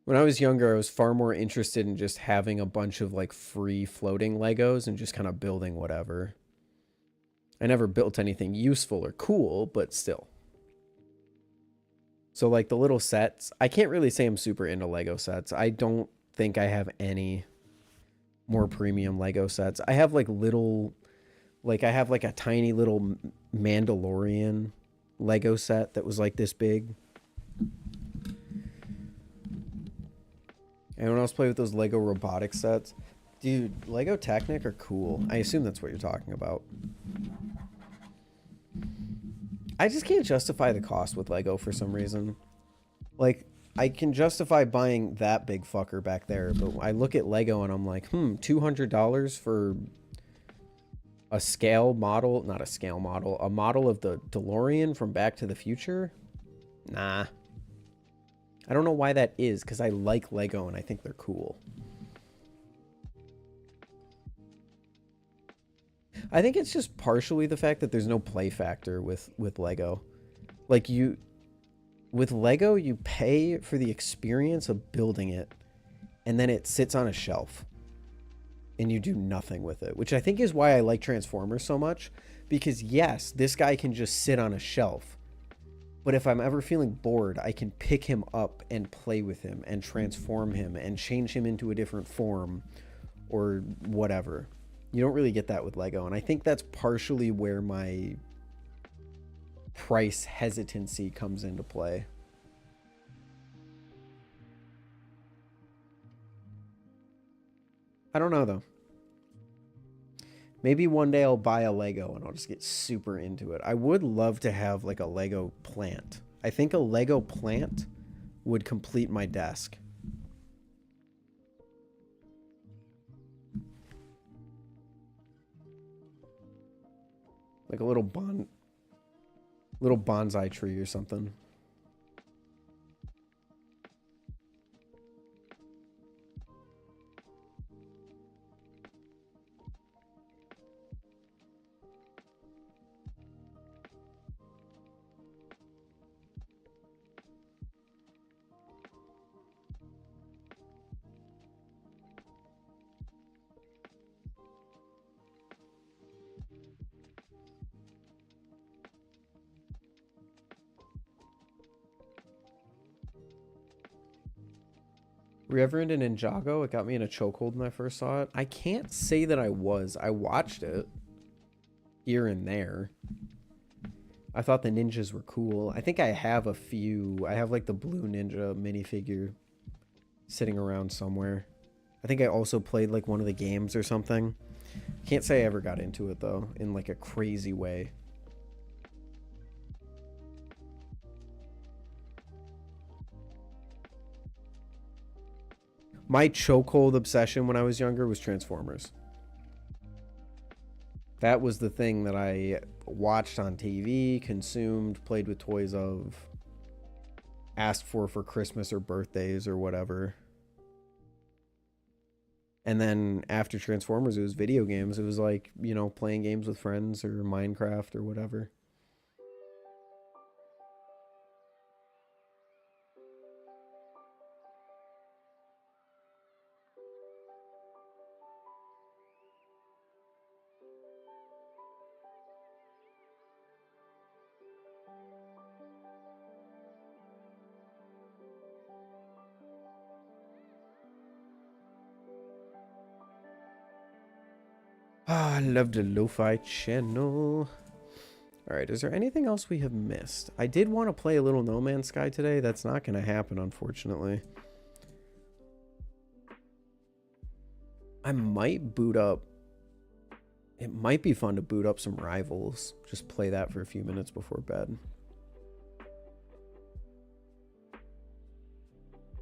When I was younger, I was far more interested in just having a bunch of like free floating Legos and just kind of building whatever. I never built anything useful or cool, but still. So like the little sets, I can't really say I'm super into Lego sets. I don't think I have any more premium Lego sets. I have like little, like I have like a tiny little Mandalorian Lego set that was like this big. Anyone else play with those Lego robotic sets? Dude, Lego Technic are cool. I assume that's what you're talking about. I just can't justify the cost with Lego for some reason. Like, I can justify buying that big fucker back there, but I look at Lego and I'm like, $200 for a scale model, not a scale model, a model of the DeLorean from Back to the Future? Nah. I don't know why that is, because I like Lego and I think they're cool. I think it's just partially the fact that there's no play factor with Lego. Like with Lego, you pay for the experience of building it, and then it sits on a shelf, and you do nothing with it, which I think is why I like Transformers so much, because yes, this guy can just sit on a shelf, but if I'm ever feeling bored, I can pick him up and play with him and transform him and change him into a different form or whatever. You don't really get that with Lego, and I think that's partially where my price hesitancy comes into play. I don't know, though. Maybe one day I'll buy a Lego and I'll just get super into it. I would love to have like a Lego plant. I think a Lego plant would complete my desk. Like a little bonsai tree or something. Were you ever into Ninjago? It got me in a chokehold when I first saw it. I can't say that I was. I watched it here and there. I thought the ninjas were cool. I think I have a few. I have like the blue ninja minifigure sitting around somewhere. I think I also played like one of the games or something. Can't say I ever got into it though, in like a crazy way. My chokehold obsession when I was younger was Transformers. That was the thing that I watched on TV, consumed, played with toys of, asked for Christmas or birthdays or whatever. And then after Transformers, it was video games. It was like, you know, playing games with friends or Minecraft or whatever. Ah, I love the Lo-Fi channel. All right, is there anything else we have missed? I did want to play a little No Man's Sky today. That's not going to happen, unfortunately. I might boot up. It might be fun to boot up some Rivals. Just play that for a few minutes before bed.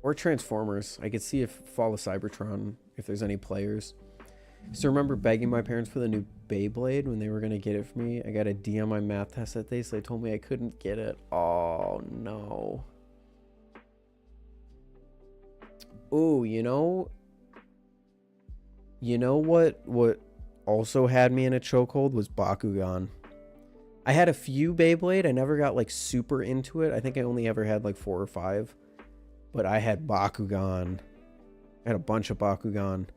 Or Transformers. I could see if Fall of Cybertron, if there's any players. So remember begging my parents for the new Beyblade when they were going to get it for me? I got a D on my math test that day, so they told me I couldn't get it. Oh, no. Oh, you know what also had me in a chokehold was Bakugan. I had a few Beyblade. I never got like super into it. I think I only ever had like 4 or 5. But I had Bakugan. I had a bunch of Bakugan.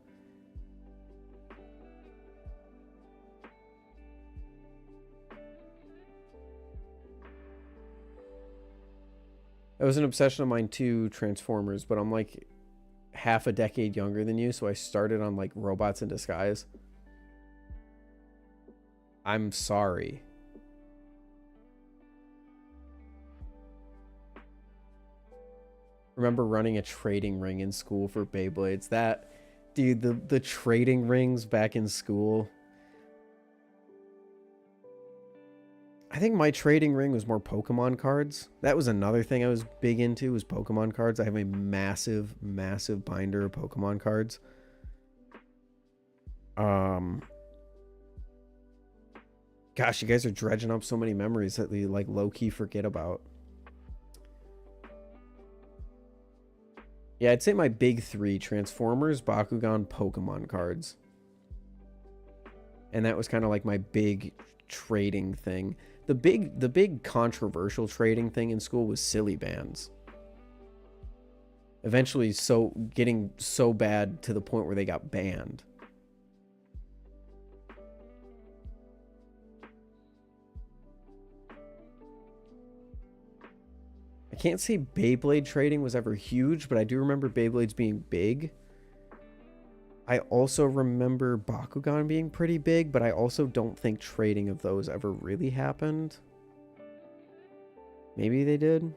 It was an obsession of mine too, Transformers, but I'm like half a decade younger than you, so I started on like Robots in Disguise. I'm sorry. Remember running a trading ring in school for Beyblades. That, dude, the trading rings back in school. I think my trading ring was more Pokemon cards. That was another thing I was big into, was Pokemon cards. I have a massive, massive binder of Pokemon cards. Gosh, you guys are dredging up so many memories that we like low-key forget about. Yeah, I'd say my big 3, Transformers, Bakugan, Pokemon cards. And that was kind of like my big trading thing. The big controversial trading thing in school was silly bands. Eventually getting so bad to the point where they got banned. I can't say Beyblade trading was ever huge, but I do remember Beyblades being big. I also remember Bakugan being pretty big, but I also don't think trading of those ever really happened. Maybe they did.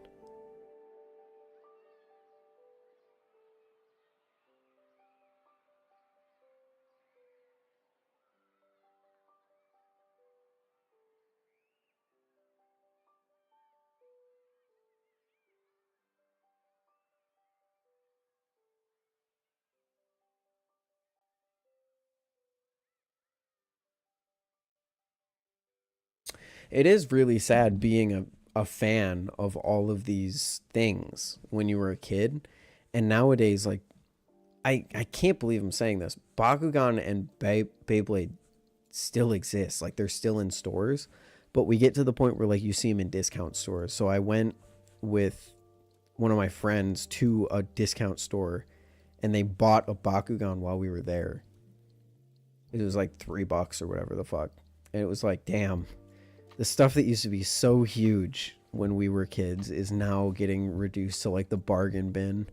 It is really sad being a fan of all of these things when you were a kid. And nowadays, like, I can't believe I'm saying this. Bakugan and Beyblade still exist. Like, they're still in stores. But we get to the point where, like, you see them in discount stores. So I went with one of my friends to a discount store, and they bought a Bakugan while we were there. It was like $3 or whatever the fuck. And it was like, damn. The stuff that used to be so huge when we were kids is now getting reduced to like the bargain bin.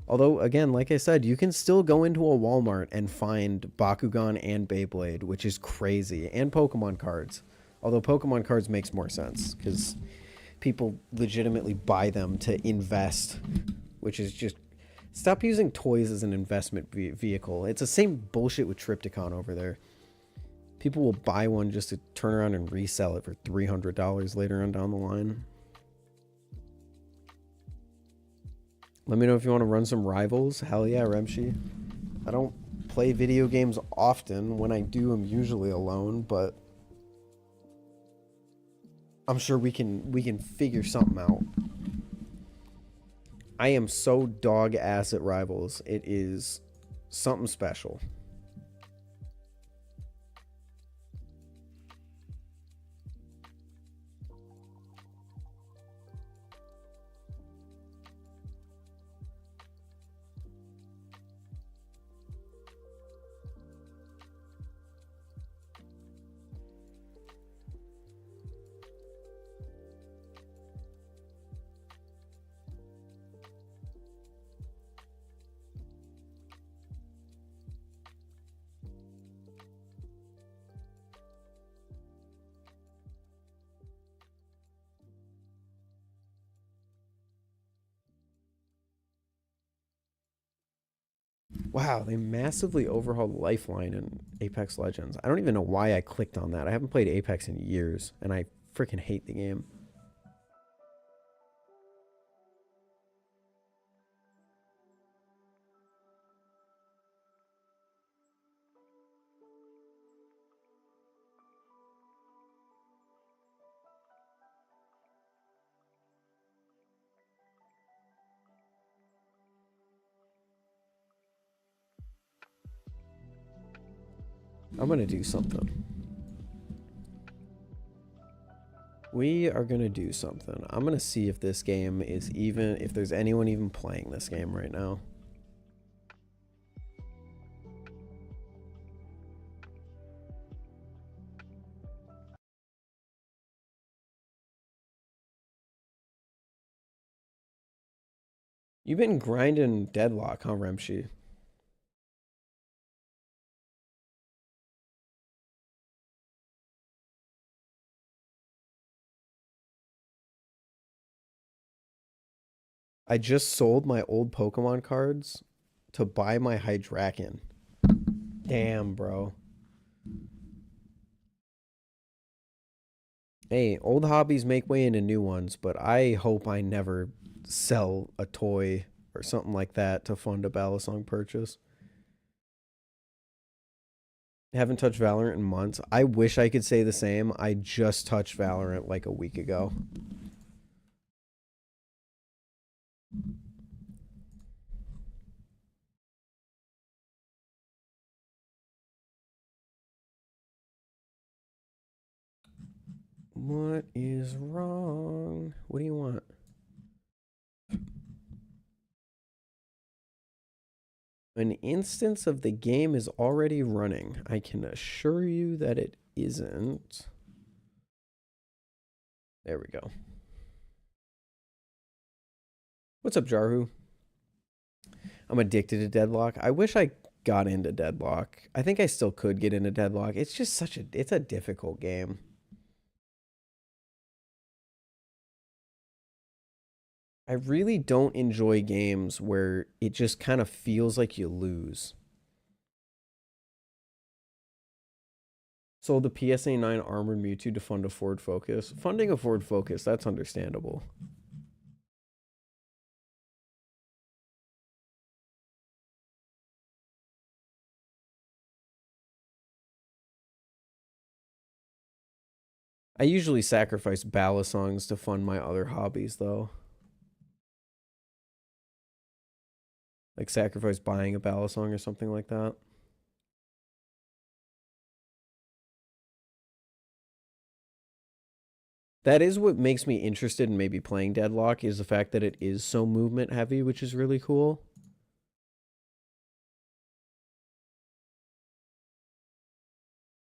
Although, again, like I said, you can still go into a Walmart and find Bakugan and Beyblade, which is crazy, and Pokemon cards. Although Pokemon cards makes more sense because people legitimately buy them to invest, which is just... Stop using toys as an investment vehicle. It's the same bullshit with Triptychon over there. People will buy one just to turn around and resell it for $300 later on down the line. Let me know if you want to run some Rivals. Hell yeah, Remshi. I don't play video games often. When I do, I'm usually alone, but I'm sure we can figure something out. I am so dog ass at Rivals. It is something special. Wow, they massively overhauled Lifeline in Apex Legends. I don't even know why I clicked on that. I haven't played Apex in years, and I freaking hate the game. I'm gonna do something. We are gonna do something. I'm gonna see if this game is even, if there's anyone even playing this game right now. You've been grinding Deadlock, huh, Remshi? I just sold my old Pokemon cards to buy my Hydraken. Damn, bro. Hey, old hobbies make way into new ones, but I hope I never sell a toy or something like that to fund a Balisong purchase. Haven't touched Valorant in months. I wish I could say the same. I just touched Valorant like a week ago. What is wrong? What do you want? An instance of the game is already running. I can assure you that it isn't. There we go. What's up, Jarhu? I'm addicted to Deadlock. I wish I got into Deadlock. I think I still could get into Deadlock. It's just it's a difficult game. I really don't enjoy games where it just kind of feels like you lose. Sold the PSA 9 Armored Mewtwo to fund a Ford Focus. Funding a Ford Focus, that's understandable. I usually sacrifice Balisongs to fund my other hobbies, though. Like sacrifice buying a Balisong or something like that. That is what makes me interested in maybe playing Deadlock, is the fact that it is so movement heavy, which is really cool.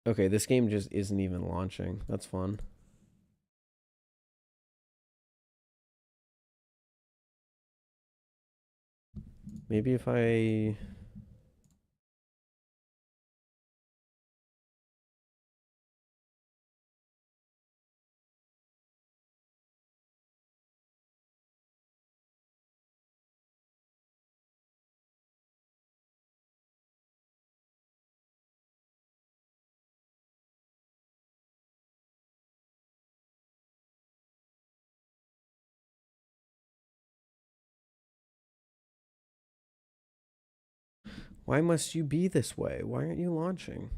Okay, this game just isn't even launching. That's fun. Maybe if I... Why must you be this way? Why aren't you launching?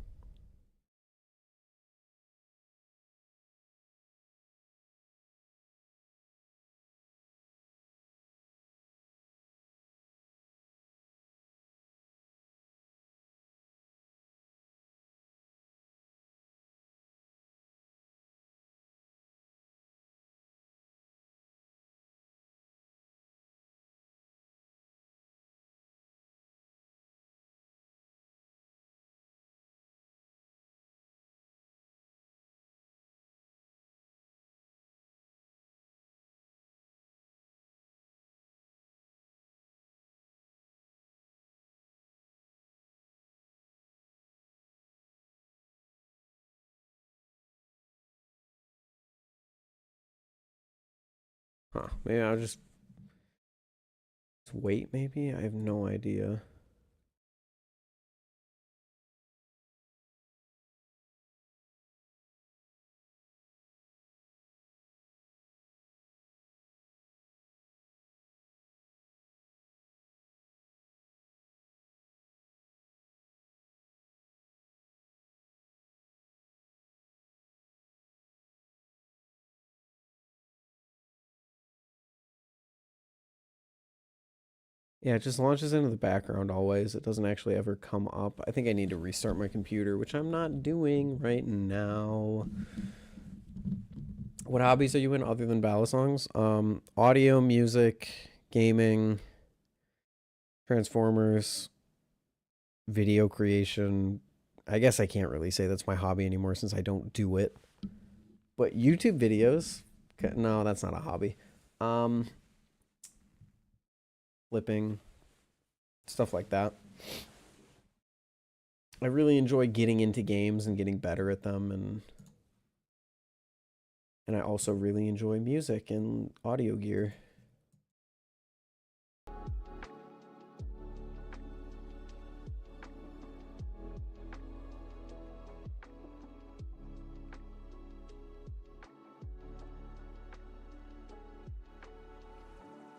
Huh. Maybe I'll just wait, maybe? I have no idea. Yeah, it just launches into the background always. It doesn't actually ever come up. I think I need to restart my computer, which I'm not doing right now. What hobbies are you in other than Balisongs? Audio, music, gaming, Transformers, video creation. I guess I can't really say that's my hobby anymore since I don't do it. But YouTube videos, no, that's not a hobby. Flipping, stuff like that. I really enjoy getting into games and getting better at them, and I also really enjoy music and audio gear.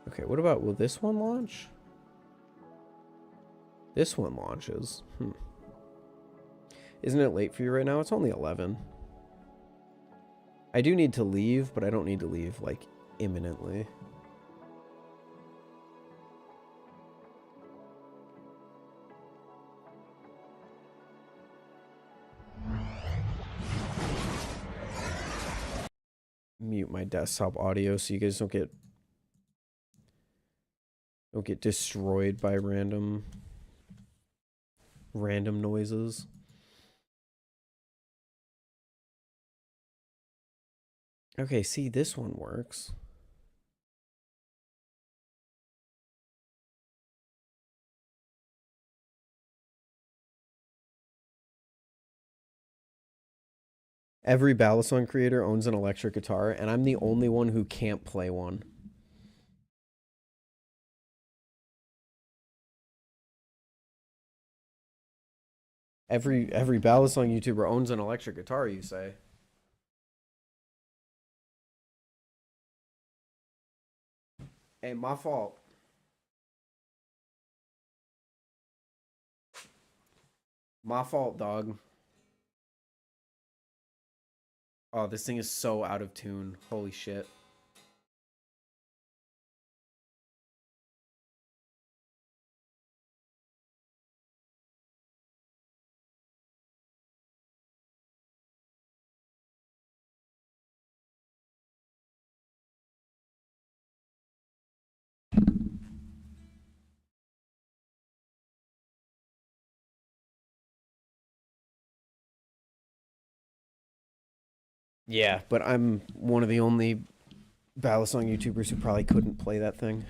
Okay, what about, will this one launch? This one launches. Isn't it late for you right now? It's only 11. I do need to leave, but I don't need to leave, like, imminently. Mute my desktop audio so you guys don't get destroyed by random noises. Okay, see, this one works. Every Balisong creator owns an electric guitar, and I'm the only one who can't play one. Every Balisong YouTuber owns an electric guitar, you say? Hey, my fault. My fault, dog. Oh, this thing is so out of tune. Holy shit. Yeah, but I'm one of the only Balisong YouTubers who probably couldn't play that thing.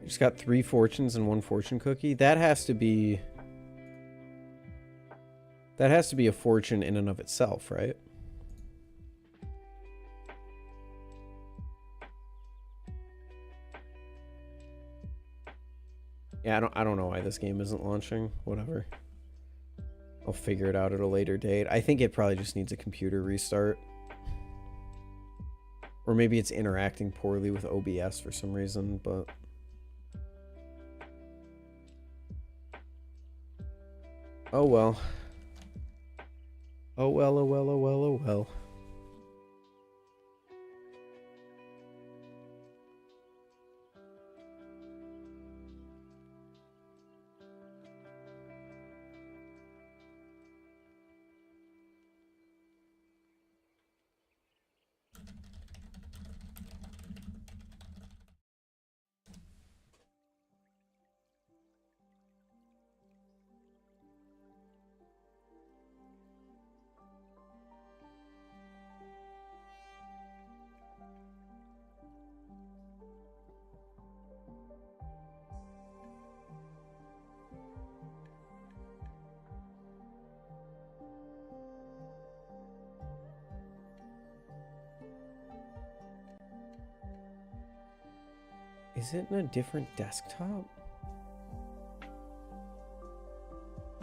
You just got 3 fortunes and 1 fortune cookie. That has to be a fortune in and of itself, right? Yeah, I don't know why this game isn't launching. Whatever. I'll figure it out at a later date. I think it probably just needs a computer restart. Or maybe it's interacting poorly with OBS for some reason, but oh well. Oh well, oh well, oh well, oh well. Is it in a different desktop?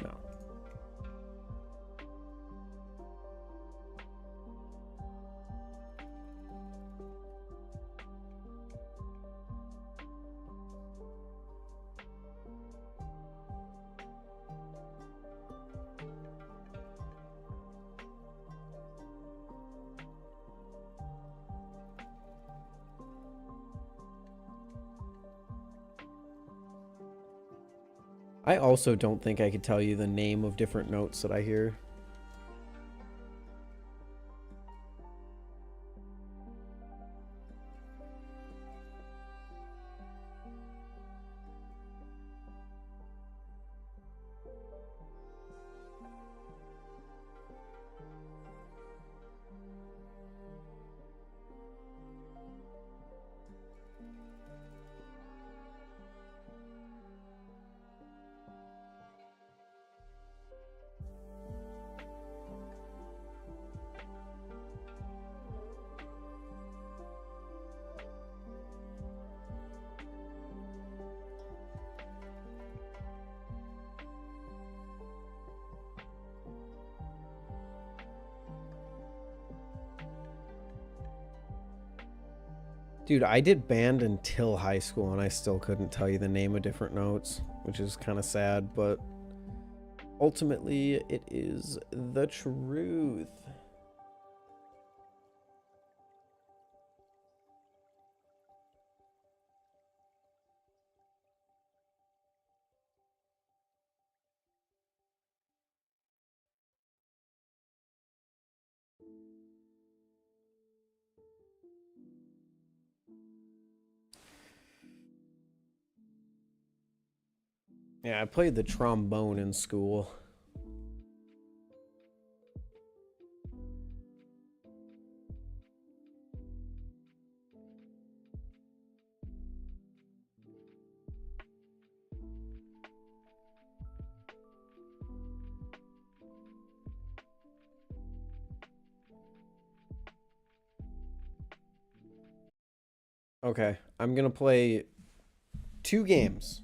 No. I also don't think I could tell you the name of different notes that I hear. Dude, I did band until high school and I still couldn't tell you the name of different notes, which is kind of sad, but ultimately it is the truth. Yeah, I played the trombone in school. Okay, I'm gonna play 2 games,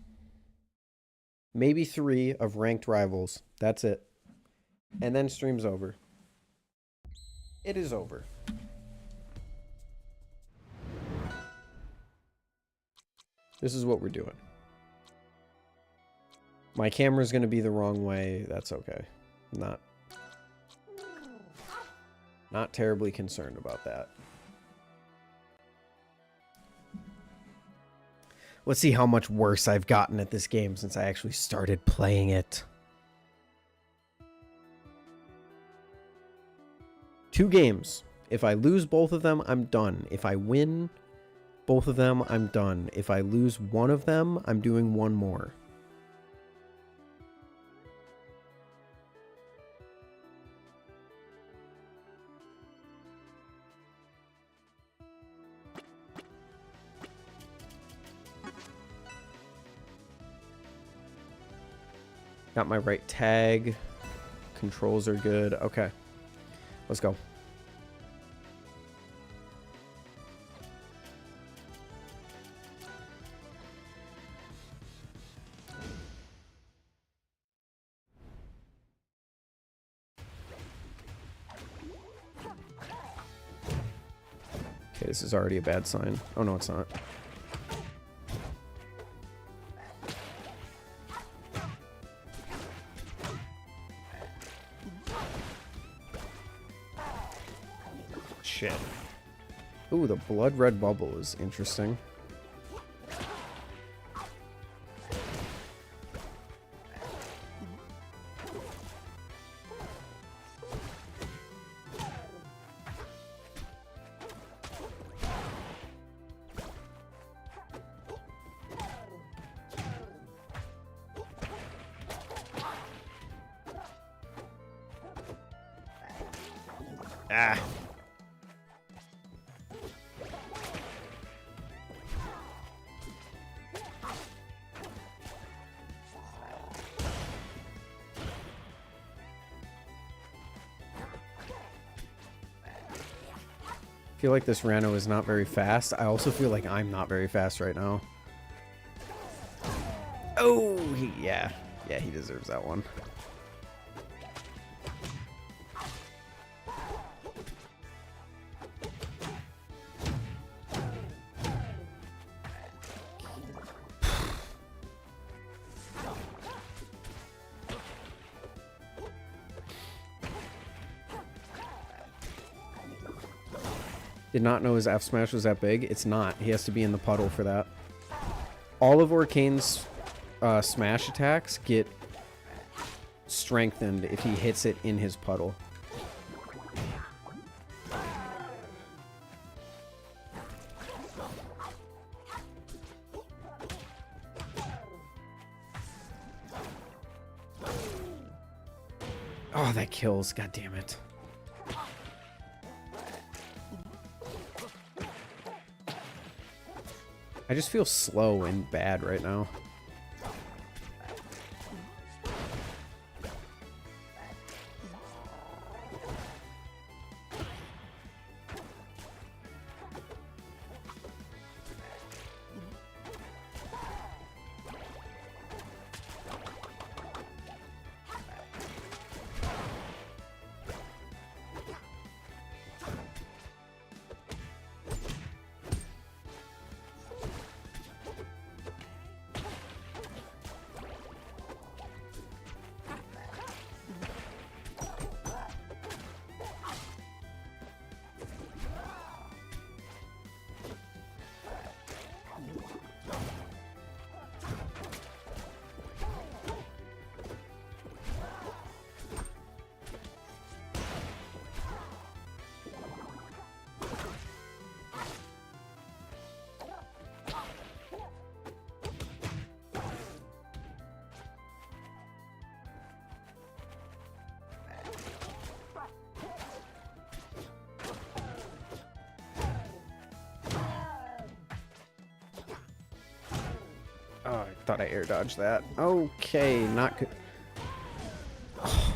maybe 3 of ranked rivals. That's it. And then stream's over. It is over. This is what we're doing. My camera's gonna be the wrong way. That's okay. Not terribly concerned about that. Let's see how much worse I've gotten at this game since I actually started playing it. 2 games. If I lose both of them, I'm done. If I win both of them, I'm done. If I lose one of them, I'm doing one more. Got my right tag. Controls are good. Okay. Let's go. Okay, this is already a bad sign. Oh, no, it's not. shit. Ooh, the blood red bubble is interesting. Ah. I feel like this Rano is not very fast. I also feel like I'm not very fast right now. Oh, yeah. Yeah, he deserves that one. Did not know his F smash was that big. It's not. He has to be in the puddle for that. All of Orcane's smash attacks get strengthened if he hits it in his puddle. Oh, that kills. God damn it. I just feel slow and bad right now. Oh, I thought I air dodged that. Okay, not good. Oh.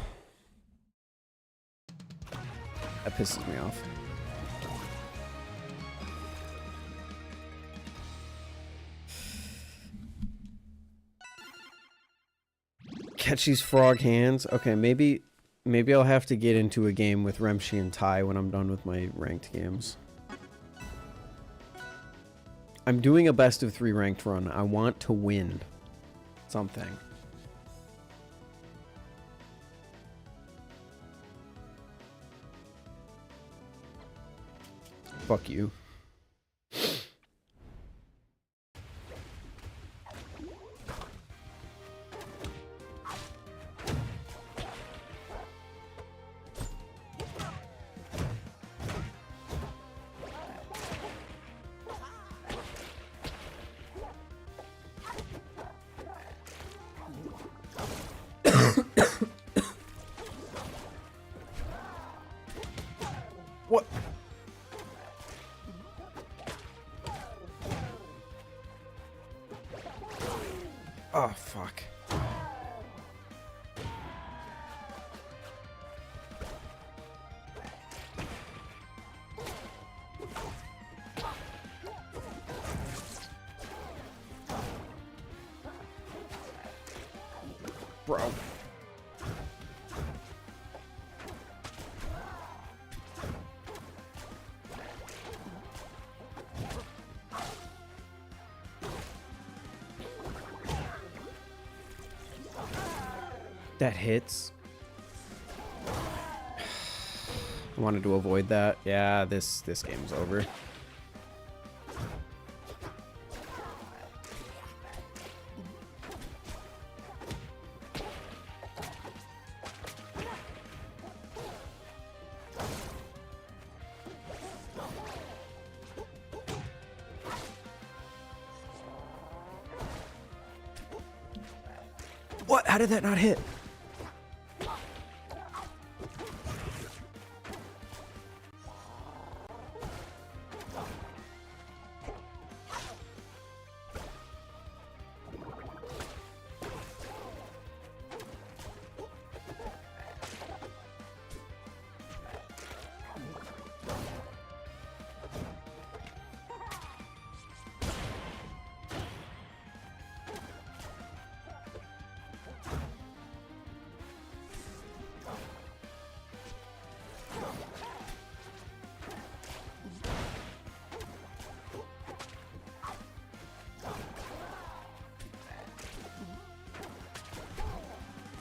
That pisses me off. Catch these frog hands. Okay, maybe I'll have to get into a game with Remshi and Ty when I'm done with my ranked games. I'm doing a best of 3 ranked run. I want to win something. Fuck you. What? Oh, fuck. Bro. That hits. Wanted to avoid that. Yeah, this game's over. What? How did that not hit?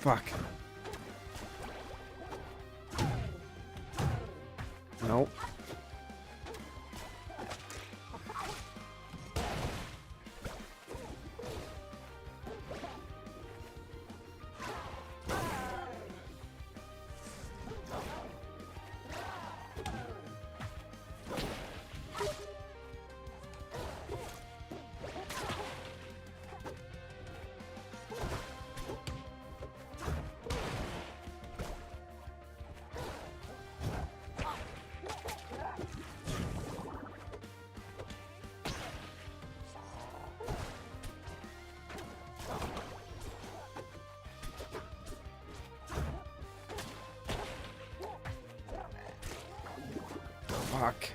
Fuck. Nope. Fuck.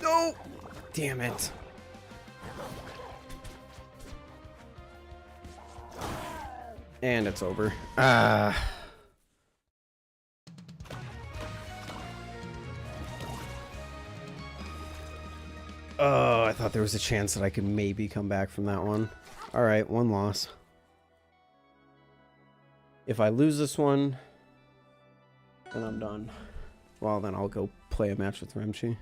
No! Damn it. And it's over. Oh, I thought there was a chance that I could maybe come back from that one. Alright, one loss. If I lose this one, then I'm done. Well, then I'll go play a match with Remchi.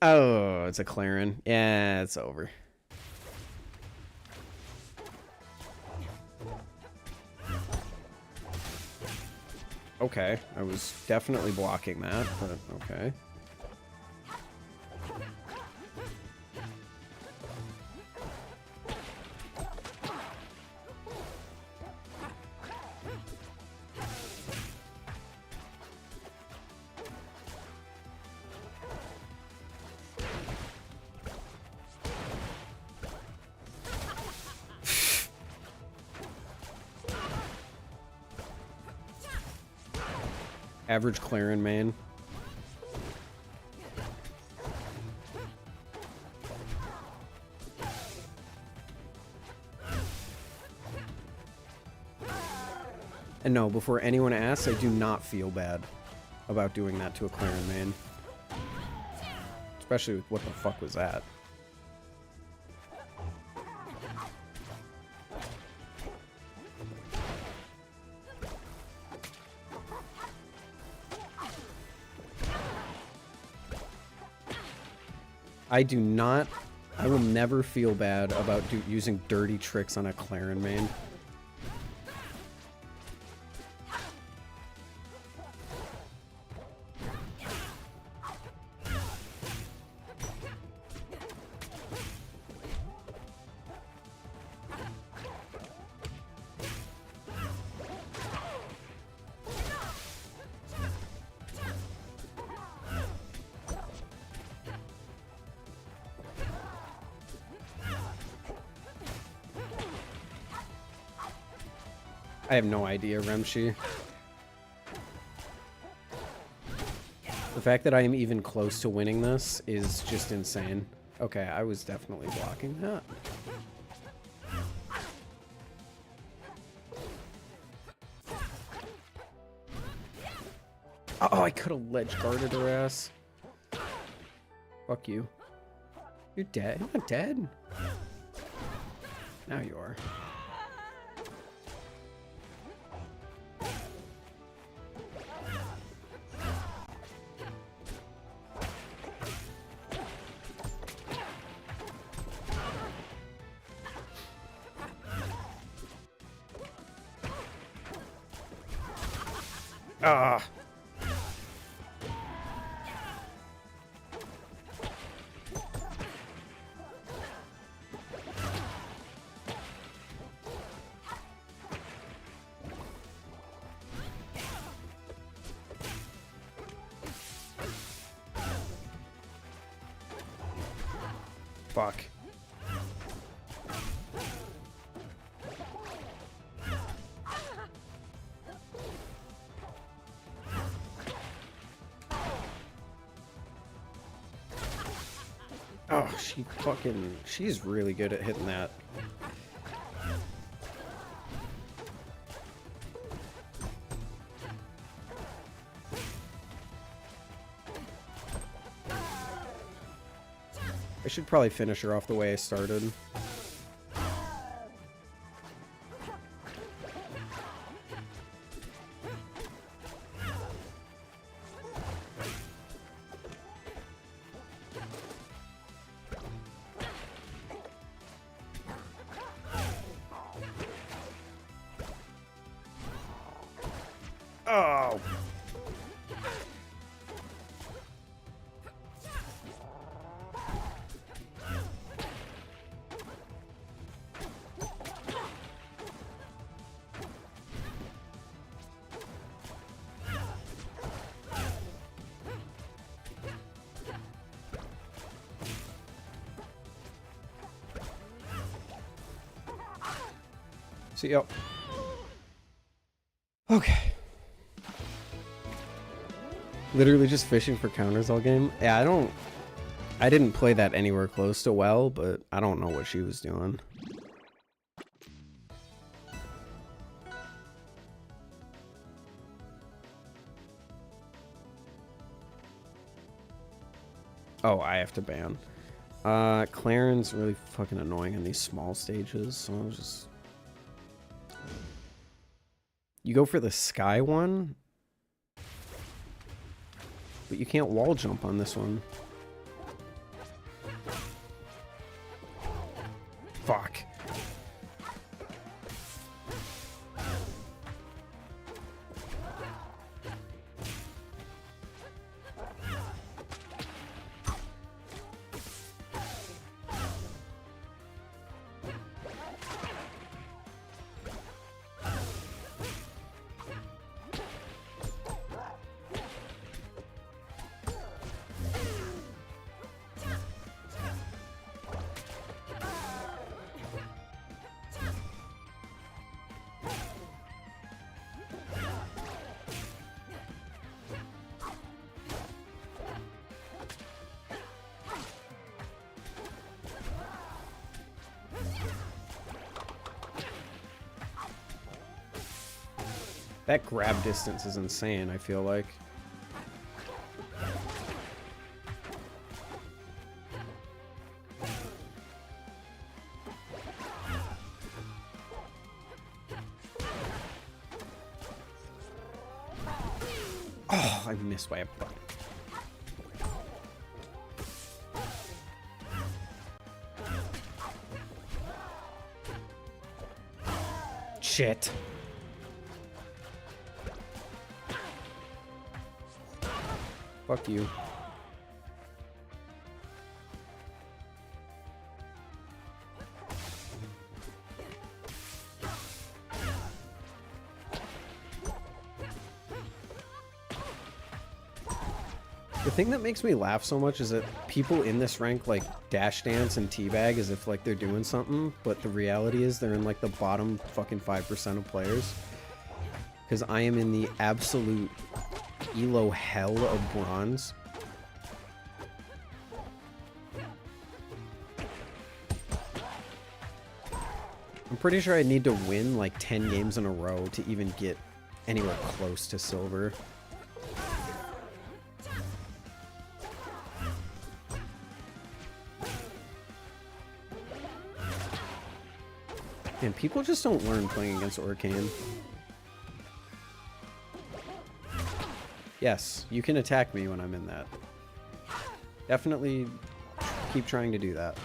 Oh, it's a Clarin. Yeah, it's over. Okay, I was definitely blocking that, but okay. Average Clarin main. And no, before anyone asks, I do not feel bad about doing that to a Clarin main. It's Especially with what the fuck was that? I will never feel bad about using dirty tricks on a Claren main. I have no idea, Remshi. The fact that I am even close to winning this is just insane. Okay, I was definitely blocking that. Oh, I could have ledge guarded her ass. Fuck you. You're dead. You're not dead. Now you are. Ah. Fuck. Oh, she's really good at hitting that. I should probably finish her off the way I started. Oh. See, oh. Okay. Literally just fishing for counters all game. Yeah, I didn't play that anywhere close to well, but I don't know what she was doing. Oh, I have to ban. Claren's really fucking annoying in these small stages, so I'll just... You go for the sky one, but you can't wall jump on this one. Fuck. That grab distance is insane, I feel like. I missed by a butt. Shit. Fuck you. The thing that makes me laugh so much is that people in this rank like dash dance and teabag as if like they're doing something, but the reality is they're in like the bottom fucking 5% of players. Because I am in the absolute elo hell of bronze. I'm pretty sure I need to win like 10 games in a row to even get anywhere close to silver. And people just don't learn playing against Orcane. Yes, you can attack me when I'm in that. Definitely keep trying to do that.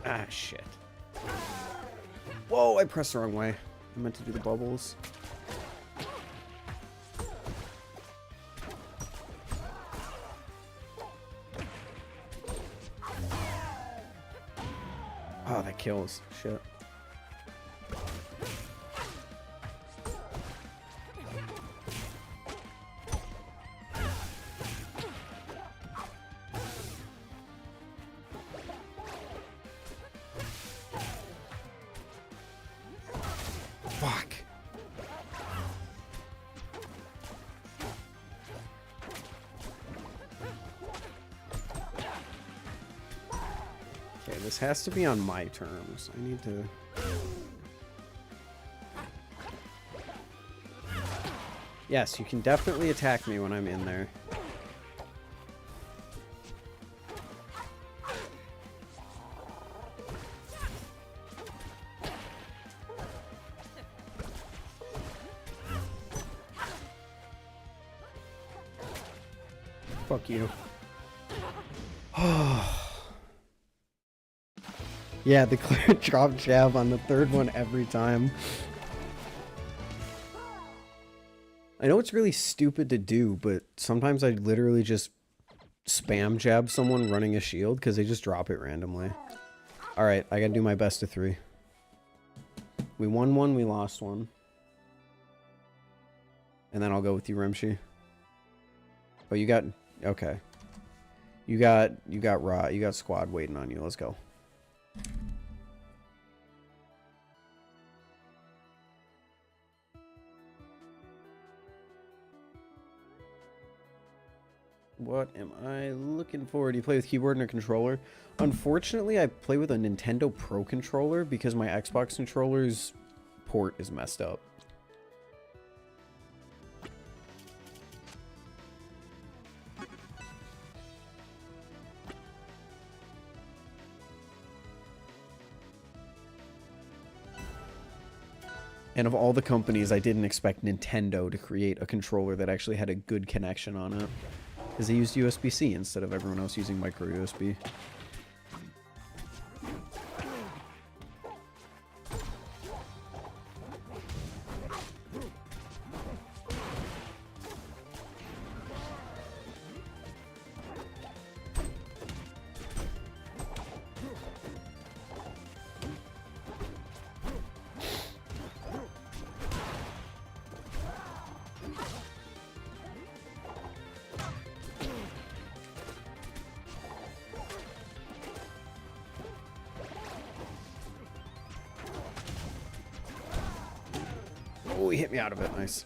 Ah, shit. Whoa, I pressed the wrong way. I meant to do the bubbles. Oh, that kills. Shit. Fuck. Okay, this has to be on my terms. I need to... Yes, you can definitely attack me when I'm in there. Fuck you. Yeah, the clear drop jab on the third one every time. I know it's really stupid to do, but sometimes I literally just spam jab someone running a shield because they just drop it randomly. Alright, I gotta do my best of 3. We won one, we lost one. And then I'll go with you, Rimshi. Oh, you got... Okay. You got squad waiting on you. Let's go. What am I looking for? Do you play with keyboard and a controller? Unfortunately, I play with a Nintendo Pro controller because my Xbox controller's port is messed up. And of all the companies, I didn't expect Nintendo to create a controller that actually had a good connection on it. Because they used USB-C instead of everyone else using micro USB. Oh, he hit me out of it. Nice.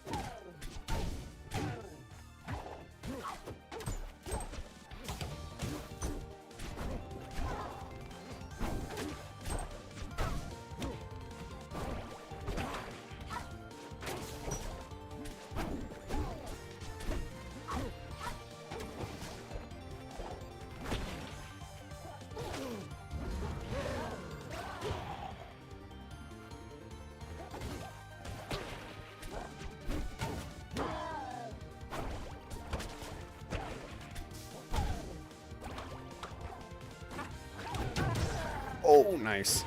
Oh, nice.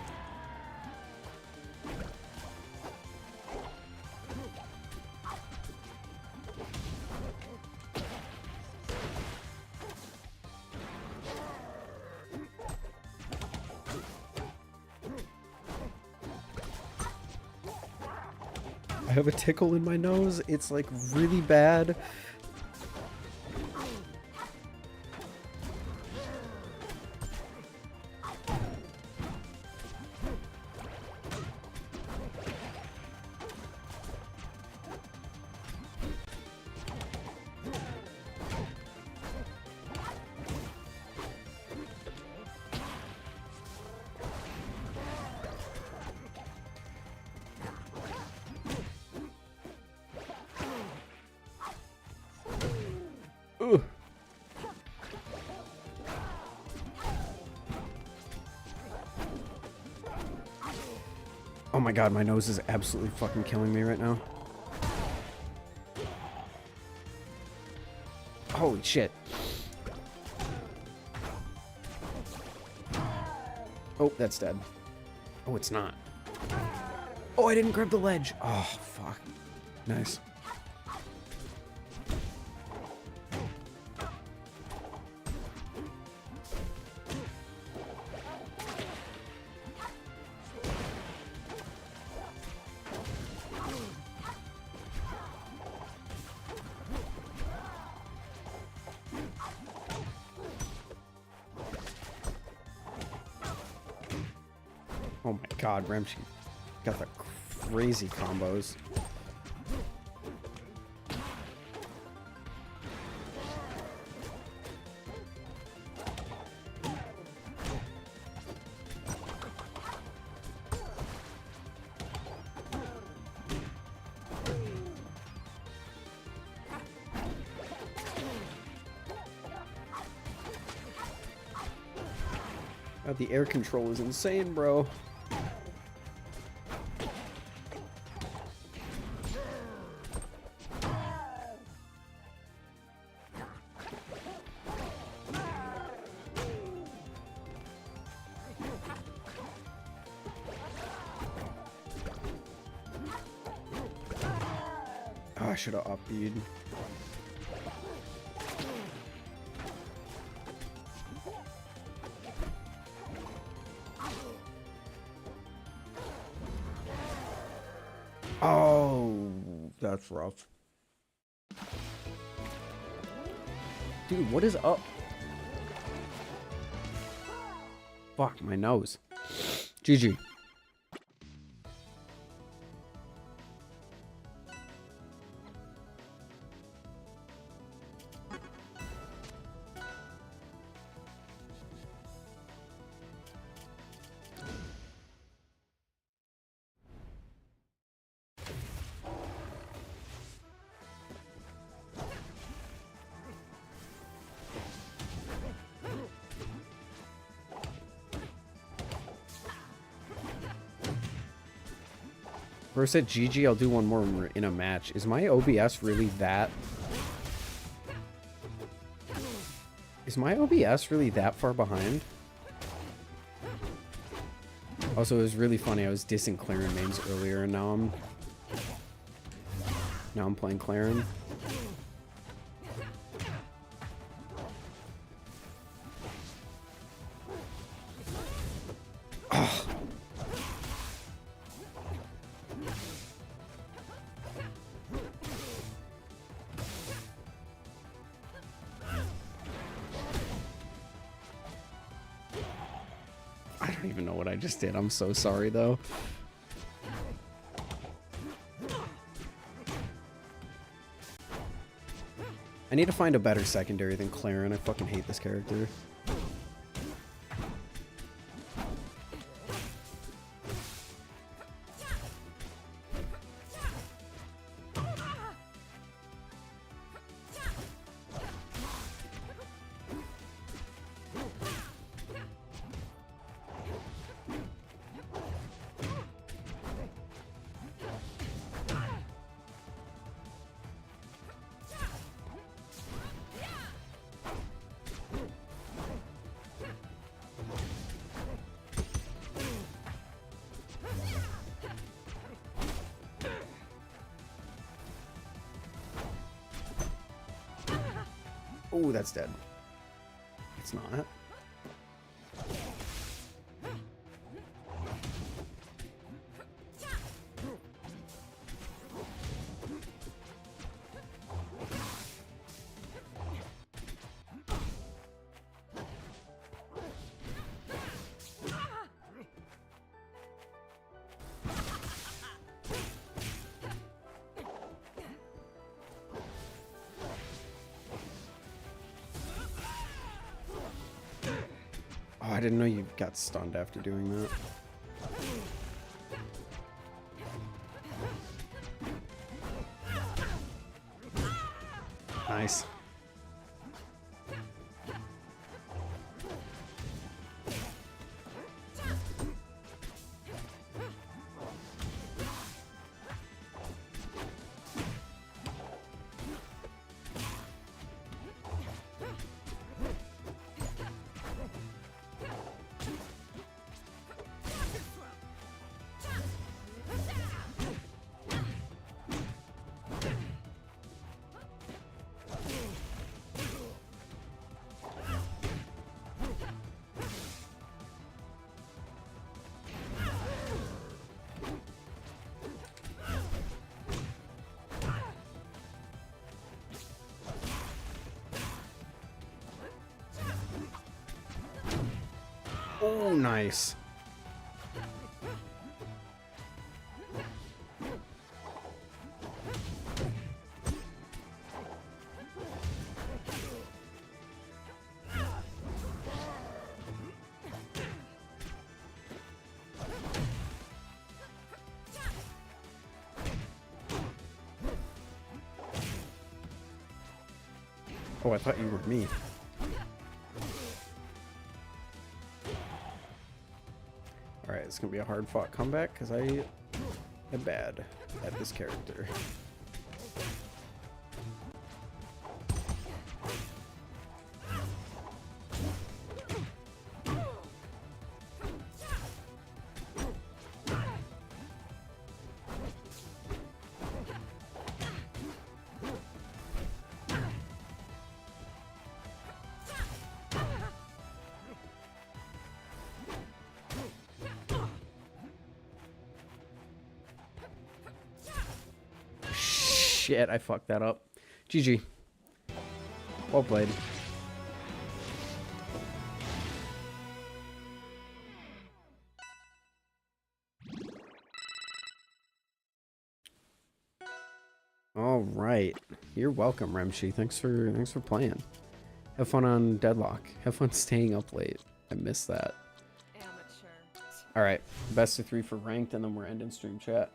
I have a tickle in my nose. It's like really bad. Ugh. Oh my god, my nose is absolutely fucking killing me right now. Holy shit. Oh, that's dead. Oh, it's not. Oh, I didn't grab the ledge. Oh, fuck. Nice. Oh my god, Ramsey got the crazy combos. God, the air control is insane, bro. Oh, I should have up-bead. Oh, that's rough. Dude, what is up? Fuck, my nose. GG. First at GG, I'll do one more when we're in a match. Is my OBS really that? Is my OBS really that far behind? Also, it was really funny. I was dissing Claren names earlier, and now I'm playing Claren. I don't even know what I just did. I'm so sorry, though. I need to find a better secondary than Claren. I fucking hate this character. Oh, that's dead. It's not. Oh, I didn't know you got stunned after doing that. Nice. Oh, nice. Oh, I thought you were me. Alright, it's gonna be a hard fought comeback because I am bad at this character. Shit, I fucked that up. GG. Well played. All right. You're welcome, Remshi. Thanks for playing. Have fun on Deadlock. Have fun staying up late. I missed that. Amateur. All right. Best of 3 for ranked, and then we're ending stream chat.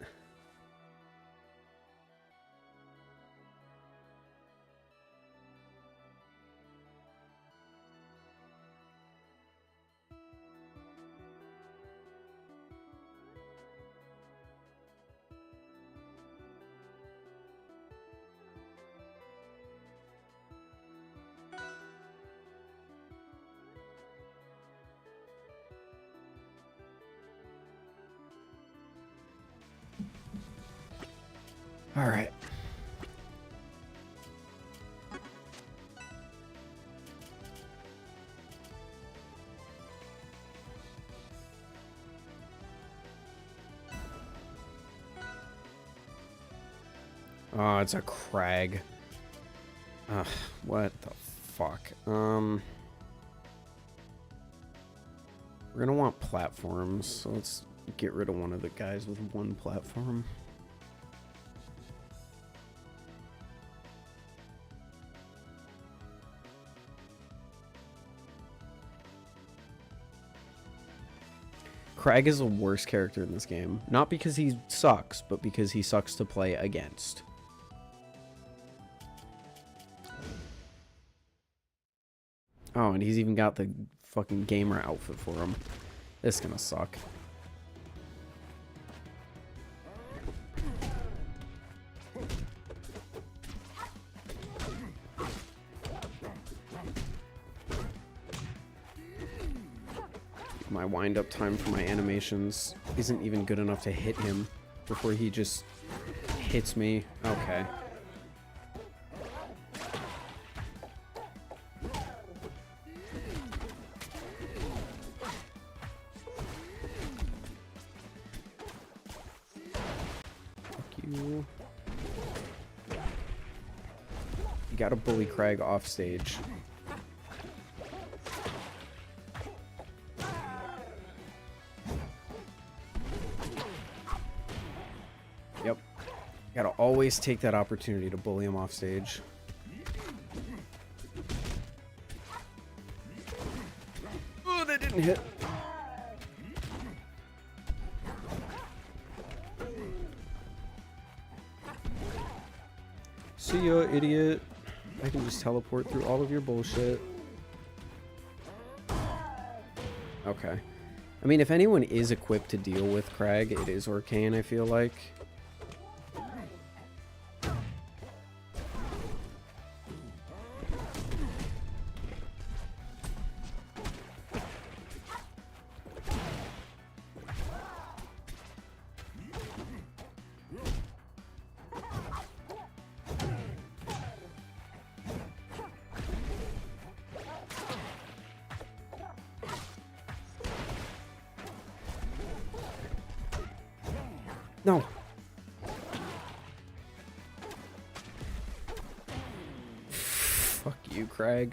All right. Oh, it's a crag. Ugh, what the fuck? We're gonna want platforms, so let's get rid of one of the guys with one platform. Krake is the worst character in this game. Not because he sucks, but because he sucks to play against. Oh, and he's even got the fucking gamer outfit for him. This is gonna suck. My wind-up time for my animations isn't even good enough to hit him before he just hits me. Okay. You gotta bully Krake off stage. Yep. Gotta always take that opportunity to bully him off stage. Oh, that didn't hit. See ya, idiot. I can just teleport through all of your bullshit. Okay. I mean, if anyone is equipped to deal with Krake, it is Arcane, I feel like. No. Fuck you, Krake.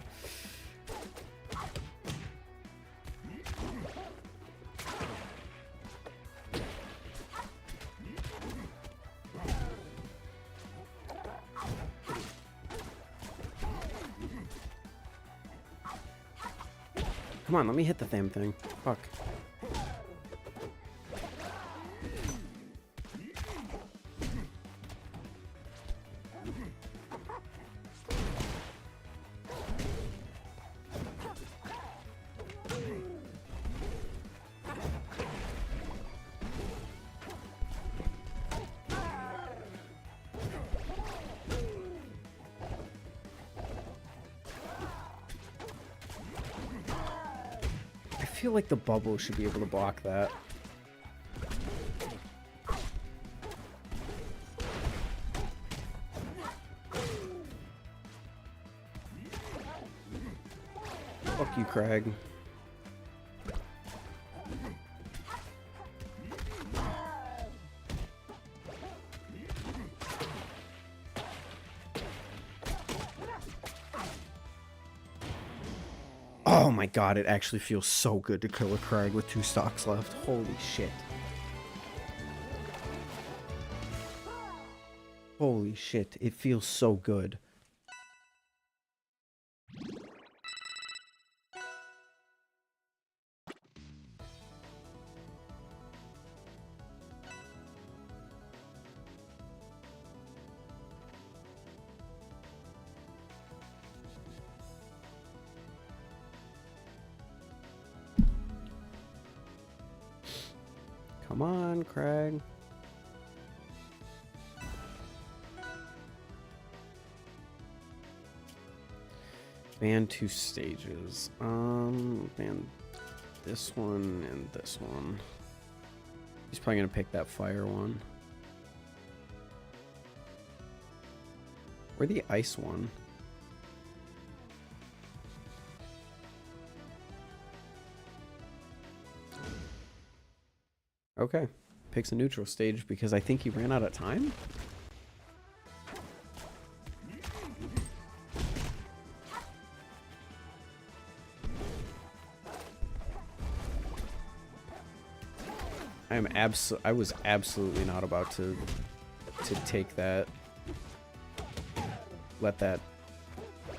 Come on, let me hit the damn thing. Fuck. I feel like the bubble should be able to block that. Fuck you, Krake. Oh my god, it actually feels so good to kill a Krake with 2 stocks left. Holy shit. Holy shit, it feels so good. Come on, Krake. Ban 2 stages. Ban this one and this one. He's probably gonna pick that fire one. Or the ice one. Okay, picks a neutral stage because I think he ran out of time. I was absolutely not about to take that. Let that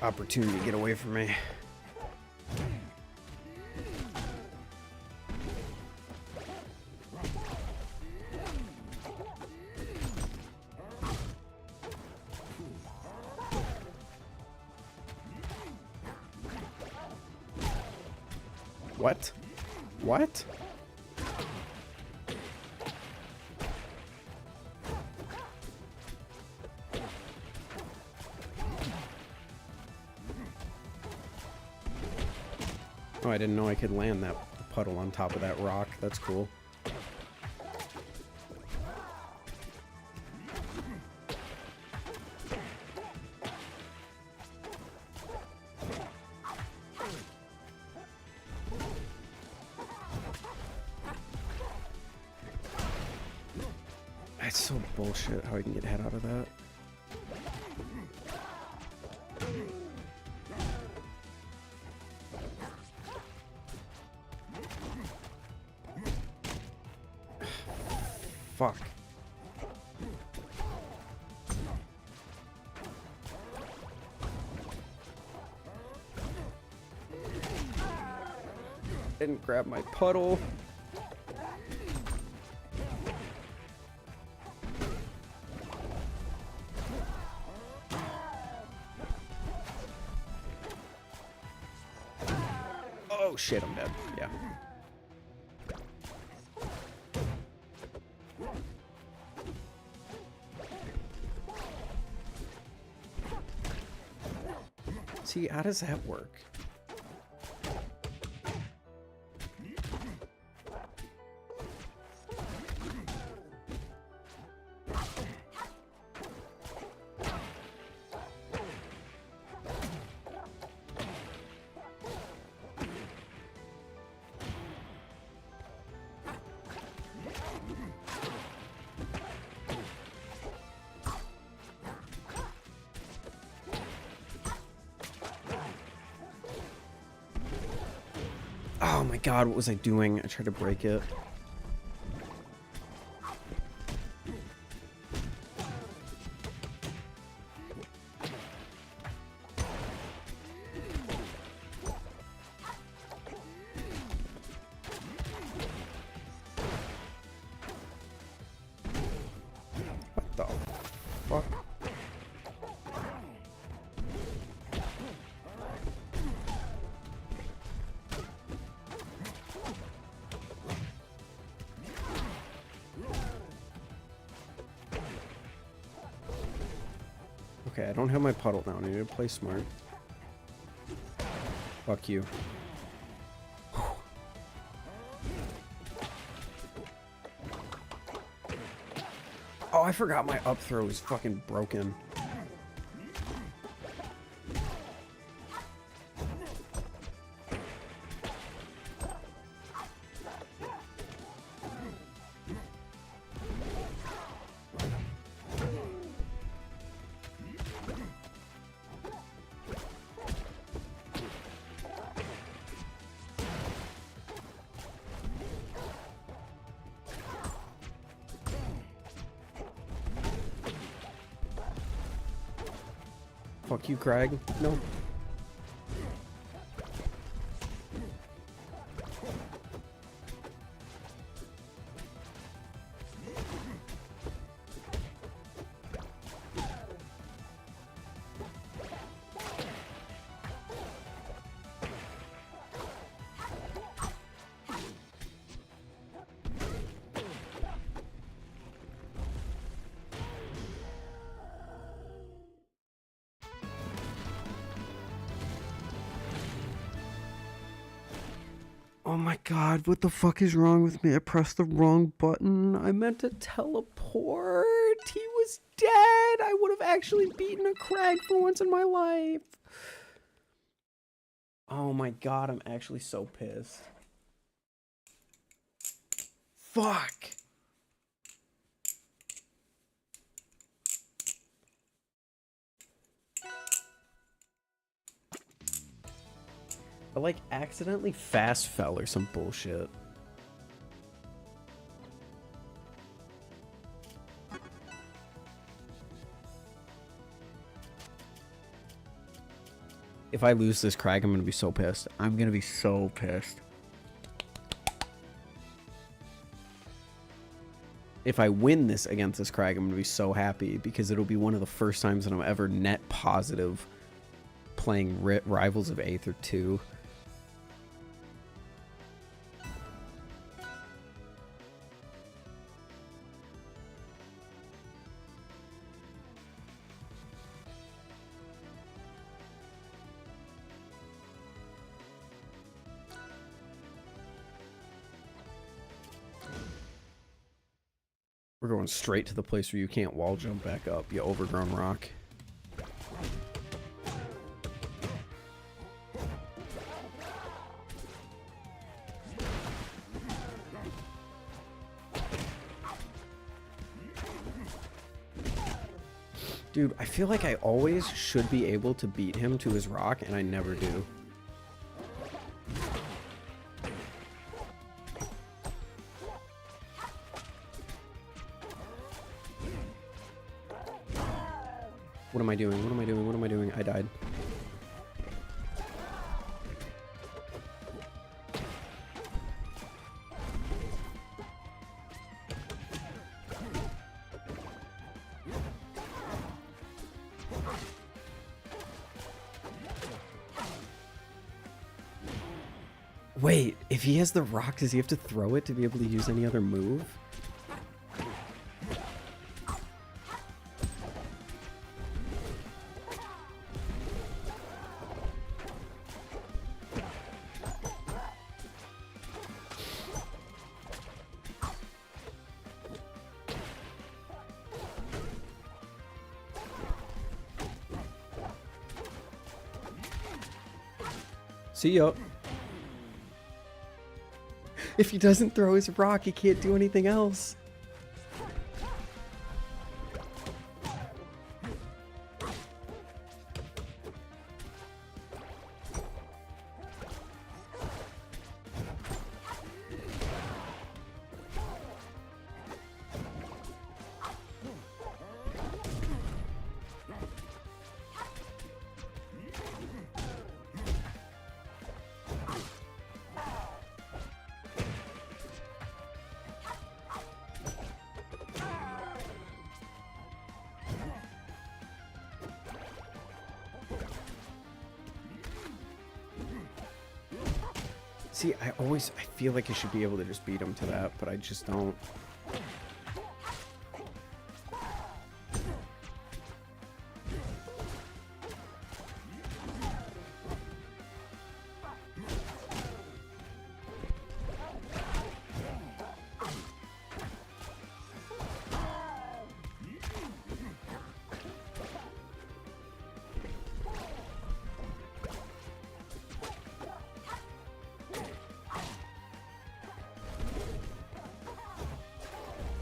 opportunity get away from me. What? What? Oh, I didn't know I could land that puddle on top of that rock. That's cool. It's so bullshit how I can get head out of that. Fuck. Didn't grab my puddle. Oh shit, I'm dead. Yeah. See, how does that work? Oh my god, what was I doing? I tried to break it. What the fuck? Okay, I don't have my puddle down. I need to play smart. Fuck you. Oh, I forgot my up throw is fucking broken. Fuck you, Krake. No. Oh my god, what the fuck is wrong with me? I pressed the wrong button. I meant to teleport. He was dead. I would have actually beaten a Krake for once in my life. Oh my god, I'm actually so pissed. Fuck. I like accidentally fast fell or some bullshit. If I lose this Krake, I'm gonna be so pissed. I'm gonna be so pissed. If I win this against this Krake, I'm gonna be so happy because it'll be one of the first times that I'm ever net positive playing Rivals of Aether 2. We're going straight to the place where you can't wall jump back up, you overgrown rock. Dude, I feel like I always should be able to beat him to his rock, and I never do. What am I doing? What am I doing? What am I doing? I died. Wait, if he has the rock, does he have to throw it to be able to use any other move? See ya. If he doesn't throw his rock, he can't do anything else. See, I feel like I should be able to just beat him to that, but I just don't.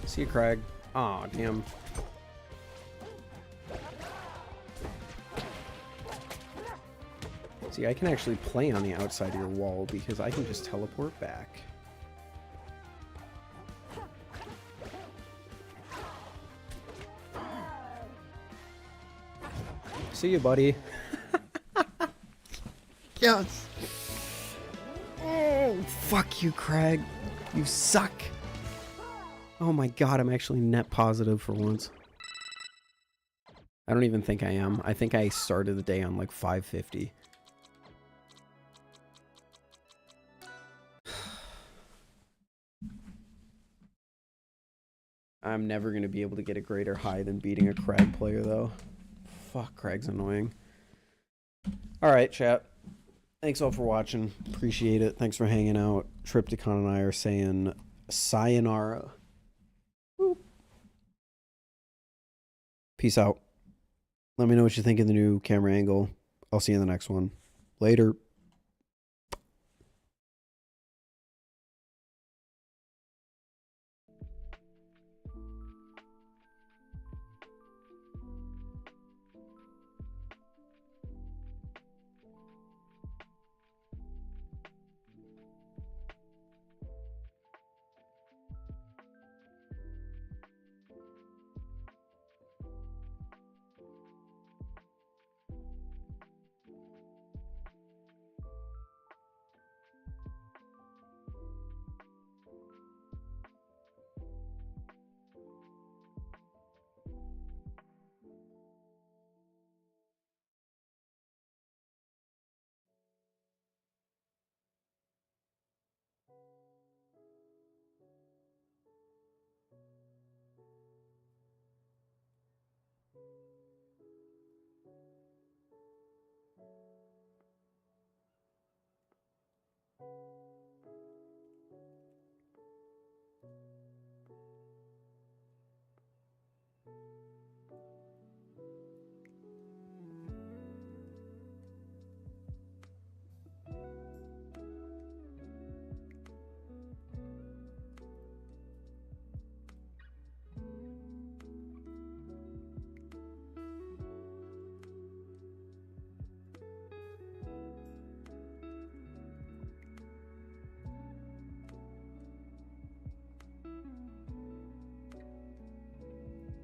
See you, Krake. Aw, damn. See, I can actually play on the outside of your wall because I can just teleport back. See you, buddy. Yes. Oh, fuck you, Krake. You suck. Oh my god, I'm actually net positive for once. I don't even think I am. I think I started the day on like 550. I'm never going to be able to get a greater high than beating a Krake player, though. Fuck, Krake's annoying. Alright, chat. Thanks all for watching. Appreciate it. Thanks for hanging out. Tripticon and I are saying sayonara. Peace out. Let me know what you think of the new camera angle. I'll see you in the next one. Later.